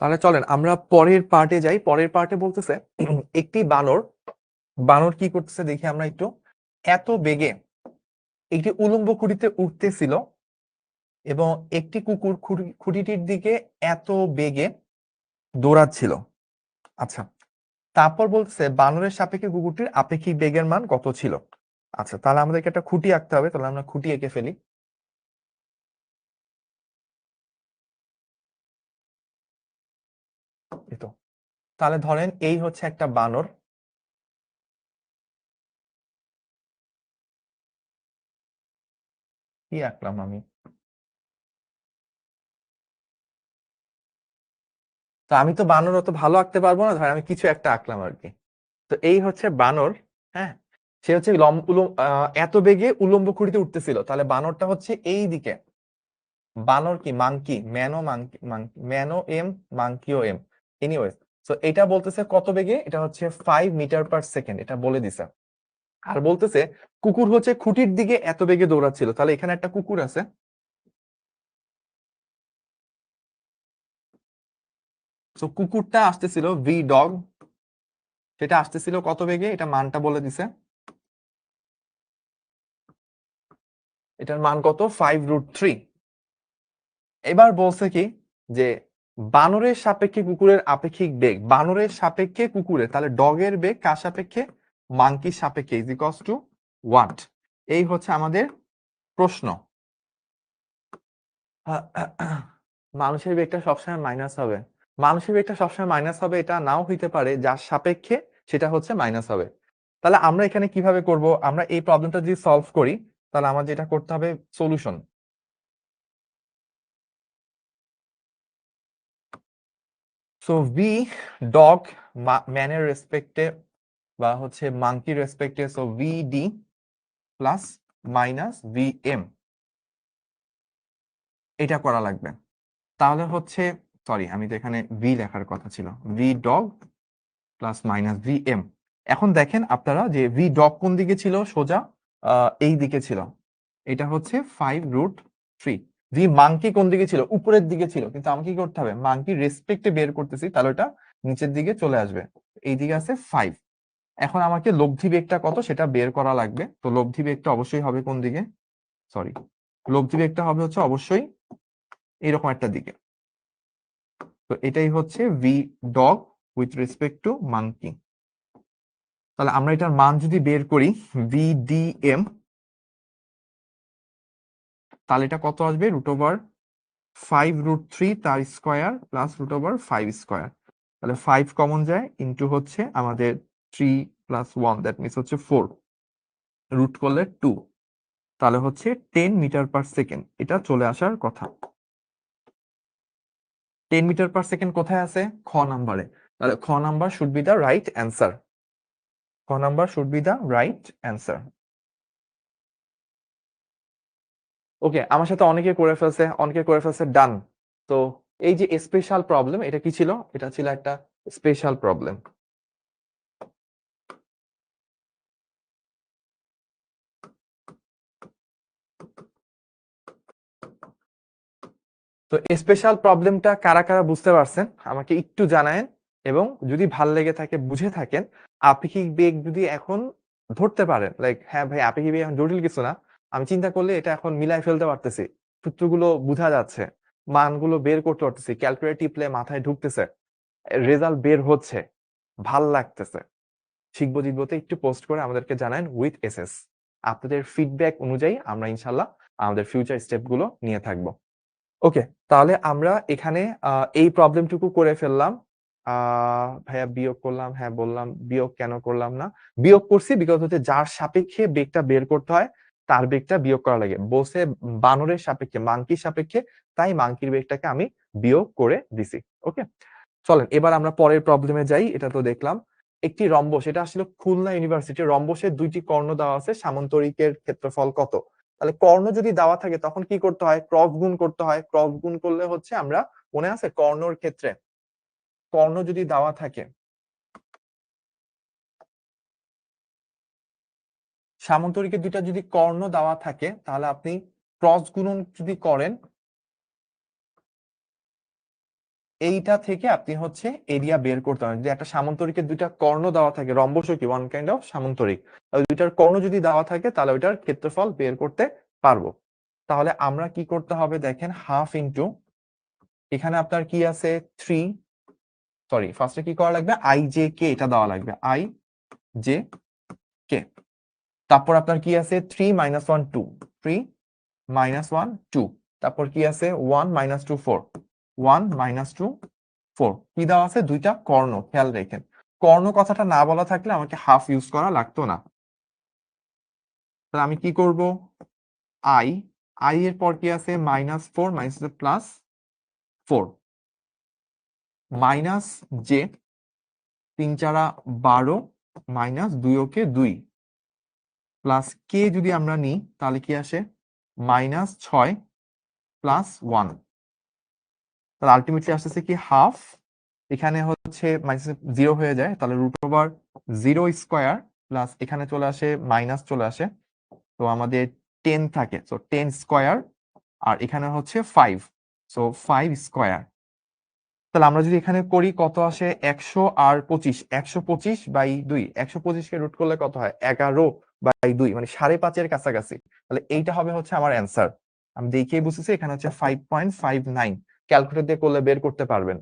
তাহলে চলেন আমরা পরের পার্টে যাই। পরের পার্টে বলতেছে একটি বানর, বানর কি করতেছে দেখি আমরা একটু। এত বেগে একটি উলম্ব খুঁটিতে উঠতেছিল এবং একটি কুকুর খুঁটিটির দিকে এত বেগে দৌড়াচ্ছিল। আচ্ছা, তারপর বলতেছে বানরের সাপেক্ষে কুকুরটির আপেক্ষিক বেগের মান কত ছিল? আচ্ছা, তাহলে আমাদেরকে একটা খুঁটি আঁকতে হবে, তাহলে আমরা খুঁটি এঁকে ফেলি। এই তো, তাহলে ধরেন এই হচ্ছে একটা বানর, কি আঁকলাম আমি? তো আমি তো বানর অত ভালো আঁকতে পারবো না, ধর আমি কিছু একটা আঁকলাম আর কি। তো এই হচ্ছে বানর। হ্যাঁ, সে হচ্ছে এত বেগে উলম্ব খুঁটিতে উঠতেছিল, তাহলে বানরটা হচ্ছে এই দিকে। বানর কি? মাংকি, ম্যানো মাংকি, ম্যানো এম, মাংকিও এম, এনিওয়েজ। তো এটা বলতেছে কত বেগে? এটা হচ্ছে 5 মিটার পার সেকেন্ড, এটা বলে দিছে। আর বলতেছে কুকুর হচ্ছে খুঁটির দিকে এত বেগে দৌড়াচ্ছিল, তাহলে এখানে একটা কুকুর আছে। তো কুকুরটা আসতেছিল ভি ডগ, সেটা আসতেছিল কত বেগে? এটা মানটা বলে দিছে। এটার মান কত? 5√3। এবার বলছে কি যে বানরের সাপেক্ষে কুকুরের আপেক্ষিক বেগ, বানরের সাপেক্ষে কুকুরের, তাহলে ডগের বেগ কার সাপেক্ষে? মাংকির সাপেক্ষে, ইজ ইকুয়ালস টু হোয়াট? এই হচ্ছে আমাদের প্রশ্ন। মানুষের বেগটা সবসময় মাইনাস হবে, মানুষের বেগটা সবসময় মাইনাস হবে এটা নাও হইতে পারে, যার সাপেক্ষে সেটা হচ্ছে মাইনাস হবে। তাহলে আমরা এখানে কিভাবে করব? আমরা এই প্রবলেমটা যদি সলভ করি তাহলে আমাদের যেটা করতে হবে সলিউশন। সো ভি ডগ ম্যানের রেসপেক্টে বা হচ্ছে মাংকি রেসপেক্টে, so V D plus minus V M, এটা করা লাগবে। তাহলে হচ্ছে, সরি আমি তো এখানে ভি লেখার কথা ছিল, V dog plus minus V M. এখন দেখেন আপনারা যে ভি ডগ কোন দিকে ছিল, সোজা এই দিকে ছিল, এটা হচ্ছে 5√3। ভি মাঙ্কি কোন দিকে ছিল, উপরের দিকে ছিল, কিন্তু আমাকে কি করতে হবে, মাঙ্কি রেসপেক্টে বের করতেছি, তাহলে এটা নিচের দিকে চলে আসবে, এই দিকে আছে 5। এখন আমাকে লব্ধি বেগটা কত সেটা বের করা লাগবে। তো লব্ধি বেগটা অবশ্যই হবে কোন দিকে, সরি, লব্ধি বেগটা হবে হচ্ছে অবশ্যই এরকম একটা দিকে। তো এটাই হচ্ছে V dog with respect to monkey. তাহলে আমরা এটার মান যদি বের করি ভিডিএম, তাহলে এটা কত আসবে, √5√3 তার স্কোয়ার প্লাস √5 স্কোয়ার। তাহলে 5 কমন যায়, ইন্টু হচ্ছে আমাদের 3 + 1, দ্যাট মিনস হচ্ছে 4, রুট করলে 2, তাহলে হচ্ছে 10 মিটার পার সেকেন্ড এটা চলে আসার কথা। 10 মিটার পার সেকেন্ড কোথায় আছে, খ নাম্বারে। তাহলে খ number should be the right answer, খ number should be the right answer. Okay, আমার সাথে অনেকে করে ফেলছে ডান। তো এই যে স্পেশাল প্রবলেম, এটা কি ছিল, এটা ছিল একটা স্পেশাল প্রবলেম। তো স্পেশাল প্রবলেমটা কারা কারা বুঝতে পারছেন আমাকে একটু জানায়েন, এবং যদি ভাল লেগে থাকে, বুঝে থাকেন, আপেক্ষিক বেগ যদি এখন ধরতে পারেন, লাইক হ্যাঁ ভাই আপেক্ষিক বেগ এখন জটিল কিছু না, আমি চিন্তা করলে এটা এখন মিলাই ফেলতে পারতেছি, সূত্রগুলো বোঝা যাচ্ছে, মানগুলো বের করতে পারতেছি, ক্যালকুলেটর টিপলে মাথায় ঢুকতেছে, রেজাল্ট বের হচ্ছে, ভাল লাগতেছে, শিখবো জিতবোতে একটু পোস্ট করে আমাদেরকে জানান উইথ এসএস। আপনাদের ফিডব্যাক অনুযায়ী আমরা ইনশাল্লাহ আমাদের ফিউচার স্টেপ গুলো নিয়ে থাকবো। ওকে, তাহলে আমরা এখানে এই প্রবলেমটুকু করে ফেললাম। ভাইয়া বিয়োগ করলাম, হ্যাঁ বললাম বিয়োগ কেন করলাম না, বিয়োগ করছি বিকজ হচ্ছে যার সাপেক্ষে বেগটা বের করতে হয় তার বেগটা বিয়োগ করা লাগে, বসে বানরের সাপেক্ষে, মাংকির সাপেক্ষে, তাই মাংকির বেগটাকে আমি বিয়োগ করে দিছি। ওকে, চলেন এবার আমরা পরের প্রবলেমে যাই। এটা তো দেখলাম একটি রম্বস, এটা আসলে খুলনা ইউনিভার্সিটি, রম্বসের দুইটি কর্ণ দেওয়া আছে, সামান্তরিকের ক্ষেত্রফল কত। তাহলে কর্ণ যদি দেওয়া থাকে তখন কি করতে হয়, ক্রস গুণ করতে হয়, ক্রস গুণ করলে হচ্ছে আমরা, মনে আছে কর্ণর ক্ষেত্রে, কর্ণ যদি দেওয়া থাকে, সামান্তরিকের দুইটা যদি কর্ণ দেওয়া থাকে, তাহলে আপনি ক্রস গুণন যদি করেন, এইটা থেকে আপনি হচ্ছে এরিয়া বের করতে পারেন। যে একটা সামান্তরিকের দুইটা কর্ণ দেওয়া থাকে, রম্বস কি ওয়ান কাইন্ড অফ সামান্তরিক, দুইটার কর্ণ যদি দেওয়া থাকে তাহলে ওইটার ক্ষেত্রফল বের করতে পারবো। তাহলে আমরা কি করতে হবে দেখেন, হাফ ইন্টু, এখানে আপনার কি আছে 3, সরি ফার্স্টে কি করা লাগবে, আই জে কে এটা দেওয়া লাগবে, আই জে কে, তারপর আপনার কি আছে 3 - 1 2, 3 - 1 2, তারপর কি আছে 1 - 2 4, 1 - 2 4, কি দেওয়া আছে, দুইটা কর্ণ, খেয়াল রেখেন, কর্ণ কথাটা না বলা থাকলে আমাকে হাফ ইউজ করা লাগতো না। তাহলে আমি কি করব, আই, আই এর পর কি আছে -4 +4, মাইনাস জে, 3 × 12, -2 × 2, প্লাস কে যদি আমরা নিই তাহলে কি আসে -6 + 1, তাহলে আলটিমেটলি আসতেছে কি হাফ, এখানে হচ্ছে জিরো হয়ে যায়, তাহলে √0² প্লাস এখানে চলে আসে মাইনাস চলে আসে, তো আমাদের 10 থাকে, সো 10 স্কোয়ার, আর এখানে হচ্ছে 5, সো 5 স্কোয়ার। তাহলে আমরা যদি এখানে করি কত আসে, 100 আর 25, 125/2, 125কে রুট করলে কত হয়, 11/2, মানে 5.5 কাছাকাছি। তাহলে এইটা হবে হচ্ছে আমার অ্যান্সার, আমি দেখিয়ে বুঝতেছি, এখানে হচ্ছে 5.59, ক্যালকুলেটর দিয়ে করলে বের করতে পারবেন।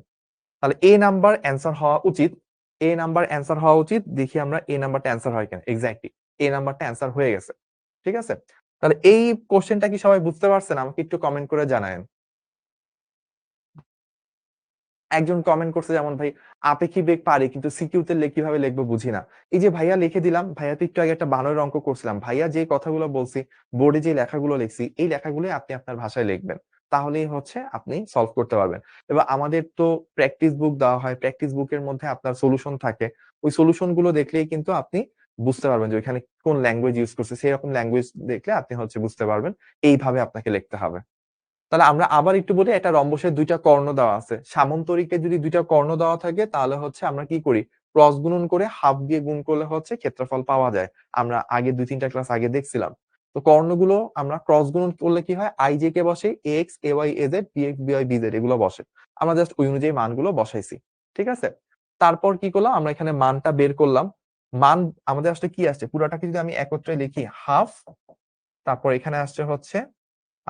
তাহলে এ নাম্বার অ্যান্সার হওয়া উচিত, এ নাম্বার অ্যান্সার হওয়া উচিত, দেখি আমরা এ নাম্বারটা অ্যান্সার হয় কিনা, এক্স্যাক্টলি এ নাম্বারটা অ্যান্সার হয়ে গেছে। ঠিক আছে, তাহলে এই কোশ্চেনটা কি সবাই বুঝতে পারছেন, আমাকে একটু কমেন্ট করে জানায়েন। একজন কমেন্ট করছে যেমন, ভাই আপেক্ষিক বেগ পারি কিন্তু সিকিউতে কিভাবে লিখবো বুঝি না। এই যে ভাইয়া লিখে দিলাম, ভাইয়া তো একটু আগে একটা বানরের অঙ্ক করছিলাম, ভাইয়া যে কথাগুলো বলছি, বোর্ডে যে লেখাগুলো লিখছি, এই লেখাগুলো আপনি আপনার ভাষায় লিখবেন, তাহলেই হচ্ছে আপনি সলভ করতে পারবেন। এবার আমাদের তো প্র্যাকটিস বুক দেওয়া হয়, প্র্যাকটিস বুকের মধ্যে আপনার সলিউশন থাকে, ওই সলিউশন গুলো দেখলেই কিন্তু আপনি বুঝতে পারবেন যে ওইখানে কোন ল্যাঙ্গুয়েজ ইউজ করছে, সেই রকম ল্যাঙ্গুয়েজ দেখলে আপনি হচ্ছে বুঝতে পারবেন এইভাবে আপনাকে লিখতে হবে। তাহলে আমরা আবার একটু বলি, একটা রম্বসের দুইটা কর্ণ দেওয়া আছে, সামান্তরিকে যদি দুইটা কর্ণ দেওয়া থাকে তাহলে হচ্ছে আমরা কি করি, ক্রস গুণন করে হাফ দিয়ে গুণ করলে হচ্ছে ক্ষেত্রফল পাওয়া যায়। আমরা আগে ২-৩টা ক্লাস আগে দেখছিলাম। তো কর্ণগুলো আমরা ক্রস গুণন করলে কি হয়, ij কে বসে ax, ay, az, bx, by, bz এগুলো বসে। আমরা জাস্ট ওই অনুযায়ী মানগুলো বসাইছি। ঠিক আছে? তারপর কি করলাম, আমরা এখানে মানটা বের করলাম। মান আমাদের আসলে কি আসছে, পুরাটাকে যদি আমি একত্রে লিখি হাফ, তারপর এখানে আসছে হচ্ছে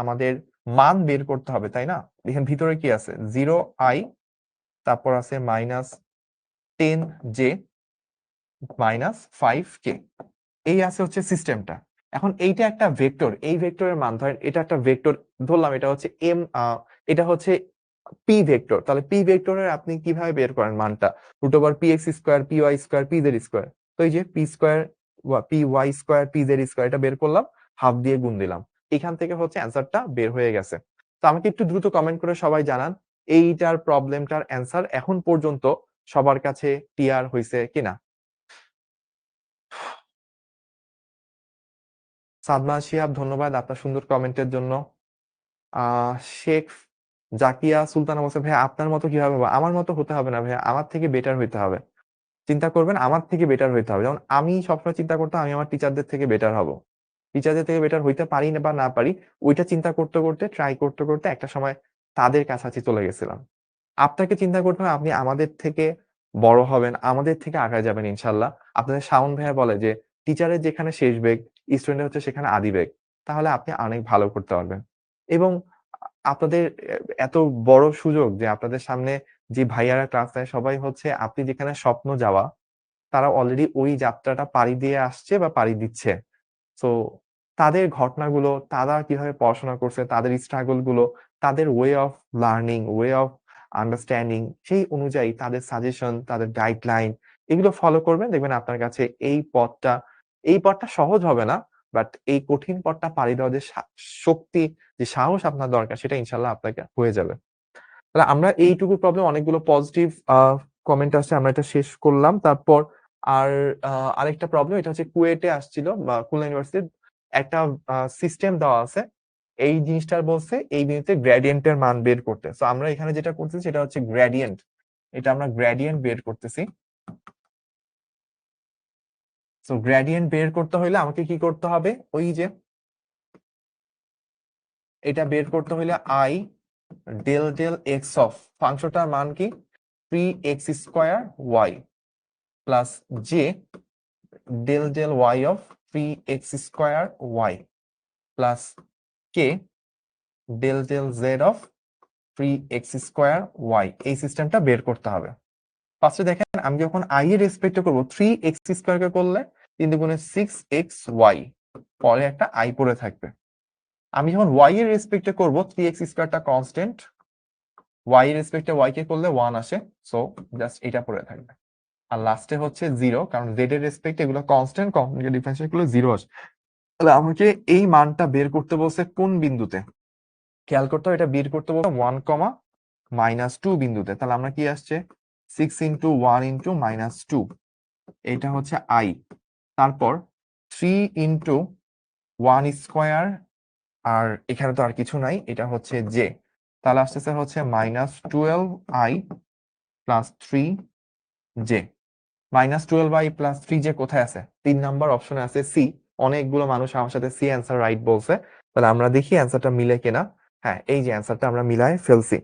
আমাদের মান বের করতে হবে, তাই না? এখানে ভিতরে কি আছে, 0i, তারপর আছে -10j -5k। এই আছে হচ্ছে সিস্টেমটা। এখন এইটা একটা ভেক্টর, এই ভেক্টরের মান ধরেন এটা একটা ভেক্টর ধরলাম, এটা হচ্ছে এটা হচ্ছে পি ভেক্টর। তাহলে পি ভেক্টরের আপনি কিভাবে বের করেন মানটা, √px², py², pz²। তো এই যে p², py², pz² এটা বের করলাম, হাফ দিয়ে গুণ দিলাম, এখান থেকে হচ্ছে অ্যান্সারটা বের হয়ে গেছে। তো আমাকে একটু দ্রুত কমেন্ট করে সবাই জানান এইটার প্রবলেমটার অ্যান্সার এখন পর্যন্ত সবার কাছে ক্লিয়ার হয়েছে কিনা। সাদমান শিহাব, ধন্যবাদ আপনার সুন্দর কমেন্টের জন্য। শেখ জাকিয়া সুলতানা বলছে, ভাইয়া আপনার মতো কিভাবে হবে? আমার মতো হতে হবে না ভাইয়া, আমার থেকে বেটার হইতে হবে। চিন্তা করবেন আমার থেকে বেটার হইতে হবে। যেমন আমি সবসময় চিন্তা করতাম আমি আমার টিচারদের থেকে বেটার হব, টিচারদের থেকে বেটার হইতে পারি না বা না পারি, ওইটা চিন্তা করতে করতে ট্রাই করতে করতে একটা সময় তাদের কাছাকাছি চলে গেছিলাম। আপনাকে চিন্তা করতে হবে আপনি আমাদের থেকে বড় হবেন, আমাদের থেকে আগায় যাবেন ইনশাল্লাহ। আপনাদের শাওন ভাইয়া বলে যে টিচারের যেখানে শেষ বেগ, স্টুডেন্ট হচ্ছে সেখানে আদি বেগ। তাহলে আপনি অনেক ভালো করতে পারবেন। এবং আপনাদের এত বড় সুযোগ যে আপনাদের সামনে যে ভাইয়ারা ক্লাস নেয় সবাই হচ্ছে আপনি যেখানে স্বপ্ন যাওয়া, তারা অলরেডি ওই যাত্রাটা পাড়ি দিয়ে আসছে বা পাড়ি দিচ্ছে। সো তাদের ঘটনাগুলো, তারা কিভাবে পড়াশোনা করছে, তাদের স্ট্রাগল গুলো, তাদের way of learning, way of understanding, সেই অনুযায়ী তাদের সাজেশন, তাদের গাইডলাইন এগুলো ফলো করবেন। দেখবেন আপনার কাছে এই পথটা সহজ হবে না, বাট এই কঠিন পথটা পাড়ি দেওয়ার যে শক্তি, যে সাহস আপনার দরকার সেটা ইনশাল্লাহ আপনাকে হয়ে যাবে। তাহলে আমরা এইটুকু প্রবলেম, অনেকগুলো পজিটিভ কমেন্ট আসছে, আমরা এটা শেষ করলাম। তারপর আর আরেকটা প্রবলেম, এটা হচ্ছে কুয়েটে আসছিল বা খুলনা ইউনিভার্সিটির একটা সিস্টেম দেওয়া আছে। এই জিনিসটার বলছে এই বিন্দুতে গ্রেডিয়েন্টের মান বের করতে। সো আমরা এখানে যেটা করতেছি সেটা হচ্ছে গ্রেডিয়েন্ট, এটা আমরা গ্রেডিয়েন্ট বের করতেছি। সো গ্রেডিয়েন্ট বের করতে হইলে আমাকে কি করতে হবে, ওই যে এটা বের করতে হইলে i del del x of ফাংশনটার মান কি 3x² plus j del del y of 3x² plus k del del z of 3x², এই সিস্টেমটা বের করতে হবে। ফার্স্টে দেখেন আমি যখন আই এর রেসপেক্টে করবো 3x² কে করলে 3×6xy, পরে একটা আই পড়ে থাকবে। আমি যখন ওয়াই এর রেসপেক্টে করবো 3x² কনস্ট্যান্ট, ওয়াই এর রেসপেক্টে ওয়াই কে করলে 1 আসে, সো জাস্ট এটা পড়ে থাকবে। আর লাস্টে হচ্ছে 0, কারণ জেড এর রেসপেক্টে এগুলো কনস্ট্যান্ট, কনস্ট্যান্টকে ডিফারেন্সিয়েট করলে 0 আসে। তাহলে আমাকে এই মানটা বের করতে বলছে কোন বিন্দুতে, খেয়াল করতে হবে, এটা বের করতে বলছে 1, -2 বিন্দুতে। তাহলে আমরা কি আসছে 6 × 1 × -2, এটা হচ্ছে আই। তারপর 3 × 1², আর এখানে তো আর কিছু নাই, এটা হচ্ছে জে। তাহলে আসতেছে হচ্ছে -12i plus 3j। -12i plus 3j কোথায় আছে, 3 নাম্বার অপশনে আছে সি। অনেকগুলো মানুষ আমার সাথে সি অ্যান্সার রাইট বলছে। তাহলে আমরা দেখি অ্যান্সারটা মিলে কিনা। হ্যাঁ, এই যে অ্যান্সারটা আমরা মিলায় ফেলছি।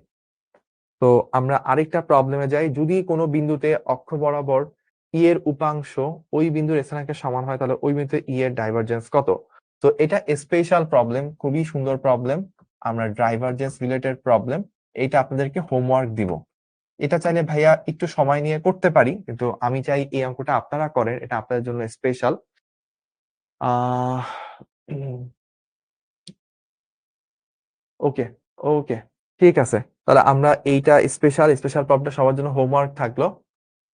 তো আমরা আরেকটা প্রবলেমে যাই। যদি কোনো বিন্দুতে অক্ষ বরাবর ই এর উপাংশ ওই বিন্দুর স্থানাঙ্কের সমান হয়, তাহলে ওই বিন্দুতে ই এর ডাইভারজেন্স কত? তো এটা স্পেশাল প্রবলেম, খুবই সুন্দর প্রবলেম, আমরা ডাইভারজেন্স রিলেটেড প্রবলেম। এটা আপনাদেরকে হোমওয়ার্ক দিব। এটা চাইলে ভাইয়া একটু সময় নিয়ে করতে পারি, কিন্তু আমি চাই এই অঙ্কটা আপনারা করেন, এটা আপনাদের জন্য স্পেশাল। ওকে, ওকে, ঠিক আছে। তাহলে আমরা এইটা স্পেশাল স্পেশাল প্রবলেম সবার জন্য হোমওয়ার্ক থাকলো।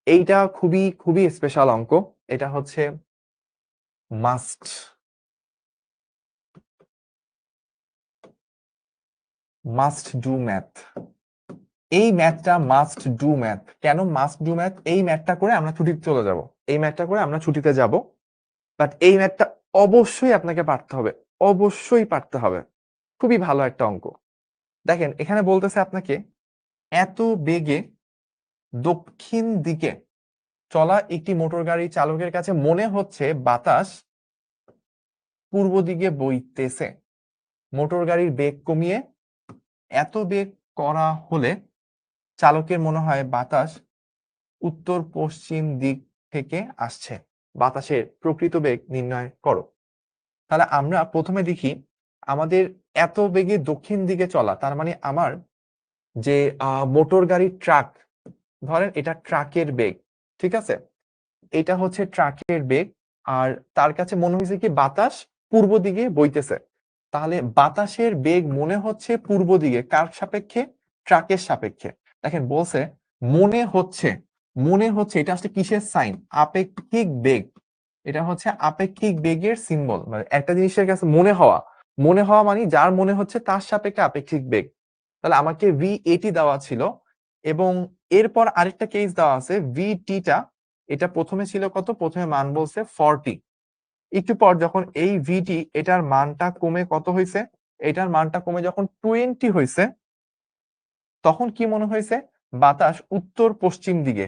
এইটা খুবই খুবই স্পেশাল অঙ্ক। এটা হচ্ছে মাস্ট ডু ম্যাথ। এই ম্যাথটা মাস্ট ডু ম্যাথ। কেন মাস্ট ডু ম্যাথ? এই ম্যাথটা করে আমরা ছুটিতে চলে যাব, এই ম্যাথটা করে আমরা ছুটিতে যাব, বাট এই ম্যাথটা অবশ্যই আপনাকে পারতে হবে, অবশ্যই পারতে হবে। খুবই ভালো একটা অঙ্ক। দেখেন এখানে বলতেছে আপনাকে এত বেগে দক্ষিণ দিকে চলা একটি মোটর গাড়ি চালকের কাছে মনে হচ্ছে বাতাস পূর্ব দিকে বইতেছে। মোটর গাড়ির বেগ কমিয়ে এত বেগ করা হলে চালকের মনে হয় বাতাস উত্তর পশ্চিম দিক থেকে আসছে। বাতাসের প্রকৃত বেগ নির্ণয় করো। তাহলে আমরা প্রথমে দেখি আমাদের এত বেগে দক্ষিণ দিকে চলা, তার মানে আমার যে মোটর গাড়ির ট্রাক, ধরেন এটা ট্রাকের বেগ, ঠিক আছে, এটা হচ্ছে ট্রাকের বেগ, আর তার কাছে মনে হয়েছে কি বাতাস পূর্ব দিকে বইতেছে। তাহলে বাতাসের বেগ মনে হচ্ছে পূর্ব দিকে, কার সাপেক্ষে? ট্রাকের সাপেক্ষে। দেখেন বলছে মনে হচ্ছে, মনে হচ্ছে এটা আসলে কিসের সাইন? আপেক্ষিক বেগ। এটা হচ্ছে আপেক্ষিক বেগের সিম্বল, মানে একটা জিনিসের কাছে মনে হওয়া, মনে হওয়া মানে যার মনে হচ্ছে তার সাপেক্ষে আপেক্ষিক বেগ। তাহলে আমাকে ভি এটি দেওয়া ছিল, এবং এরপর আরেকটা কেস দেওয়া আছে ভি টিটা। এটা প্রথমে ছিল কত? প্রথমে মান বলছে 40। একটু পর যখন এই ভিটি এটার মানটা কমে কত হয়েছে? এটার মানটা কমে যখন 20 হয়েছে, তখন কি মনে হয়েছে? বাতাস উত্তর পশ্চিম দিকে।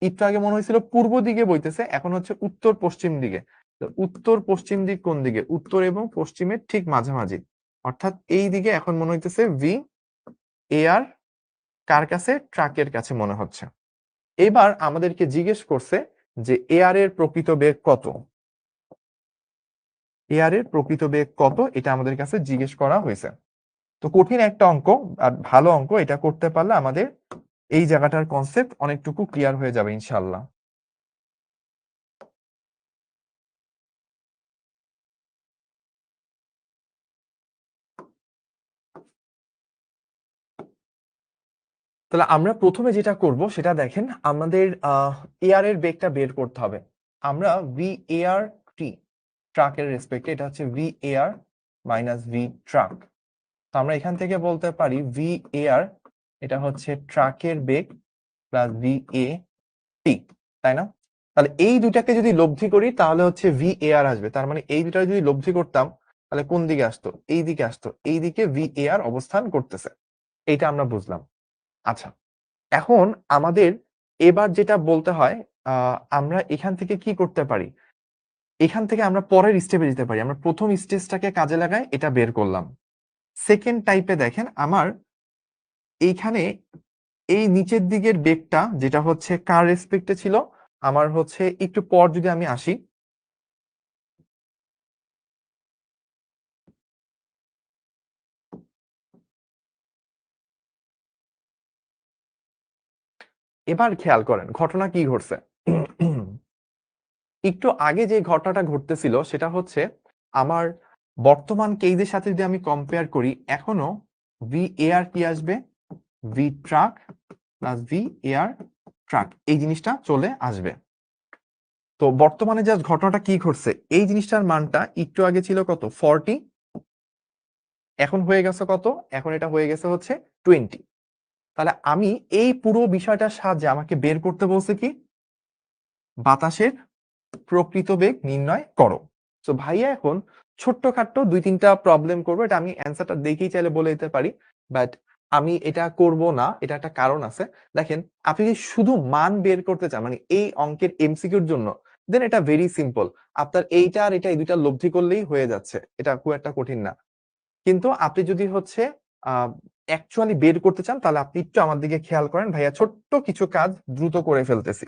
একটু আগে মনে হয়েছিল পূর্ব দিকে বইতেছে, এখন হচ্ছে উত্তর পশ্চিম দিকে। তো উত্তর পশ্চিম দিক কোন দিকে? উত্তর এবং পশ্চিমের ঠিক মাঝামাঝি, অর্থাৎ এই দিকে এখন মনে হইতেছে ভি এআর। কার কাছে? ট্রাকের কাছে মনে হচ্ছে। এবার আমাদেরকে জিজ্ঞেস করছে যে এআর এর প্রকৃত বেগ কত। এআর এর প্রকৃত বেগ কত, এটা আমাদের কাছে জিজ্ঞেস করা হয়েছে। তো কঠিন একটা অঙ্ক, আর ভালো অঙ্ক, এটা করতে পারলে আমাদের এই জায়গাটার কনসেপ্ট অনেকটুকু ক্লিয়ার হয়ে যাবে ইনশাল্লাহ। তাহলে আমরা প্রথমে যেটা করব সেটা দেখেন, আমাদের এআর এর বেগটা বের করতে হবে। আমরা ভি এআর টি, ট্রাকের রেসপেক্টে, এটা হচ্ছে V AR minus V truck. তো আমরা এখান থেকে বলতে পারি ভি এআর এটা হচ্ছে ট্রাকের বেগ প্লাস ভি এ টি, তাই না? তাহলে এই দুটাকে যদি লব্ধি করি তাহলে হচ্ছে ভি এআর আসবে। তার মানে এই দুটা যদি লব্ধি করতাম তাহলে কোন দিকে আসতো? এই দিকে আসতো। এই দিকে ভি এআর অবস্থান করতেছে, এইটা আমরা বুঝলাম। আচ্ছা, এখন আমাদের এবার যেটা বলতে হয়, আমরা এখান থেকে কি করতে পারি? এখান থেকে আমরা পরের স্টেপে যেতে পারি। আমরা প্রথম স্টেজটাকে কাজে লাগাই, এটা বের করলাম। সেকেন্ড টাইপে দেখেন, আমার এইখানে এই নিচের দিকের বেগটা যেটা হচ্ছে কার রেসপেক্টে ছিল, আমার হচ্ছে একটু পর যদি আমি আসি, এবার খেয়াল করেন ঘটনা কি ঘটছে। একটু আগে যে ঘটনাটা ঘটতেছিল সেটা হচ্ছে আমার বর্তমান কেসের সাথে যদি আমি কম্পেয়ার করি, এখনো ভি এআর কি আসবে? V truck plus V AR truck, এই জিনিসটা চলে আসবে। তো বর্তমানে জাস্ট ঘটনাটা কি ঘটছে, এই জিনিসটার মানটা একটু আগে ছিল কত? 40, এখন হয়ে গেছে কত? এখন এটা হয়ে গেছে হচ্ছে 20। তাহলে আমি এই পুরো বিষয়টার সাহায্যে আমাকে বের করতে বলছে কি? বাতাসের প্রকৃত বেগ নির্ণয় করো। তো ভাইয়া এখন ছোট্টখাট্ট দুই তিনটা প্রবলেম করবো, এটা আমি অ্যান্সারটা দেখেই চাইলে বলে দিতে পারি, বাট আমি এটা করব না, এটা একটা কারণ আছে। দেখেন, আপনি যদি শুধু মান বের করতে চান, মানে এই অঙ্কের এমসিকিউর জন্য, দেন এটা ভেরি সিম্পল। আপনার এইটা আর এটা, এই দুইটা লব্ধি করলেই হয়ে যাচ্ছে, এটা খুব একটা কঠিন না। কিন্তু আপনি যদি হচ্ছে অ্যাকচুয়ালি বের করতে চান, তাহলে আপনি একটু আমার দিকে খেয়াল করেন ভাইয়া, ছোট্ট কিছু কাজ দ্রুত করে ফেলতেছি।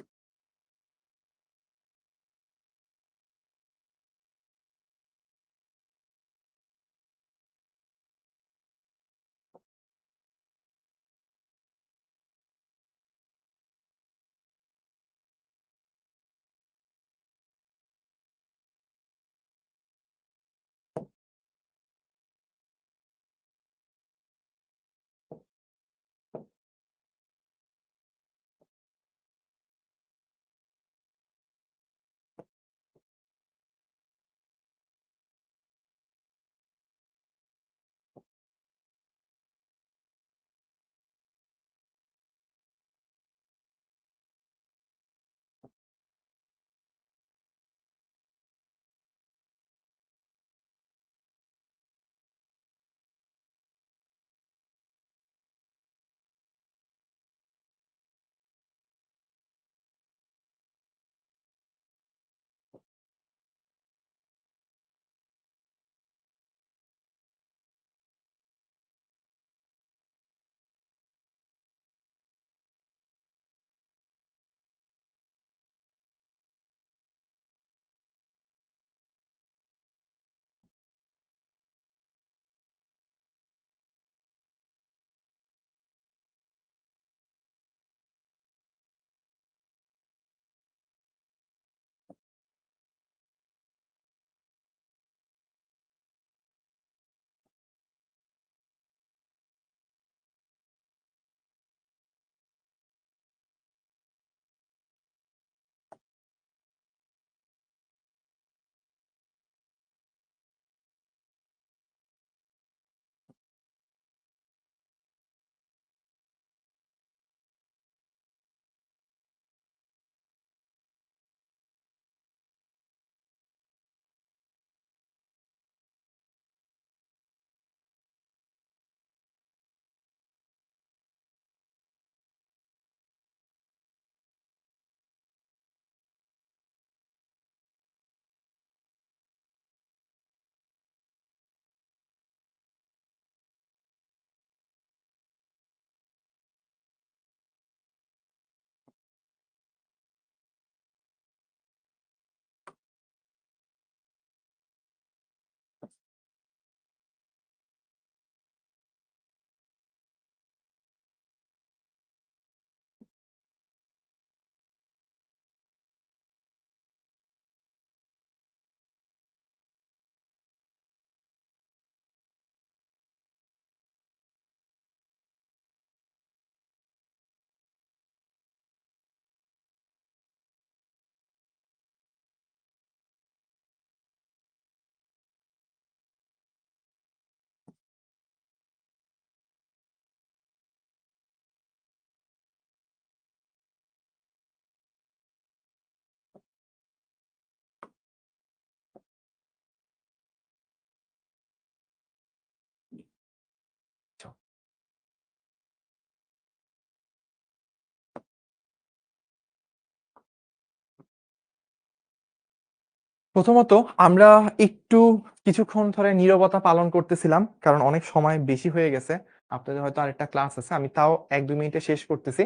প্রথমত আমরা একটু কিছুক্ষণ ধরে নীরবতা পালন করতেছিলাম। কারণ অনেক সময় বেশি হয়ে গেছে। আপনাদের হয়তো আরেকটা ক্লাস আছে। আমি তাও ১-২ মিনিটে শেষ করতেছি।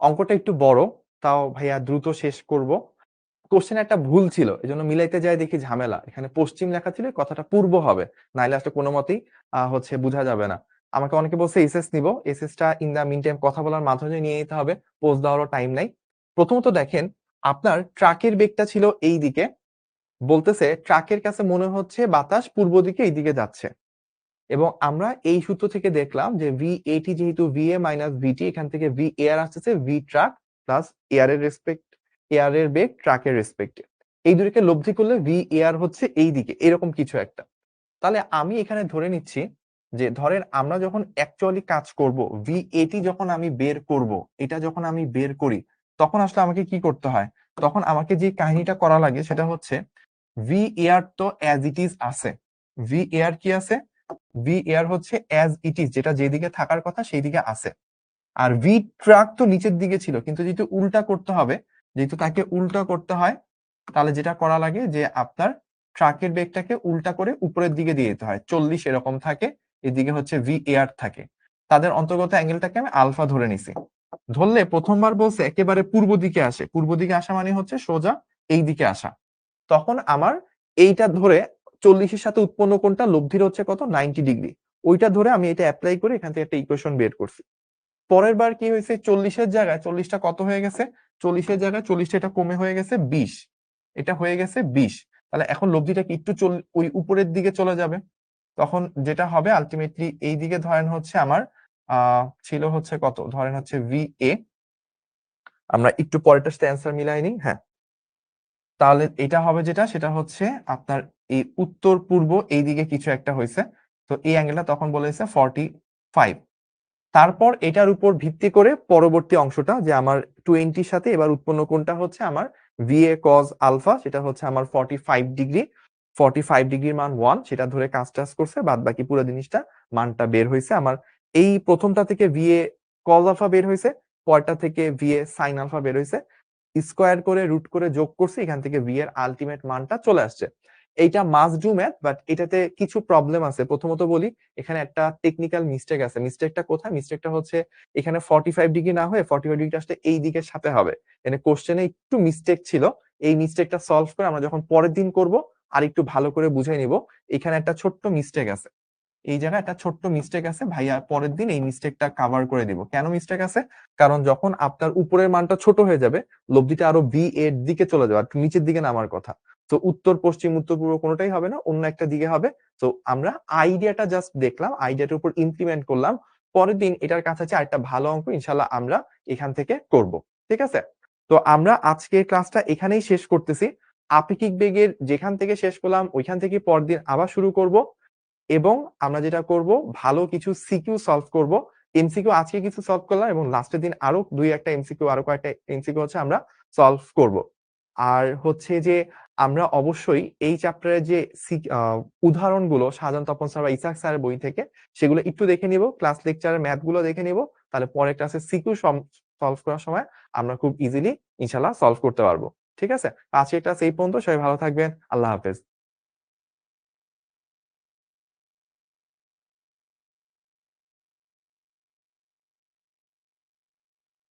অঙ্কটা একটু বড়। তাও ভাইয়া দ্রুত শেষ করব। কোশ্চেনে একটা ভুল ছিল। এজন্য মিলাইতে যাই দেখি ঝামেলা। এখানে পশ্চিম লেখা ছিল, কথাটা পূর্ব হবে। নাইলে আসলে কোনমতেই হচ্ছে বুঝা যাবে না। আমাকে অনেকে বলছে এসএস নিবো। এসএসটা ইন দ্যা মিন টাইম কথা বলার মাধ্যমে নিয়ে নিতে হবে। পোজ দেওয়ারও টাইম নাই। প্রথমত দেখেন, আপনার ট্রাকের বেগটা ছিল এই দিকে। বলতেছে ট্রাকের কাছে মনে হচ্ছে বাতাস পূর্ব দিকে এইদিকে যাচ্ছে। এবং আমরা এই সূত্র থেকে দেখলাম যে VAT যেহেতু VA মাইনাস VT, এখান থেকে V এয়ার আসতেছে V ট্রাক প্লাস এয়ারের বেগ ট্রাকের রেসপেক্টে। এই দুটোকে লব্ধি করলে V এয়ার হচ্ছে এই দিকে, এরকম কিছু একটা। তাহলে আমি এখানে ধরে নিচ্ছি যে ধরেন আমরা যখন অ্যাকচুয়ালি কাজ করব, VAT যখন আমি বের করব, এটা যখন আমি বের করি, তখন আসলে আমাকে কি করতে হয়? তখন আমাকে যে কাহিনীটা করা লাগে সেটা হচ্ছে ভি এয়ার তো অ্যাজ ইট ইজ আছে। ভি এয়ার কি আছে? ভি এয়ার হচ্ছে অ্যাজ ইট ইজ, যেটা যেদিকে থাকার কথা সেই দিকে আছে। আর ভি ট্রাক তো নিচের দিকে ছিল, কিন্তু যেহেতু উল্টা করতে হবে, যেহেতু তাকে উল্টা করতে হয়, তাহলে যেটা করা লাগে যে আপনার ট্রাকের বেগটাকে উল্টা করে উপরের দিকে দিয়ে দিতে হয়। 40 এরকম থাকে, এদিকে হচ্ছে ভি এয়ার থাকে। তাদের অন্তর্গত অ্যাঙ্গেলটাকে আমি আলফা ধরে নিছি। ধরলে প্রথমবার বলছে একেবারে পূর্ব দিকে আসে। পূর্ব দিকে আসা মানে হচ্ছে সোজা এই দিকে আসা। তখন আমার এইটা ধরে 40 এর সাথে উৎপন্ন কোণটা লব্ধির হচ্ছে কত? 90 ডিগ্রি। ওইটা ধরে আমি এটা এপ্লাই করে এখান থেকে একটা ইকুয়েশন বের করছি। পরের বার কি হয়েছে? 40 এর জায়গায় 40 টা কত হয়ে গেছে? 40 এর জায়গায় 40 টা এটা কমে হয়ে গেছে 20। এটা হয়ে গেছে 20। তাহলে এখন লব্ধিটা কি একটু ওই উপরের দিকে চলে যাবে। তখন যেটা হবে আলটিমেটলি এই দিকে ধরেন হচ্ছে আমার ছিল হচ্ছে কত? ধরেন হচ্ছে VA। আমরা একটু পরেরটার সাথে অ্যান্সার মিলাই নিই। হ্যাঁ। তাহলে এটা হবে যেটা, সেটা হচ্ছে আপনার এই উত্তর পূর্ব এই দিকে কিছু একটা হয়েছে। তো এই অ্যাঙ্গেলটা তখন বলেছে 45। তারপর এটার উপর ভিত্তি করে পরবর্তী অংশটা যে আমার 20 সাথে এবার উৎপন্ন কোণটা হচ্ছে আমার VA cos আলফা, সেটা হচ্ছে আমার 45 ডিগ্রি। 45 ডিগ্রির মান 1, সেটা ধরে কাজ টাজ করছে, বাদ বাকি পুরো জিনিসটা মানটা বের হয়েছে আমার। এই প্রথমটা থেকে VA cos আলফা বের হয়েছে, পরটা থেকে VA sin আলফা বের হয়েছে। স্কয়ার করে রুট করে যোগ করছি, এখান থেকে V এর আলটিমেট মানটা চলে আসছে। এইটা মাস্ট ডু ম্যাথ, বাট এটাতে কিছু প্রবলেম আছে। প্রথমত বলি, এখানে একটা টেকনিক্যাল মিস্টেক আছে। মিস্টেকটা কোথায়? মিস্টেকটা হচ্ছে এখানে 45 ডিগ্রি না হয়ে 45 ডিগ্রিটা আসলে এই দিকের সাথে হবে। এখানে কোশ্চেনে একটু মিস্টেক ছিল। এই মিস্টেকটা সলভ করে আমরা যখন পরের দিন করব আর একটু ভালো করে বুঝাই নিব। এখানে একটা ছোট্ট মিস্টেক আছে। এই জায়গায় একটা ছোট্ট মিস্টেক আছে ভাইয়া, পরের দিন এই মিস্টেকটা কভার করে দিব। কেন মিস্টেক আছে? কারণ যখন আপনার উপরের মানটা ছোট হয়ে যাবে, লব্ধিটা আরো ভি এর দিকে চলে যাবে, আর নিচের দিকে নামার কথা। তো উত্তর পশ্চিম উত্তর পূর্ব কোনোটাই হবে না, অন্য একটা দিকে হবে। তো আমরা আইডিয়াটা জাস্ট দেখলাম, আইডিয়াটার উপর ইমপ্লিমেন্ট করলাম। পরের দিন এটার কাছাকাছি আরেকটা ভালো অঙ্ক ইনশাল্লাহ আমরা এখান থেকে করব। ঠিক আছে? তো আমরা আজকের ক্লাসটা এখানেই শেষ করতেছি। আপেক্ষিক বেগের যেখান থেকে শেষ করলাম ওইখান থেকে পরদিন আবার শুরু করব। এবং আমরা যেটা করব, ভালো কিছু সিকিউ সলভ করব। এমসিকিউ আজকে কিছু সলভ করলাম এবং লাস্টের দিন আরো ২-১টা এমসিকিউ, আরো কয়েকটা এমসিকিউ হচ্ছে আমরা সলভ করব। আর হচ্ছে যে আমরা অবশ্যই এই চ্যাপ্টারের যে উদাহরণগুলো শাহজাহান তপন স্যার বা ইসাক স্যারের বই থেকে, সেগুলো একটু দেখে নিব। ক্লাস লেকচারের ম্যাথ গুলো দেখে নিব। তাহলে পরের ক্লাসে সিকিউ সলভ করার সময় আমরা খুব ইজিলি ইনশাআল্লাহ সলভ করতে পারবো। ঠিক আছে? আজকের ক্লাস এই পর্যন্ত। সবাই ভালো থাকবেন। আল্লাহ হাফেজ।